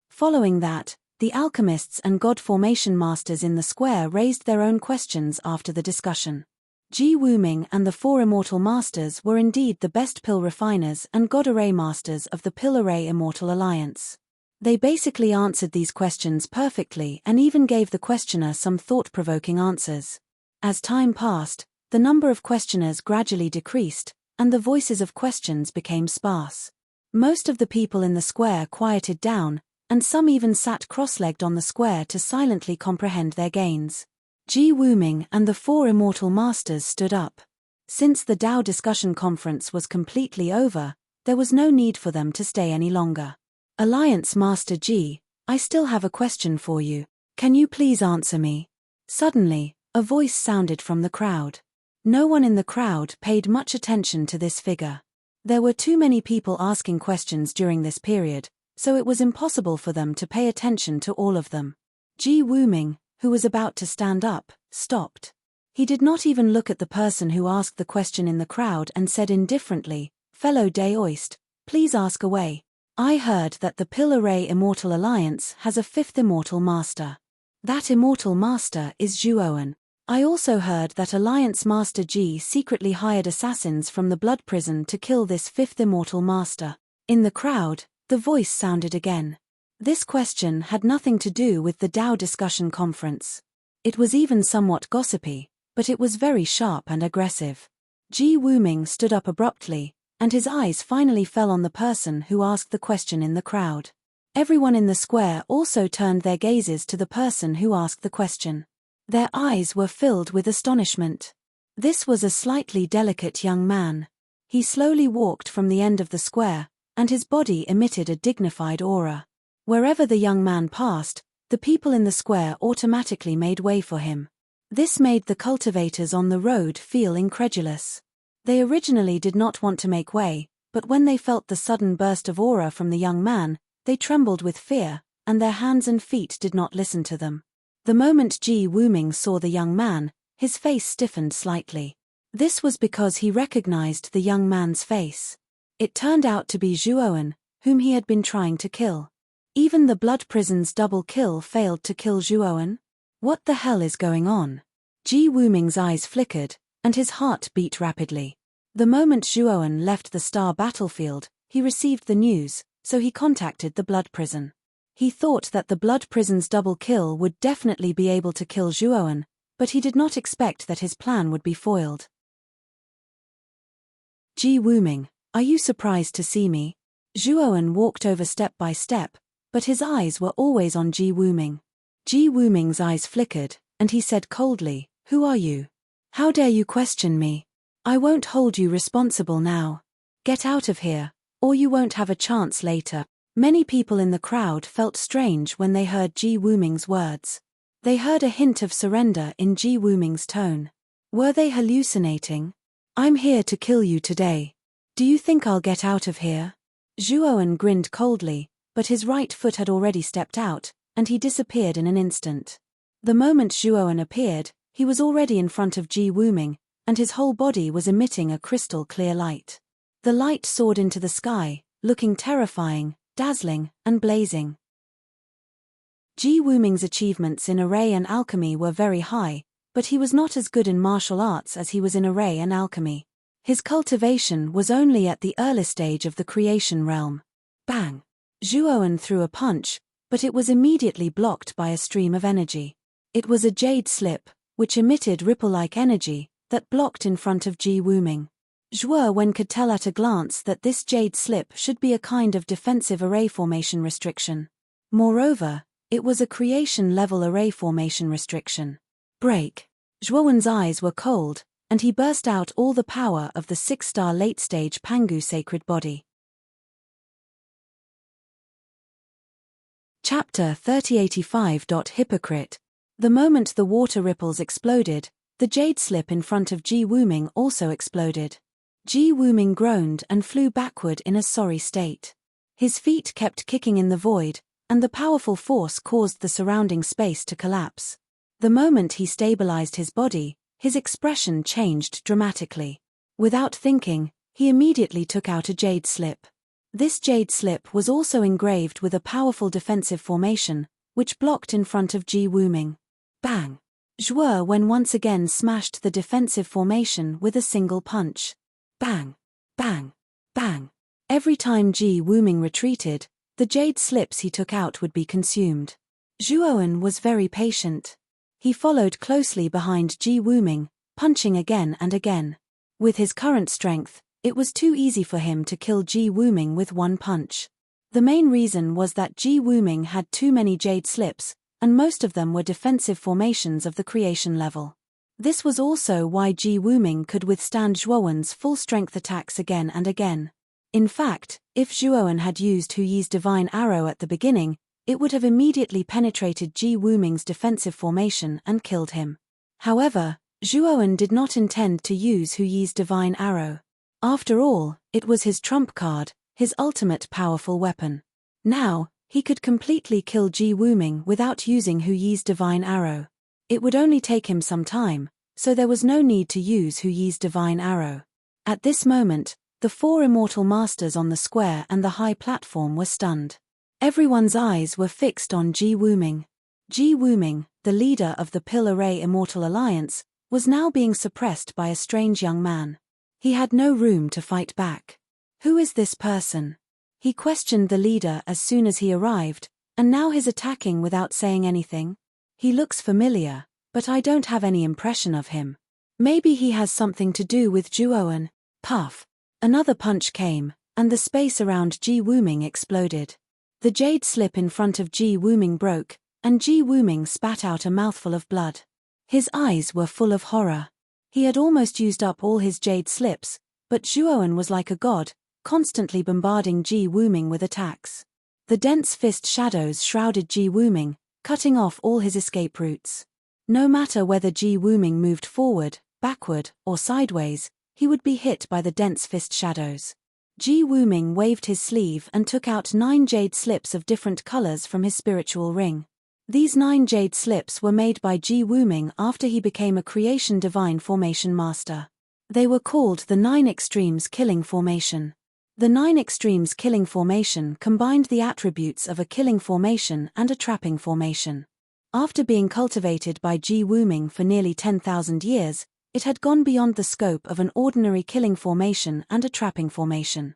Following that, the alchemists and god formation masters in the square raised their own questions after the discussion. Ji Wuming and the four immortal masters were indeed the best pill refiners and god array masters of the Pill-Array Immortal Alliance. They basically answered these questions perfectly and even gave the questioner some thought-provoking answers. As time passed, the number of questioners gradually decreased, and the voices of questions became sparse. Most of the people in the square quieted down, and some even sat cross-legged on the square to silently comprehend their gains. Ji Wuming and the four immortal masters stood up. Since the Tao discussion conference was completely over, there was no need for them to stay any longer. Alliance Master Ji, I still have a question for you. Can you please answer me? Suddenly, a voice sounded from the crowd. No one in the crowd paid much attention to this figure. There were too many people asking questions during this period, so it was impossible for them to pay attention to all of them. Ji Wuming, who was about to stand up, stopped. He did not even look at the person who asked the question in the crowd and said indifferently, "Fellow Daoist, please ask away. I heard that the Pill-Array Immortal Alliance has a fifth immortal master. That immortal master is Zhuoan. I also heard that Alliance Master Ji secretly hired assassins from the Blood Prison to kill this fifth immortal master." In the crowd, the voice sounded again. This question had nothing to do with the Tao discussion conference. It was even somewhat gossipy, but it was very sharp and aggressive. Ji Wuming stood up abruptly, and his eyes finally fell on the person who asked the question in the crowd. Everyone in the square also turned their gazes to the person who asked the question. Their eyes were filled with astonishment. This was a slightly delicate young man. He slowly walked from the end of the square, and his body emitted a dignified aura. Wherever the young man passed, the people in the square automatically made way for him. This made the cultivators on the road feel incredulous. They originally did not want to make way, but when they felt the sudden burst of aura from the young man, they trembled with fear, and their hands and feet did not listen to them. The moment Ji Wuming saw the young man, his face stiffened slightly. This was because he recognized the young man's face. It turned out to be Zhuoan, whom he had been trying to kill. Even the Blood Prison's double kill failed to kill Zhuoan? What the hell is going on? Ji Wuming's eyes flickered, and his heart beat rapidly. The moment Zhuoan left the Star battlefield, he received the news, so he contacted the Blood Prison. He thought that the Blood Prison's double kill would definitely be able to kill Zhuoan, but he did not expect that his plan would be foiled. Ji Wuming, are you surprised to see me? Zhuoan walked over step by step, but his eyes were always on Ji Wuming. Ji Wuming's eyes flickered, and he said coldly, "Who are you? How dare you question me? I won't hold you responsible now. Get out of here, or you won't have a chance later." Many people in the crowd felt strange when they heard Ji Wuming's words. They heard a hint of surrender in Ji Wuming's tone. Were they hallucinating? "I'm here to kill you today. Do you think I'll get out of here?" Zhuoan grinned coldly, but his right foot had already stepped out, and he disappeared in an instant. The moment Zhuoan appeared, he was already in front of Ji Wuming, and his whole body was emitting a crystal-clear light. The light soared into the sky, looking terrifying, dazzling, and blazing. Ji Wuming's achievements in array and alchemy were very high, but he was not as good in martial arts as he was in array and alchemy. His cultivation was only at the early stage of the creation realm. Bang! Zhuoan threw a punch, but it was immediately blocked by a stream of energy. It was a jade slip, which emitted ripple-like energy, that blocked in front of Ji Wuming. Zhuoan could tell at a glance that this jade slip should be a kind of defensive array formation restriction. Moreover, it was a creation-level array formation restriction. Break! Zhuoan's eyes were cold, and he burst out all the power of the 6-star late-stage Pangu sacred body. Chapter 3085. Hypocrite. The moment the water ripples exploded, the jade slip in front of Ji Wuming also exploded. Ji Wuming groaned and flew backward in a sorry state. His feet kept kicking in the void, and the powerful force caused the surrounding space to collapse. The moment he stabilized his body, his expression changed dramatically. Without thinking, he immediately took out a jade slip. This jade slip was also engraved with a powerful defensive formation, which blocked in front of Ji Wuming. Bang! Zhuo Wen once again smashed the defensive formation with a single punch. Bang! Bang! Bang! Every time Ji Wuming retreated, the jade slips he took out would be consumed. Zhuo Wen was very patient. He followed closely behind Ji Wuming, punching again and again. With his current strength, it was too easy for him to kill Ji Wuming with one punch. The main reason was that Ji Wuming had too many jade slips, and most of them were defensive formations of the creation level. This was also why Ji Wuming could withstand Zhuo Wen's full-strength attacks again and again. In fact, if Zhuo Wen had used Hu Yi's divine arrow at the beginning, it would have immediately penetrated Ji Wuming's defensive formation and killed him. However, Zhuo Wen did not intend to use Hu Yi's divine arrow. After all, it was his trump card, his ultimate powerful weapon. Now, he could completely kill Ji Wuming without using Hu Yi's divine arrow. It would only take him some time, so there was no need to use Hu Yi's divine arrow. At this moment, the four immortal masters on the square and the high platform were stunned. Everyone's eyes were fixed on Ji Wuming. Ji Wuming, the leader of the Pill Array Immortal Alliance, was now being suppressed by a strange young man. He had no room to fight back. Who is this person? He questioned the leader as soon as he arrived, and now he's attacking without saying anything. He looks familiar, but I don't have any impression of him. Maybe he has something to do with Zhuo Wen. Puff! Another punch came, and the space around Ji Wuming exploded. The jade slip in front of Ji Wuming broke, and Ji Wuming spat out a mouthful of blood. His eyes were full of horror. He had almost used up all his jade slips, but Zhuo Wen was like a god, constantly bombarding Ji Wuming with attacks. The dense fist shadows shrouded Ji Wuming, cutting off all his escape routes. No matter whether Ji Wuming moved forward, backward, or sideways, he would be hit by the dense fist shadows. Ji Wuming waved his sleeve and took out 9 jade slips of different colors from his spiritual ring. These 9 jade slips were made by Ji Wuming after he became a creation divine formation master. They were called the 9 Extremes Killing Formation. The 9 Extremes Killing Formation combined the attributes of a killing formation and a trapping formation. After being cultivated by Ji Wuming for nearly 10,000 years, it had gone beyond the scope of an ordinary killing formation and a trapping formation.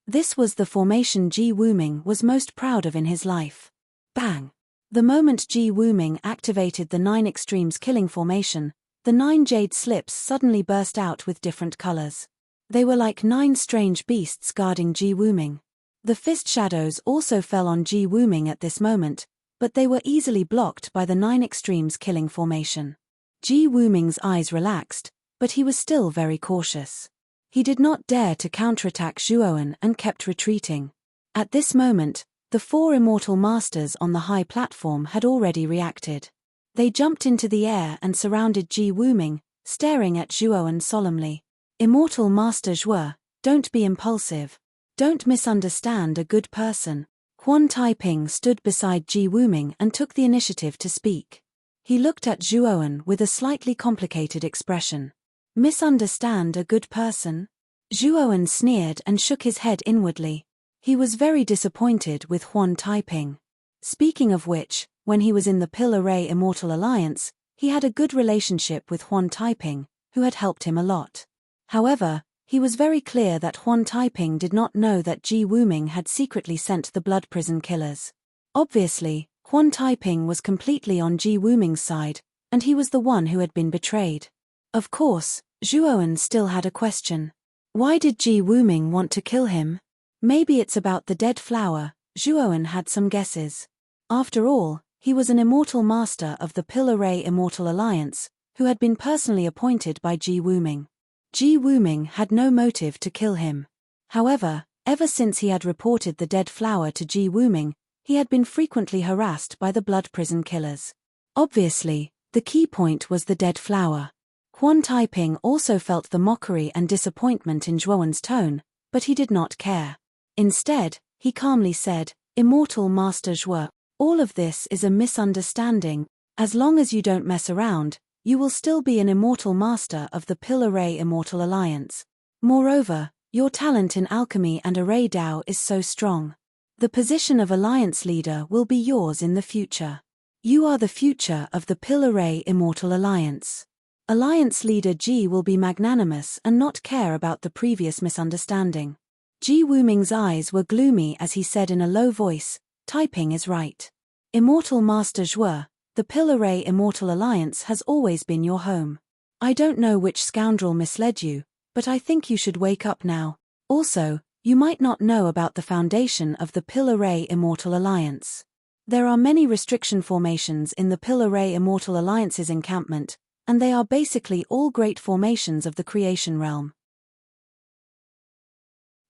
This was the formation Ji Wuming was most proud of in his life. Bang! The moment Ji Wuming activated the 9 Extremes Killing Formation, the 9 jade slips suddenly burst out with different colors. They were like 9 strange beasts guarding Ji Wuming. The fist shadows also fell on Ji Wuming at this moment, but they were easily blocked by the 9 Extremes Killing Formation. Ji Wuming's eyes relaxed, but he was still very cautious. He did not dare to counterattack Zhuo Wen and kept retreating. At this moment, the 4 immortal masters on the high platform had already reacted. They jumped into the air and surrounded Ji Wuming, staring at Zhuo Wen solemnly. Immortal Master Zhuo, don't be impulsive. Don't misunderstand a good person. Huan Taiping stood beside Ji Wuming and took the initiative to speak. He looked at Zhuo Wen with a slightly complicated expression. Misunderstand a good person? Zhuo Wen sneered and shook his head inwardly. He was very disappointed with Huan Taiping. Speaking of which, when he was in the Pill Array Immortal Alliance, he had a good relationship with Huan Taiping, who had helped him a lot. However, he was very clear that Huan Taiping did not know that Ji Wuming had secretly sent the blood prison killers. Obviously, Huan Taiping was completely on Ji Wuming's side, and he was the one who had been betrayed. Of course, Zhuo Wen still had a question. Why did Ji Wuming want to kill him? Maybe it's about the dead flower. Zhuo Wen had some guesses. After all, he was an immortal master of the Pill Array Immortal Alliance, who had been personally appointed by Ji Wuming. Ji Wuming had no motive to kill him. However, ever since he had reported the dead flower to Ji Wuming, he had been frequently harassed by the blood prison killers. Obviously, the key point was the dead flower. Huan Taiping also felt the mockery and disappointment in Zhuo Wen's tone, but he did not care. Instead, he calmly said, "Immortal Master Zhuo, all of this is a misunderstanding. As long as you don't mess around, you will still be an immortal master of the Pill Array Immortal Alliance. Moreover, your talent in alchemy and array Dao is so strong. The position of alliance leader will be yours in the future. You are the future of the Pill Array Immortal Alliance. Alliance leader Ji will be magnanimous and not care about the previous misunderstanding. Ji Wuming's eyes were gloomy as he said in a low voice, typing is right. Immortal Master Zhuo, the Pill Array Immortal Alliance has always been your home. I don't know which scoundrel misled you, but I think you should wake up now. Also, you might not know about the foundation of the Pill Array Immortal Alliance. There are many restriction formations in the Pill Array Immortal Alliance's encampment, and they are basically all great formations of the creation realm.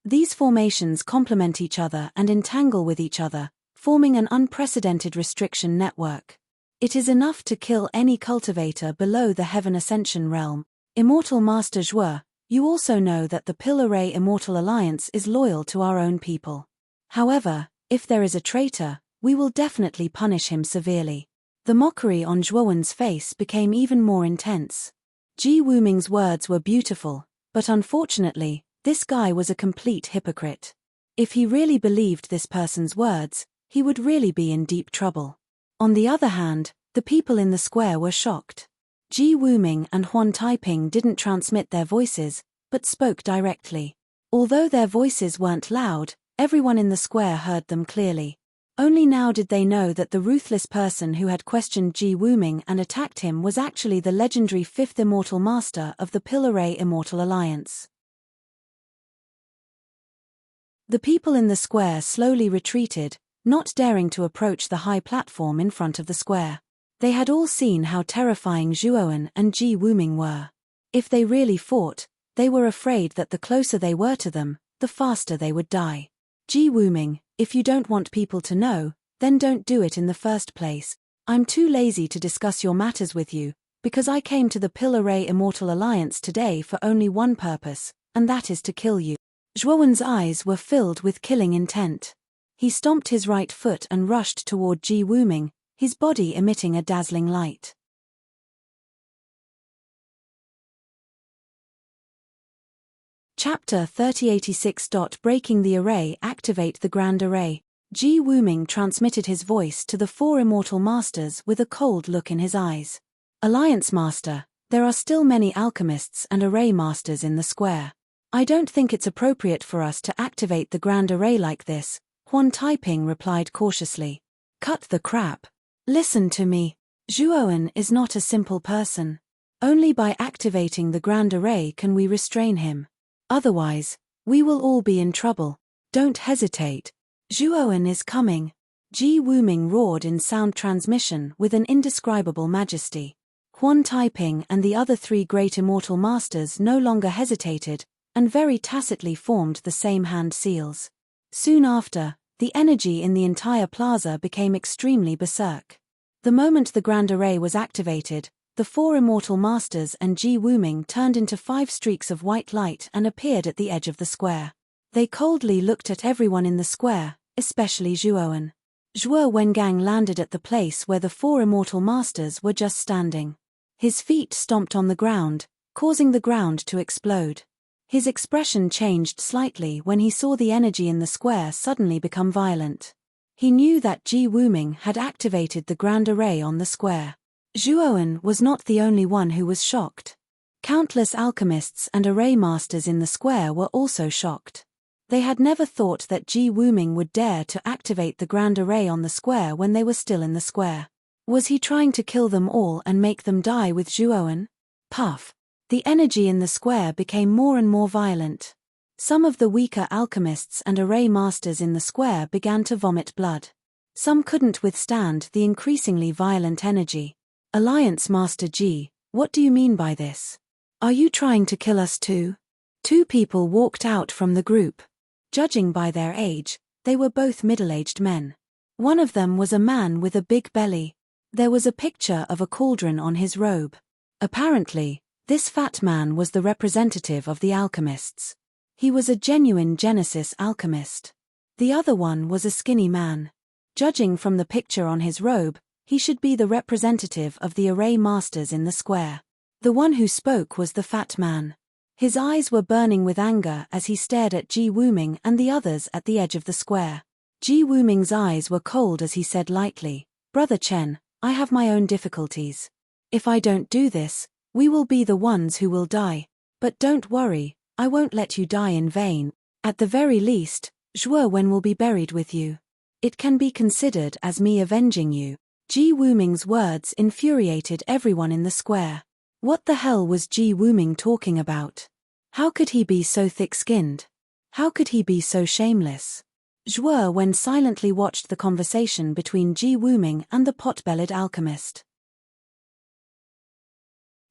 These formations complement each other and entangle with each other, forming an unprecedented restriction network. It is enough to kill any cultivator below the Heaven Ascension realm. Immortal Master Zhuo, you also know that the Pill Array Immortal Alliance is loyal to our own people. However, if there is a traitor, we will definitely punish him severely. The mockery on Zhuowen's face became even more intense. Ji Wuming's words were beautiful, but unfortunately, this guy was a complete hypocrite. If he really believed this person's words, he would really be in deep trouble. On the other hand, the people in the square were shocked. Ji Wuming and Huan Taiping didn't transmit their voices, but spoke directly. Although their voices weren't loud, everyone in the square heard them clearly. Only now did they know that the ruthless person who had questioned Ji Wuming and attacked him was actually the legendary fifth immortal master of the Pill Array Immortal Alliance. The people in the square slowly retreated, not daring to approach the high platform in front of the square. They had all seen how terrifying Zhuowen and Ji Wuming were. If they really fought, they were afraid that the closer they were to them, the faster they would die. Ji Wuming, if you don't want people to know, then don't do it in the first place. I'm too lazy to discuss your matters with you, because I came to the Pill Array Immortal Alliance today for only one purpose, and that is to kill you. Zhuowen's eyes were filled with killing intent. He stomped his right foot and rushed toward Ji Wuming, his body emitting a dazzling light. Chapter 3086. Breaking the Array. Activate the Grand Array. Ji Wuming transmitted his voice to the four immortal masters with a cold look in his eyes. Alliance Master, there are still many alchemists and array masters in the square. I don't think it's appropriate for us to activate the Grand Array like this, Huan Taiping replied cautiously. Cut the crap. Listen to me. Zhuowen is not a simple person. Only by activating the Grand Array can we restrain him. Otherwise, we will all be in trouble. Don't hesitate. Zhuowen is coming. Ji Wuming roared in sound transmission with an indescribable majesty. Huan Taiping and the other three great immortal masters no longer hesitated, and very tacitly formed the same hand seals. Soon after, the energy in the entire plaza became extremely berserk. The moment the Grand Array was activated, the four immortal masters and Ji Wuming turned into 5 streaks of white light and appeared at the edge of the square. They coldly looked at everyone in the square, especially Zhuowen. Zhuo Wengang landed at the place where the 4 immortal masters were just standing. His feet stomped on the ground, causing the ground to explode. His expression changed slightly when he saw the energy in the square suddenly become violent. He knew that Ji Wuming had activated the Grand Array on the square. Zhuowen was not the only one who was shocked. Countless alchemists and array masters in the square were also shocked. They had never thought that Ji Wuming would dare to activate the Grand Array on the square when they were still in the square. Was he trying to kill them all and make them die with Zhuowen? Puff. The energy in the square became more and more violent. Some of the weaker alchemists and array masters in the square began to vomit blood. Some couldn't withstand the increasingly violent energy. Alliance Master Ji, what do you mean by this? Are you trying to kill us too? 2 people walked out from the group. Judging by their age, they were both middle-aged men. One of them was a man with a big belly. There was a picture of a cauldron on his robe. Apparently, this fat man was the representative of the alchemists. He was a genuine Genesis alchemist. The other one was a skinny man. Judging from the picture on his robe, He should be the representative of the array masters in the square. The one who spoke was the fat man. His eyes were burning with anger as he stared at Ji Wuming and the others at the edge of the square. Ji Wuming's eyes were cold as he said lightly, "Brother Chen, I have my own difficulties. If I don't do this, we will be the ones who will die. But don't worry, I won't let you die in vain. At the very least, Zhuo Wen will be buried with you. It can be considered as me avenging you." Ji Wuming's words infuriated everyone in the square. What the hell was Ji Wuming talking about? How could he be so thick-skinned? How could he be so shameless? Zhuo Wen silently watched the conversation between Ji Wuming and the pot-bellied alchemist.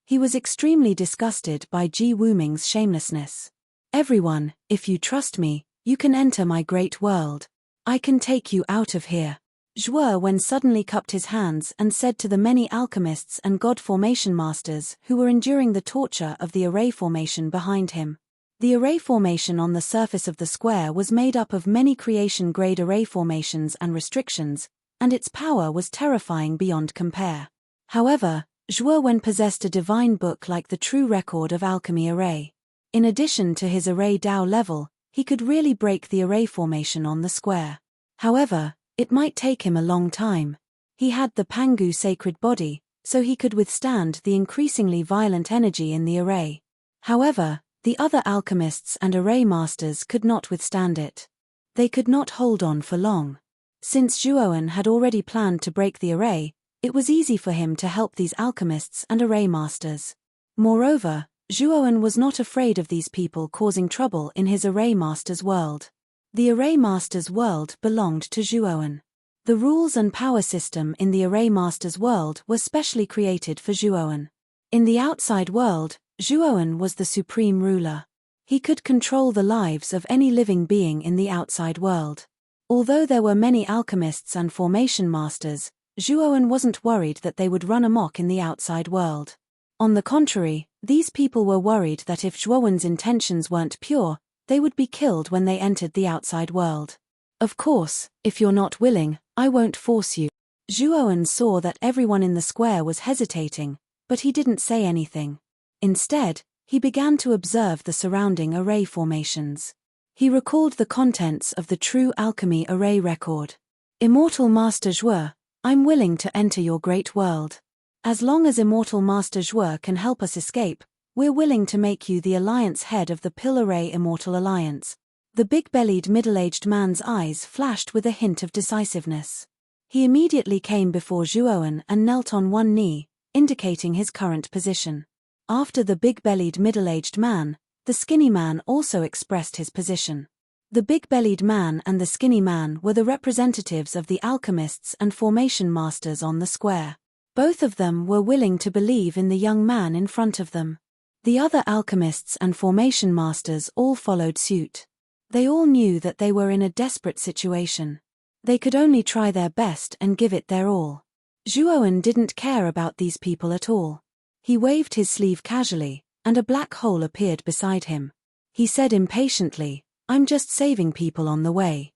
He was extremely disgusted by Ji Wuming's shamelessness. "Everyone, if you trust me, you can enter my great world. I can take you out of here." Zhuo Wen suddenly cupped his hands and said to the many alchemists and god formation masters who were enduring the torture of the array formation behind him. The array formation on the surface of the square was made up of many creation-grade array formations and restrictions, and its power was terrifying beyond compare. However, Zhuo Wen possessed a divine book like the true record of alchemy array. In addition to his array Dao level, he could really break the array formation on the square. However, it might take him a long time. He had the Pangu sacred body, so he could withstand the increasingly violent energy in the array. However, the other alchemists and array masters could not withstand it. They could not hold on for long. Since Zhuowen had already planned to break the array, it was easy for him to help these alchemists and array masters. Moreover, Zhuowen was not afraid of these people causing trouble in his array master's world. The array master's world belonged to Zhuowen. The rules and power system in the array master's world were specially created for Zhuowen. In the outside world, Zhuowen was the supreme ruler. He could control the lives of any living being in the outside world. Although there were many alchemists and formation masters, Zhuowen wasn't worried that they would run amok in the outside world. On the contrary, these people were worried that if Zhuowen's intentions weren't pure, they would be killed when they entered the outside world. "Of course, if you're not willing, I won't force you." Zhuowen saw that everyone in the square was hesitating, but he didn't say anything. Instead, he began to observe the surrounding array formations. He recalled the contents of the true alchemy array record. "Immortal Master Zhuo, I'm willing to enter your great world. As long as Immortal Master Zhuo can help us escape, we're willing to make you the alliance head of the Pill Array Immortal Alliance." The big-bellied middle-aged man's eyes flashed with a hint of decisiveness. He immediately came before Zhuowen and knelt on one knee, indicating his current position. After the big-bellied middle-aged man, the skinny man also expressed his position. The big-bellied man and the skinny man were the representatives of the alchemists and formation masters on the square. Both of them were willing to believe in the young man in front of them. The other alchemists and formation masters all followed suit. They all knew that they were in a desperate situation. They could only try their best and give it their all. Zhuowen didn't care about these people at all. He waved his sleeve casually, and a black hole appeared beside him. He said impatiently, "I'm just saving people on the way.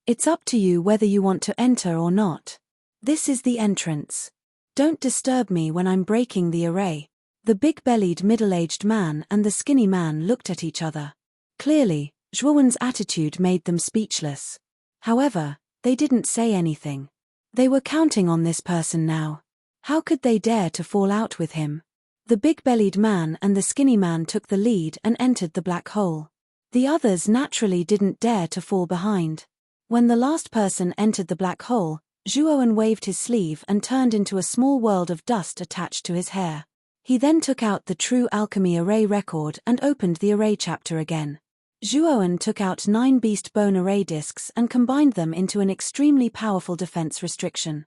It's up to you whether you want to enter or not. This is the entrance. Don't disturb me when I'm breaking the array." The big-bellied middle-aged man and the skinny man looked at each other. Clearly, Zhuowen's attitude made them speechless. However, they didn't say anything. They were counting on this person now. How could they dare to fall out with him? The big-bellied man and the skinny man took the lead and entered the black hole. The others naturally didn't dare to fall behind. When the last person entered the black hole, Zhuowen waved his sleeve and turned into a small world of dust attached to his hair. He then took out the true alchemy array record and opened the array chapter again. Zhuowen took out 9 beast bone array discs and combined them into an extremely powerful defense restriction.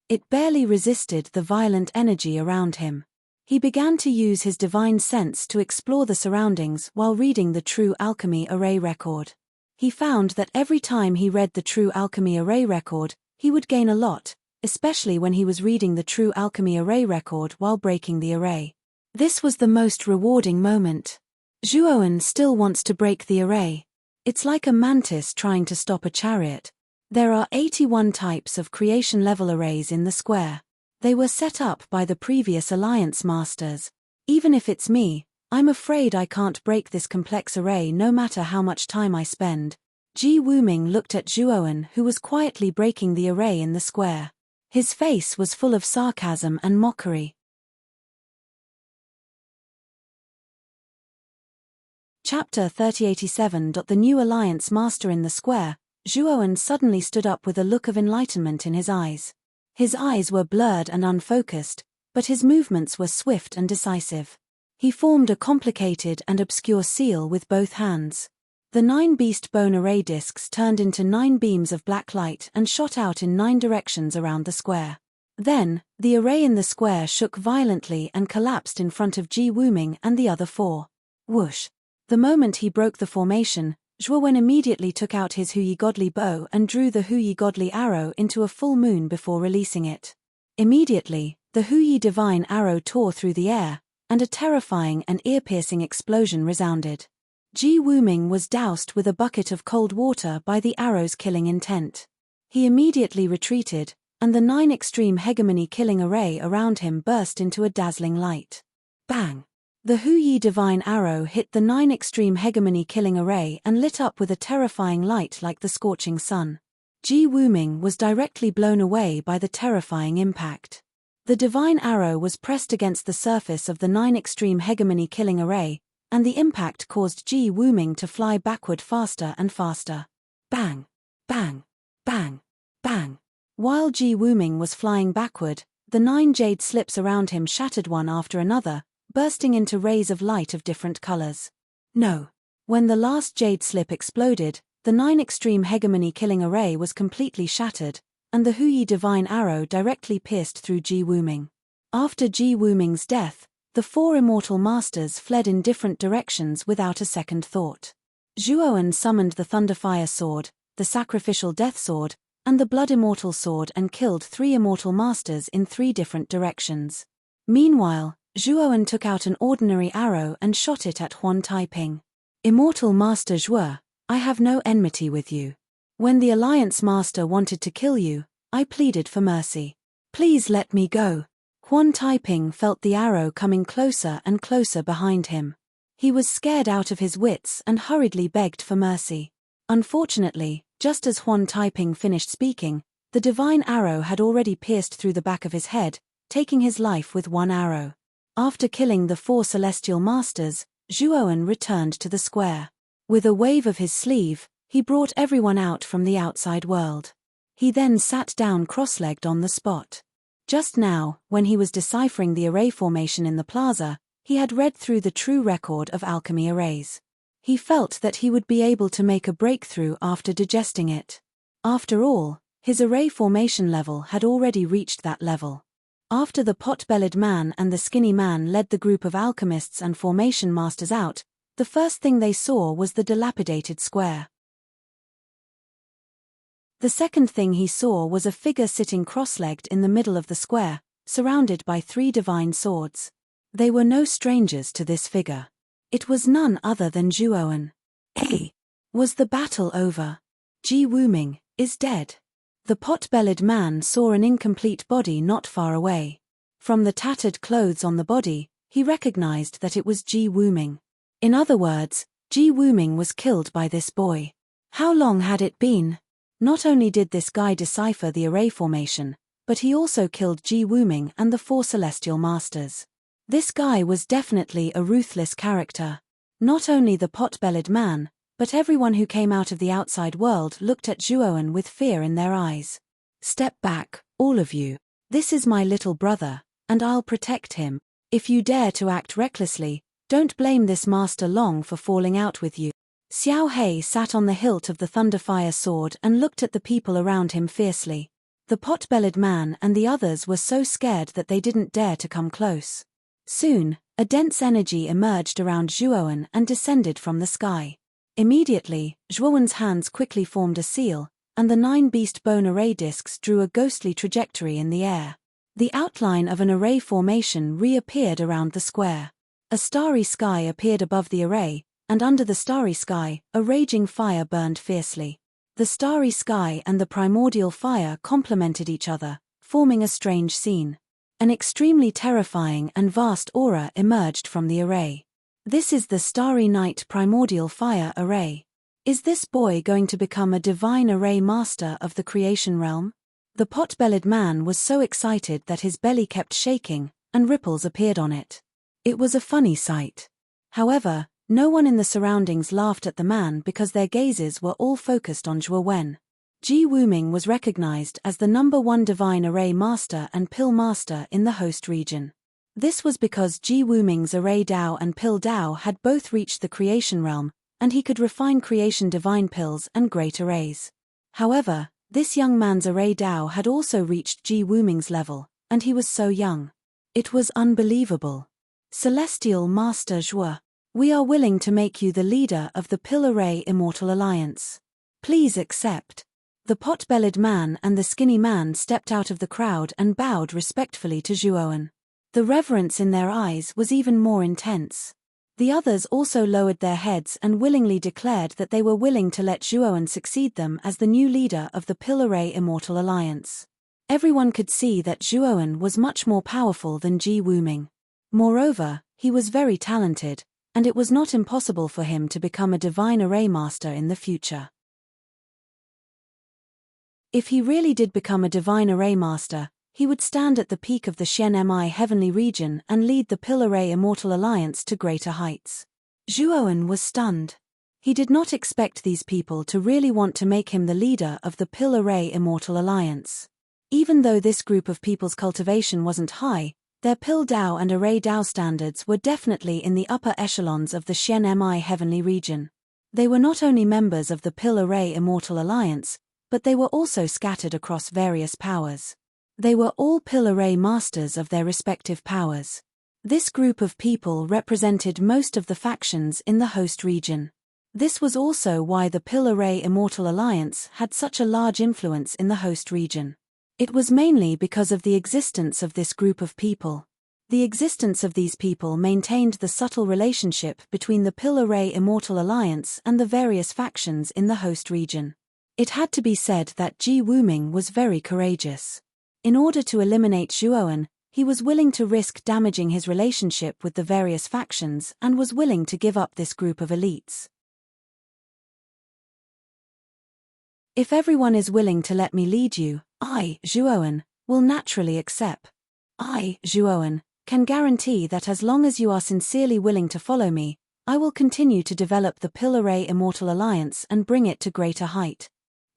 It barely resisted the violent energy around him. He began to use his divine sense to explore the surroundings while reading the true alchemy array record. He found that every time he read the true alchemy array record, he would gain a lot, especially when he was reading the true alchemy array record while breaking the array. This was the most rewarding moment. Zhuowen still wants to break the array. It's like a mantis trying to stop a chariot. There are 81 types of creation-level arrays in the square. They were set up by the previous Alliance Masters. Even if it's me, I'm afraid I can't break this complex array no matter how much time I spend. Ji Wuming looked at Zhuowen, who was quietly breaking the array in the square. His face was full of sarcasm and mockery. Chapter 3087. The new Alliance Master in the square, Zhuowen suddenly stood up with a look of enlightenment in his eyes. His eyes were blurred and unfocused, but his movements were swift and decisive. He formed a complicated and obscure seal with both hands. The 9 beast bone array discs turned into 9 beams of black light and shot out in 9 directions around the square. Then, the array in the square shook violently and collapsed in front of Ji Wuming and the other 4. Whoosh! The moment he broke the formation, Zhuowen immediately took out his Huyi Godly bow and drew the Huyi Godly arrow into a full moon before releasing it. Immediately, the Huyi Divine arrow tore through the air, and a terrifying and ear-piercing explosion resounded. Ji Wuming was doused with a bucket of cold water by the arrow's killing intent. He immediately retreated, and the 9 extreme hegemony killing array around him burst into a dazzling light. Bang! The Huyi Divine arrow hit the 9 extreme hegemony killing array and lit up with a terrifying light like the scorching sun. Ji Wuming was directly blown away by the terrifying impact. The divine arrow was pressed against the surface of the 9 extreme hegemony killing array, and the impact caused Ji Wuming to fly backward faster and faster. Bang! Bang! Bang! Bang! While Ji Wuming was flying backward, the 9 jade slips around him shattered one after another, bursting into rays of light of different colors. No. When the last jade slip exploded, the 9 extreme hegemony killing array was completely shattered, and the Huyi Divine arrow directly pierced through Ji Wuming. After Ji Wuming's death, the 4 immortal masters fled in different directions without a second thought. Zhuowen summoned the Thunderfire sword, the sacrificial death sword, and the blood immortal sword and killed 3 immortal masters in 3 different directions. Meanwhile, Zhuowen took out an ordinary arrow and shot it at Huan Taiping. Immortal Master Zhuo, I have no enmity with you. When the Alliance Master wanted to kill you, I pleaded for mercy. Please let me go. Huan Taiping felt the arrow coming closer and closer behind him. He was scared out of his wits and hurriedly begged for mercy. Unfortunately, just as Huan Taiping finished speaking, the divine arrow had already pierced through the back of his head, taking his life with 1 arrow. After killing the 4 celestial masters, Zhuowen returned to the square. With a wave of his sleeve, he brought everyone out from the outside world. He then sat down cross-legged on the spot. Just now, when he was deciphering the array formation in the plaza, he had read through the true record of alchemy arrays. He felt that he would be able to make a breakthrough after digesting it. After all, his array formation level had already reached that level. After the pot-bellied man and the skinny man led the group of alchemists and formation masters out, the first thing they saw was the dilapidated square. The second thing he saw was a figure sitting cross-legged in the middle of the square, surrounded by 3 divine swords. They were no strangers to this figure. It was none other than Zhuowen. Hey! Was the battle over? Ji Wuming is dead. The pot-bellied man saw an incomplete body not far away. From the tattered clothes on the body, he recognized that it was Ji Wuming. In other words, Ji Wuming was killed by this boy. How long had it been? Not only did this guy decipher the array formation, but he also killed Ji Wuming and the 4 celestial masters. This guy was definitely a ruthless character. Not only the pot-bellied man, but everyone who came out of the outside world looked at Zhuowen with fear in their eyes. Step back, all of you. This is my little brother, and I'll protect him. If you dare to act recklessly, don't blame this master long for falling out with you. Xiao Hei sat on the hilt of the Thunderfire sword and looked at the people around him fiercely. The pot-bellied man and the others were so scared that they didn't dare to come close. Soon, a dense energy emerged around Zhuowen and descended from the sky. Immediately, Zhuowen's hands quickly formed a seal, and the 9 beast bone array discs drew a ghostly trajectory in the air. The outline of an array formation reappeared around the square. A starry sky appeared above the array, and under the starry sky, a raging fire burned fiercely. The starry sky and the primordial fire complemented each other, forming a strange scene. An extremely terrifying and vast aura emerged from the array. This is the Starry Night Primordial Fire Array. Is this boy going to become a divine array master of the creation realm? The pot-bellied man was so excited that his belly kept shaking, and ripples appeared on it. It was a funny sight. However, no one in the surroundings laughed at the man because their gazes were all focused on Zhuo Wen. Ji Wuming was recognized as the #1 divine array master and pill master in the host region. This was because Ji Wuming's array Dao and pill Dao had both reached the creation realm, and he could refine creation divine pills and great arrays. However, this young man's array Dao had also reached Ji Wuming's level, and he was so young. It was unbelievable. Celestial Master Zhuo, we are willing to make you the leader of the Pill Array Immortal Alliance. Please accept. The pot-bellied man and the skinny man stepped out of the crowd and bowed respectfully to Zhuowen. The reverence in their eyes was even more intense. The others also lowered their heads and willingly declared that they were willing to let Zhuowen succeed them as the new leader of the Pill Array Immortal Alliance. Everyone could see that Zhuowen was much more powerful than Ji Wuming. Moreover, he was very talented, and it was not impossible for him to become a divine array master in the future. If he really did become a divine array master, he would stand at the peak of the Xianmi heavenly region and lead the Pill Array Immortal Alliance to greater heights. Zhuowen was stunned. He did not expect these people to really want to make him the leader of the Pill Array Immortal Alliance. Even though this group of people's cultivation wasn't high, their Pill Dao and Array Dao standards were definitely in the upper echelons of the Xianmi heavenly region. They were not only members of the Pill Array Immortal Alliance, but they were also scattered across various powers. They were all Pill Array masters of their respective powers. This group of people represented most of the factions in the host region. This was also why the Pill Array Immortal Alliance had such a large influence in the host region. It was mainly because of the existence of this group of people. The existence of these people maintained the subtle relationship between the Pill Array Immortal Alliance and the various factions in the host region. It had to be said that Ji Wuming was very courageous. In order to eliminate Zhuowen, he was willing to risk damaging his relationship with the various factions and was willing to give up this group of elites. If everyone is willing to let me lead you, I, Zhuowen, will naturally accept. I, Zhuowen, can guarantee that as long as you are sincerely willing to follow me, I will continue to develop the Pill Array Immortal Alliance and bring it to greater height.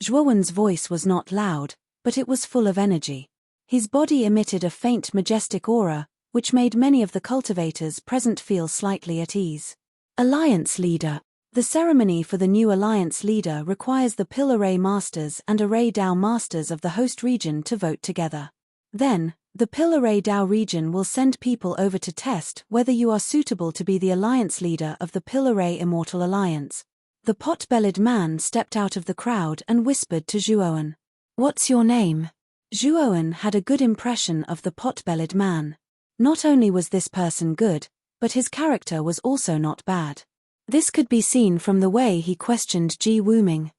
Zhuowen's voice was not loud, but it was full of energy. His body emitted a faint majestic aura, which made many of the cultivators present feel slightly at ease. Alliance Leader. The ceremony for the new Alliance Leader requires the Pill Array Masters and Array Dao Masters of the host region to vote together. Then, the Pill Array Dao region will send people over to test whether you are suitable to be the Alliance Leader of the Pill Array Immortal Alliance. The pot-bellied man stepped out of the crowd and whispered to Zhuowen. What's your name? Zhuowen had a good impression of the pot-bellied man. Not only was this person good, but his character was also not bad. This could be seen from the way he questioned Ji Wuming.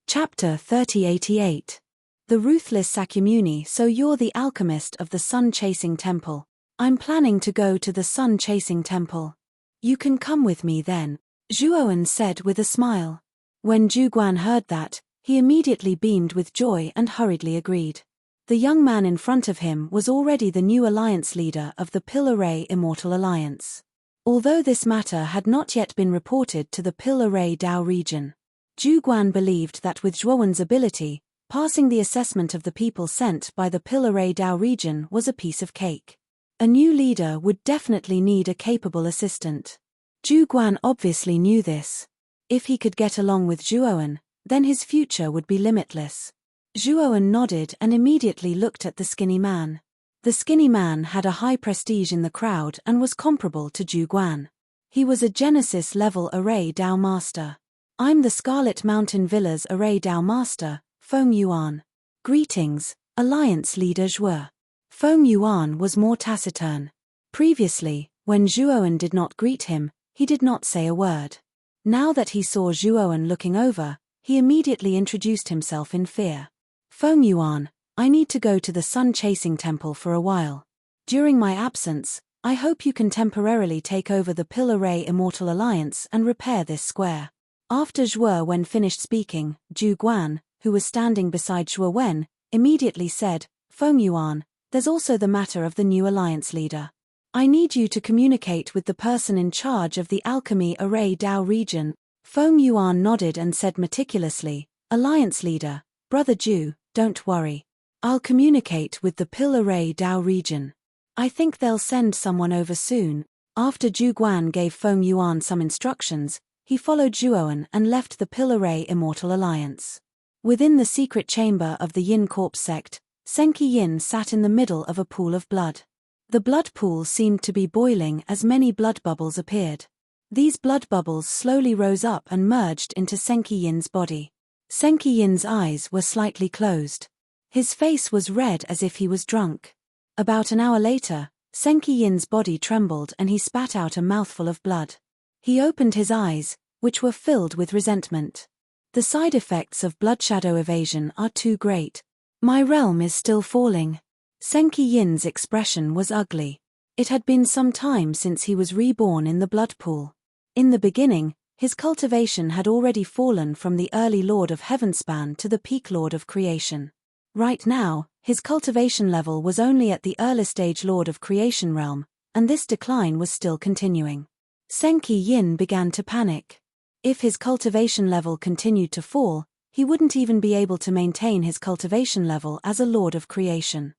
Chapter 3088. The Ruthless Sakyamuni. So you're the alchemist of the Sun-Chasing Temple. I'm planning to go to the Sun-Chasing Temple. You can come with me then, Zhuowen said with a smile. When Zhu Guan heard that, he immediately beamed with joy and hurriedly agreed. The young man in front of him was already the new alliance leader of the Pill Array Immortal Alliance. Although this matter had not yet been reported to the Pill Array Dao region, Zhu Guan believed that with Zhuowen's ability, passing the assessment of the people sent by the Pill Array Dao region was a piece of cake. A new leader would definitely need a capable assistant. Zhu Guan obviously knew this. If he could get along with Zhuowen, then his future would be limitless. Zhuowen nodded and immediately looked at the skinny man. The skinny man had a high prestige in the crowd and was comparable to Zhu Guan. He was a Genesis-level Array Dao Master. I'm the Scarlet Mountain Villas Array Dao Master, Feng Yuan. Greetings, Alliance Leader Zhuo. Feng Yuan was more taciturn. Previously, when Zhuowen did not greet him, He did not say a word. Now that he saw Zhuowen looking over, he immediately introduced himself in fear. Feng Yuan, I need to go to the sun-chasing temple for a while. During my absence, I hope you can temporarily take over the Pillar Ray Immortal Alliance and repair this square. After Zhuowen finished speaking, Zhu Guan, who was standing beside Zhuowen, immediately said, Feng Yuan, there's also the matter of the new alliance leader. I need you to communicate with the person in charge of the Alchemy Array Dao region. Feng Yuan nodded and said meticulously, Alliance leader, Brother Zhu, don't worry. I'll communicate with the Pillar Ray Dao region. I think they'll send someone over soon. After Zhu Guan gave Feng Yuan some instructions, he followed Zhuowen and left the Pillar Ray Immortal Alliance. Within the secret chamber of the Yin Corpse sect, Senki Yin sat in the middle of a pool of blood. The blood pool seemed to be boiling as many blood bubbles appeared. These blood bubbles slowly rose up and merged into Senki Yin's body. Senki Yin's eyes were slightly closed. His face was red as if he was drunk. About an hour later, Senki Yin's body trembled and he spat out a mouthful of blood. He opened his eyes, which were filled with resentment. The side effects of blood shadow evasion are too great. My realm is still falling. Senki Yin's expression was ugly. It had been some time since he was reborn in the blood pool. In the beginning, his cultivation had already fallen from the early Lord of Heavenspan to the peak Lord of Creation. Right now, his cultivation level was only at the early stage Lord of Creation realm, and this decline was still continuing. Senki Yin began to panic. If his cultivation level continued to fall, he wouldn't even be able to maintain his cultivation level as a Lord of Creation.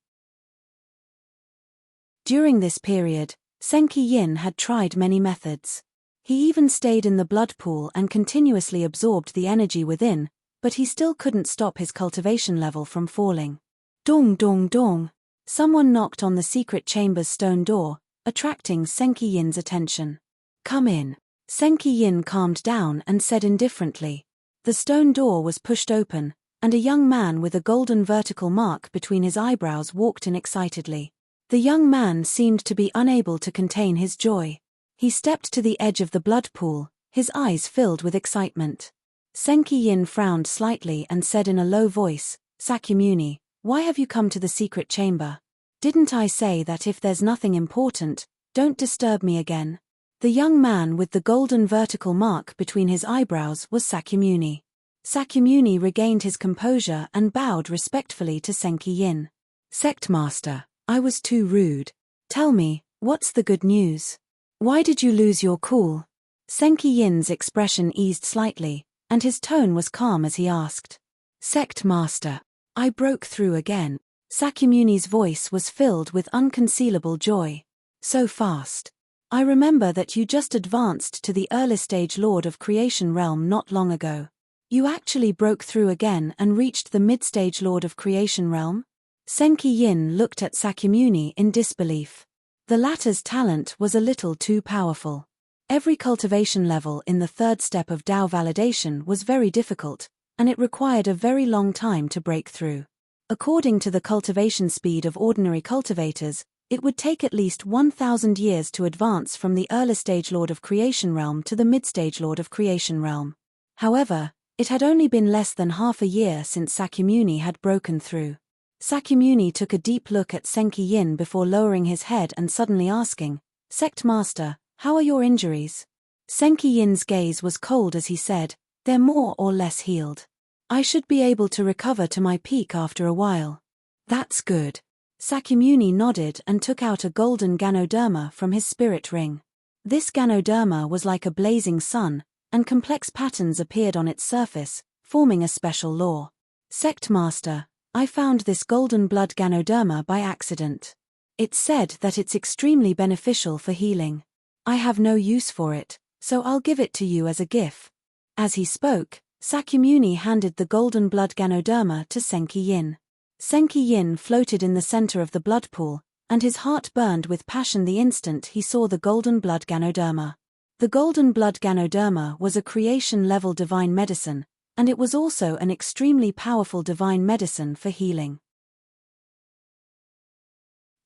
During this period, Senki Yin had tried many methods. He even stayed in the blood pool and continuously absorbed the energy within, but he still couldn't stop his cultivation level from falling. Dong dong dong. Someone knocked on the secret chamber's stone door, attracting Senki Yin's attention. Come in. Senki Yin calmed down and said indifferently. The stone door was pushed open, and a young man with a golden vertical mark between his eyebrows walked in excitedly. The young man seemed to be unable to contain his joy. He stepped to the edge of the blood pool, his eyes filled with excitement. Senki Yin frowned slightly and said in a low voice, Sakyamuni, why have you come to the secret chamber? Didn't I say that if there's nothing important, don't disturb me again? The young man with the golden vertical mark between his eyebrows was Sakyamuni. Sakyamuni regained his composure and bowed respectfully to Senki Yin. Sect Master, I was too rude. Tell me, what's the good news? Why did you lose your cool? Senki Yin's expression eased slightly, and his tone was calm as he asked. Sect Master, I broke through again. Sakyamuni's voice was filled with unconcealable joy. So fast. I remember that you just advanced to the early stage Lord of Creation realm not long ago. You actually broke through again and reached the mid-stage Lord of Creation realm? Senki Yin looked at Sakyamuni in disbelief. The latter's talent was a little too powerful. Every cultivation level in the third step of Dao validation was very difficult, and it required a very long time to break through. According to the cultivation speed of ordinary cultivators, it would take at least 1,000 years to advance from the early stage Lord of Creation realm to the mid-stage Lord of Creation realm. However, it had only been less than half a year since Sakyamuni had broken through. Sakyamuni took a deep look at Senki Yin before lowering his head and suddenly asking, Sect Master, how are your injuries? Senki Yin's gaze was cold as he said, they're more or less healed. I should be able to recover to my peak after a while. That's good. Sakyamuni nodded and took out a golden Ganoderma from his spirit ring. This Ganoderma was like a blazing sun, and complex patterns appeared on its surface, forming a special law. Sect Master, I found this golden blood Ganoderma by accident. It's said that it's extremely beneficial for healing. I have no use for it, so I'll give it to you as a gift. As he spoke, Sakyamuni handed the golden blood Ganoderma to Senki Yin. Senki Yin floated in the center of the blood pool, and his heart burned with passion the instant he saw the golden blood Ganoderma. The golden blood Ganoderma was a creation-level divine medicine, and it was also an extremely powerful divine medicine for healing.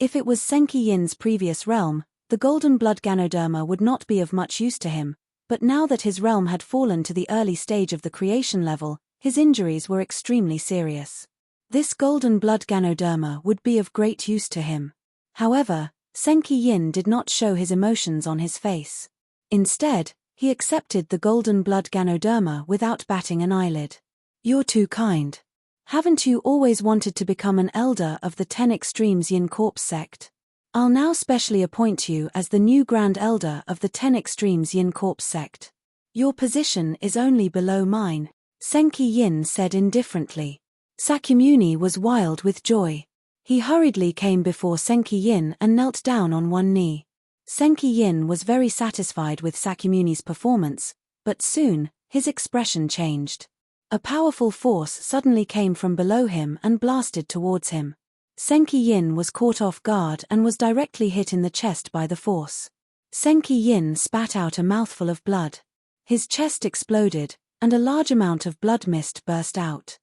If it was Senki Yin's previous realm, The golden blood Ganoderma would not be of much use to him, but now that his realm had fallen to the early stage of the creation level, his injuries were extremely serious. This golden blood Ganoderma would be of great use to him. However, Senki Yin did not show his emotions on his face. Instead, he accepted the golden blood Ganoderma without batting an eyelid. "You're too kind. Haven't you always wanted to become an elder of the 10 Extremes Yin Corpse sect? I'll now specially appoint you as the new Grand Elder of the 10 Extremes Yin Corpse sect. Your position is only below mine," Senki Yin said indifferently. Sakyamuni was wild with joy. He hurriedly came before Senki Yin and knelt down on one knee. Senki Yin was very satisfied with Sakyamuni's performance, but soon, his expression changed. A powerful force suddenly came from below him and blasted towards him. Senki Yin was caught off guard and was directly hit in the chest by the force. Senki Yin spat out a mouthful of blood. His chest exploded, and a large amount of blood mist burst out.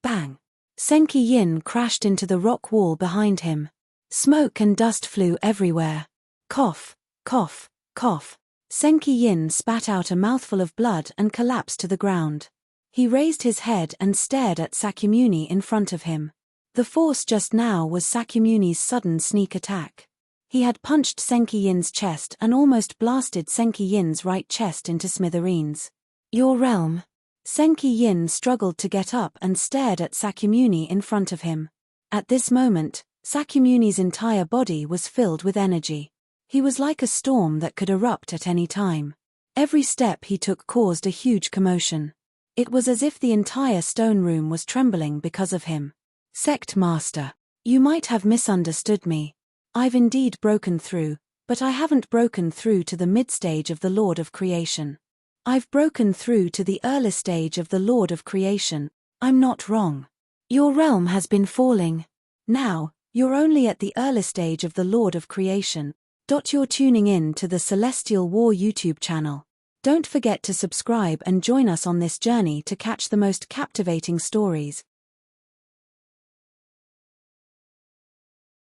Bang! Senki Yin crashed into the rock wall behind him. Smoke and dust flew everywhere. Cough, cough, cough. Senki Yin spat out a mouthful of blood and collapsed to the ground. He raised his head and stared at Sakyamuni in front of him. The force just now was Sakyamuni's sudden sneak attack. He had punched Senki Yin's chest and almost blasted Senki Yin's right chest into smithereens. "Your realm." Senki Yin struggled to get up and stared at Sakyamuni in front of him. At this moment, Sakyamuni's entire body was filled with energy. He was like a storm that could erupt at any time. Every step he took caused a huge commotion. It was as if the entire stone room was trembling because of him. "Sect Master, you might have misunderstood me. I've indeed broken through, but I haven't broken through to the mid-stage of the Lord of Creation. I've broken through to the early stage of the Lord of Creation. I'm not wrong. Your realm has been falling. Now, you're only at the early stage of the Lord of Creation. You're tuning in to the Celestial War YouTube channel. Don't forget to subscribe and join us on this journey to catch the most captivating stories,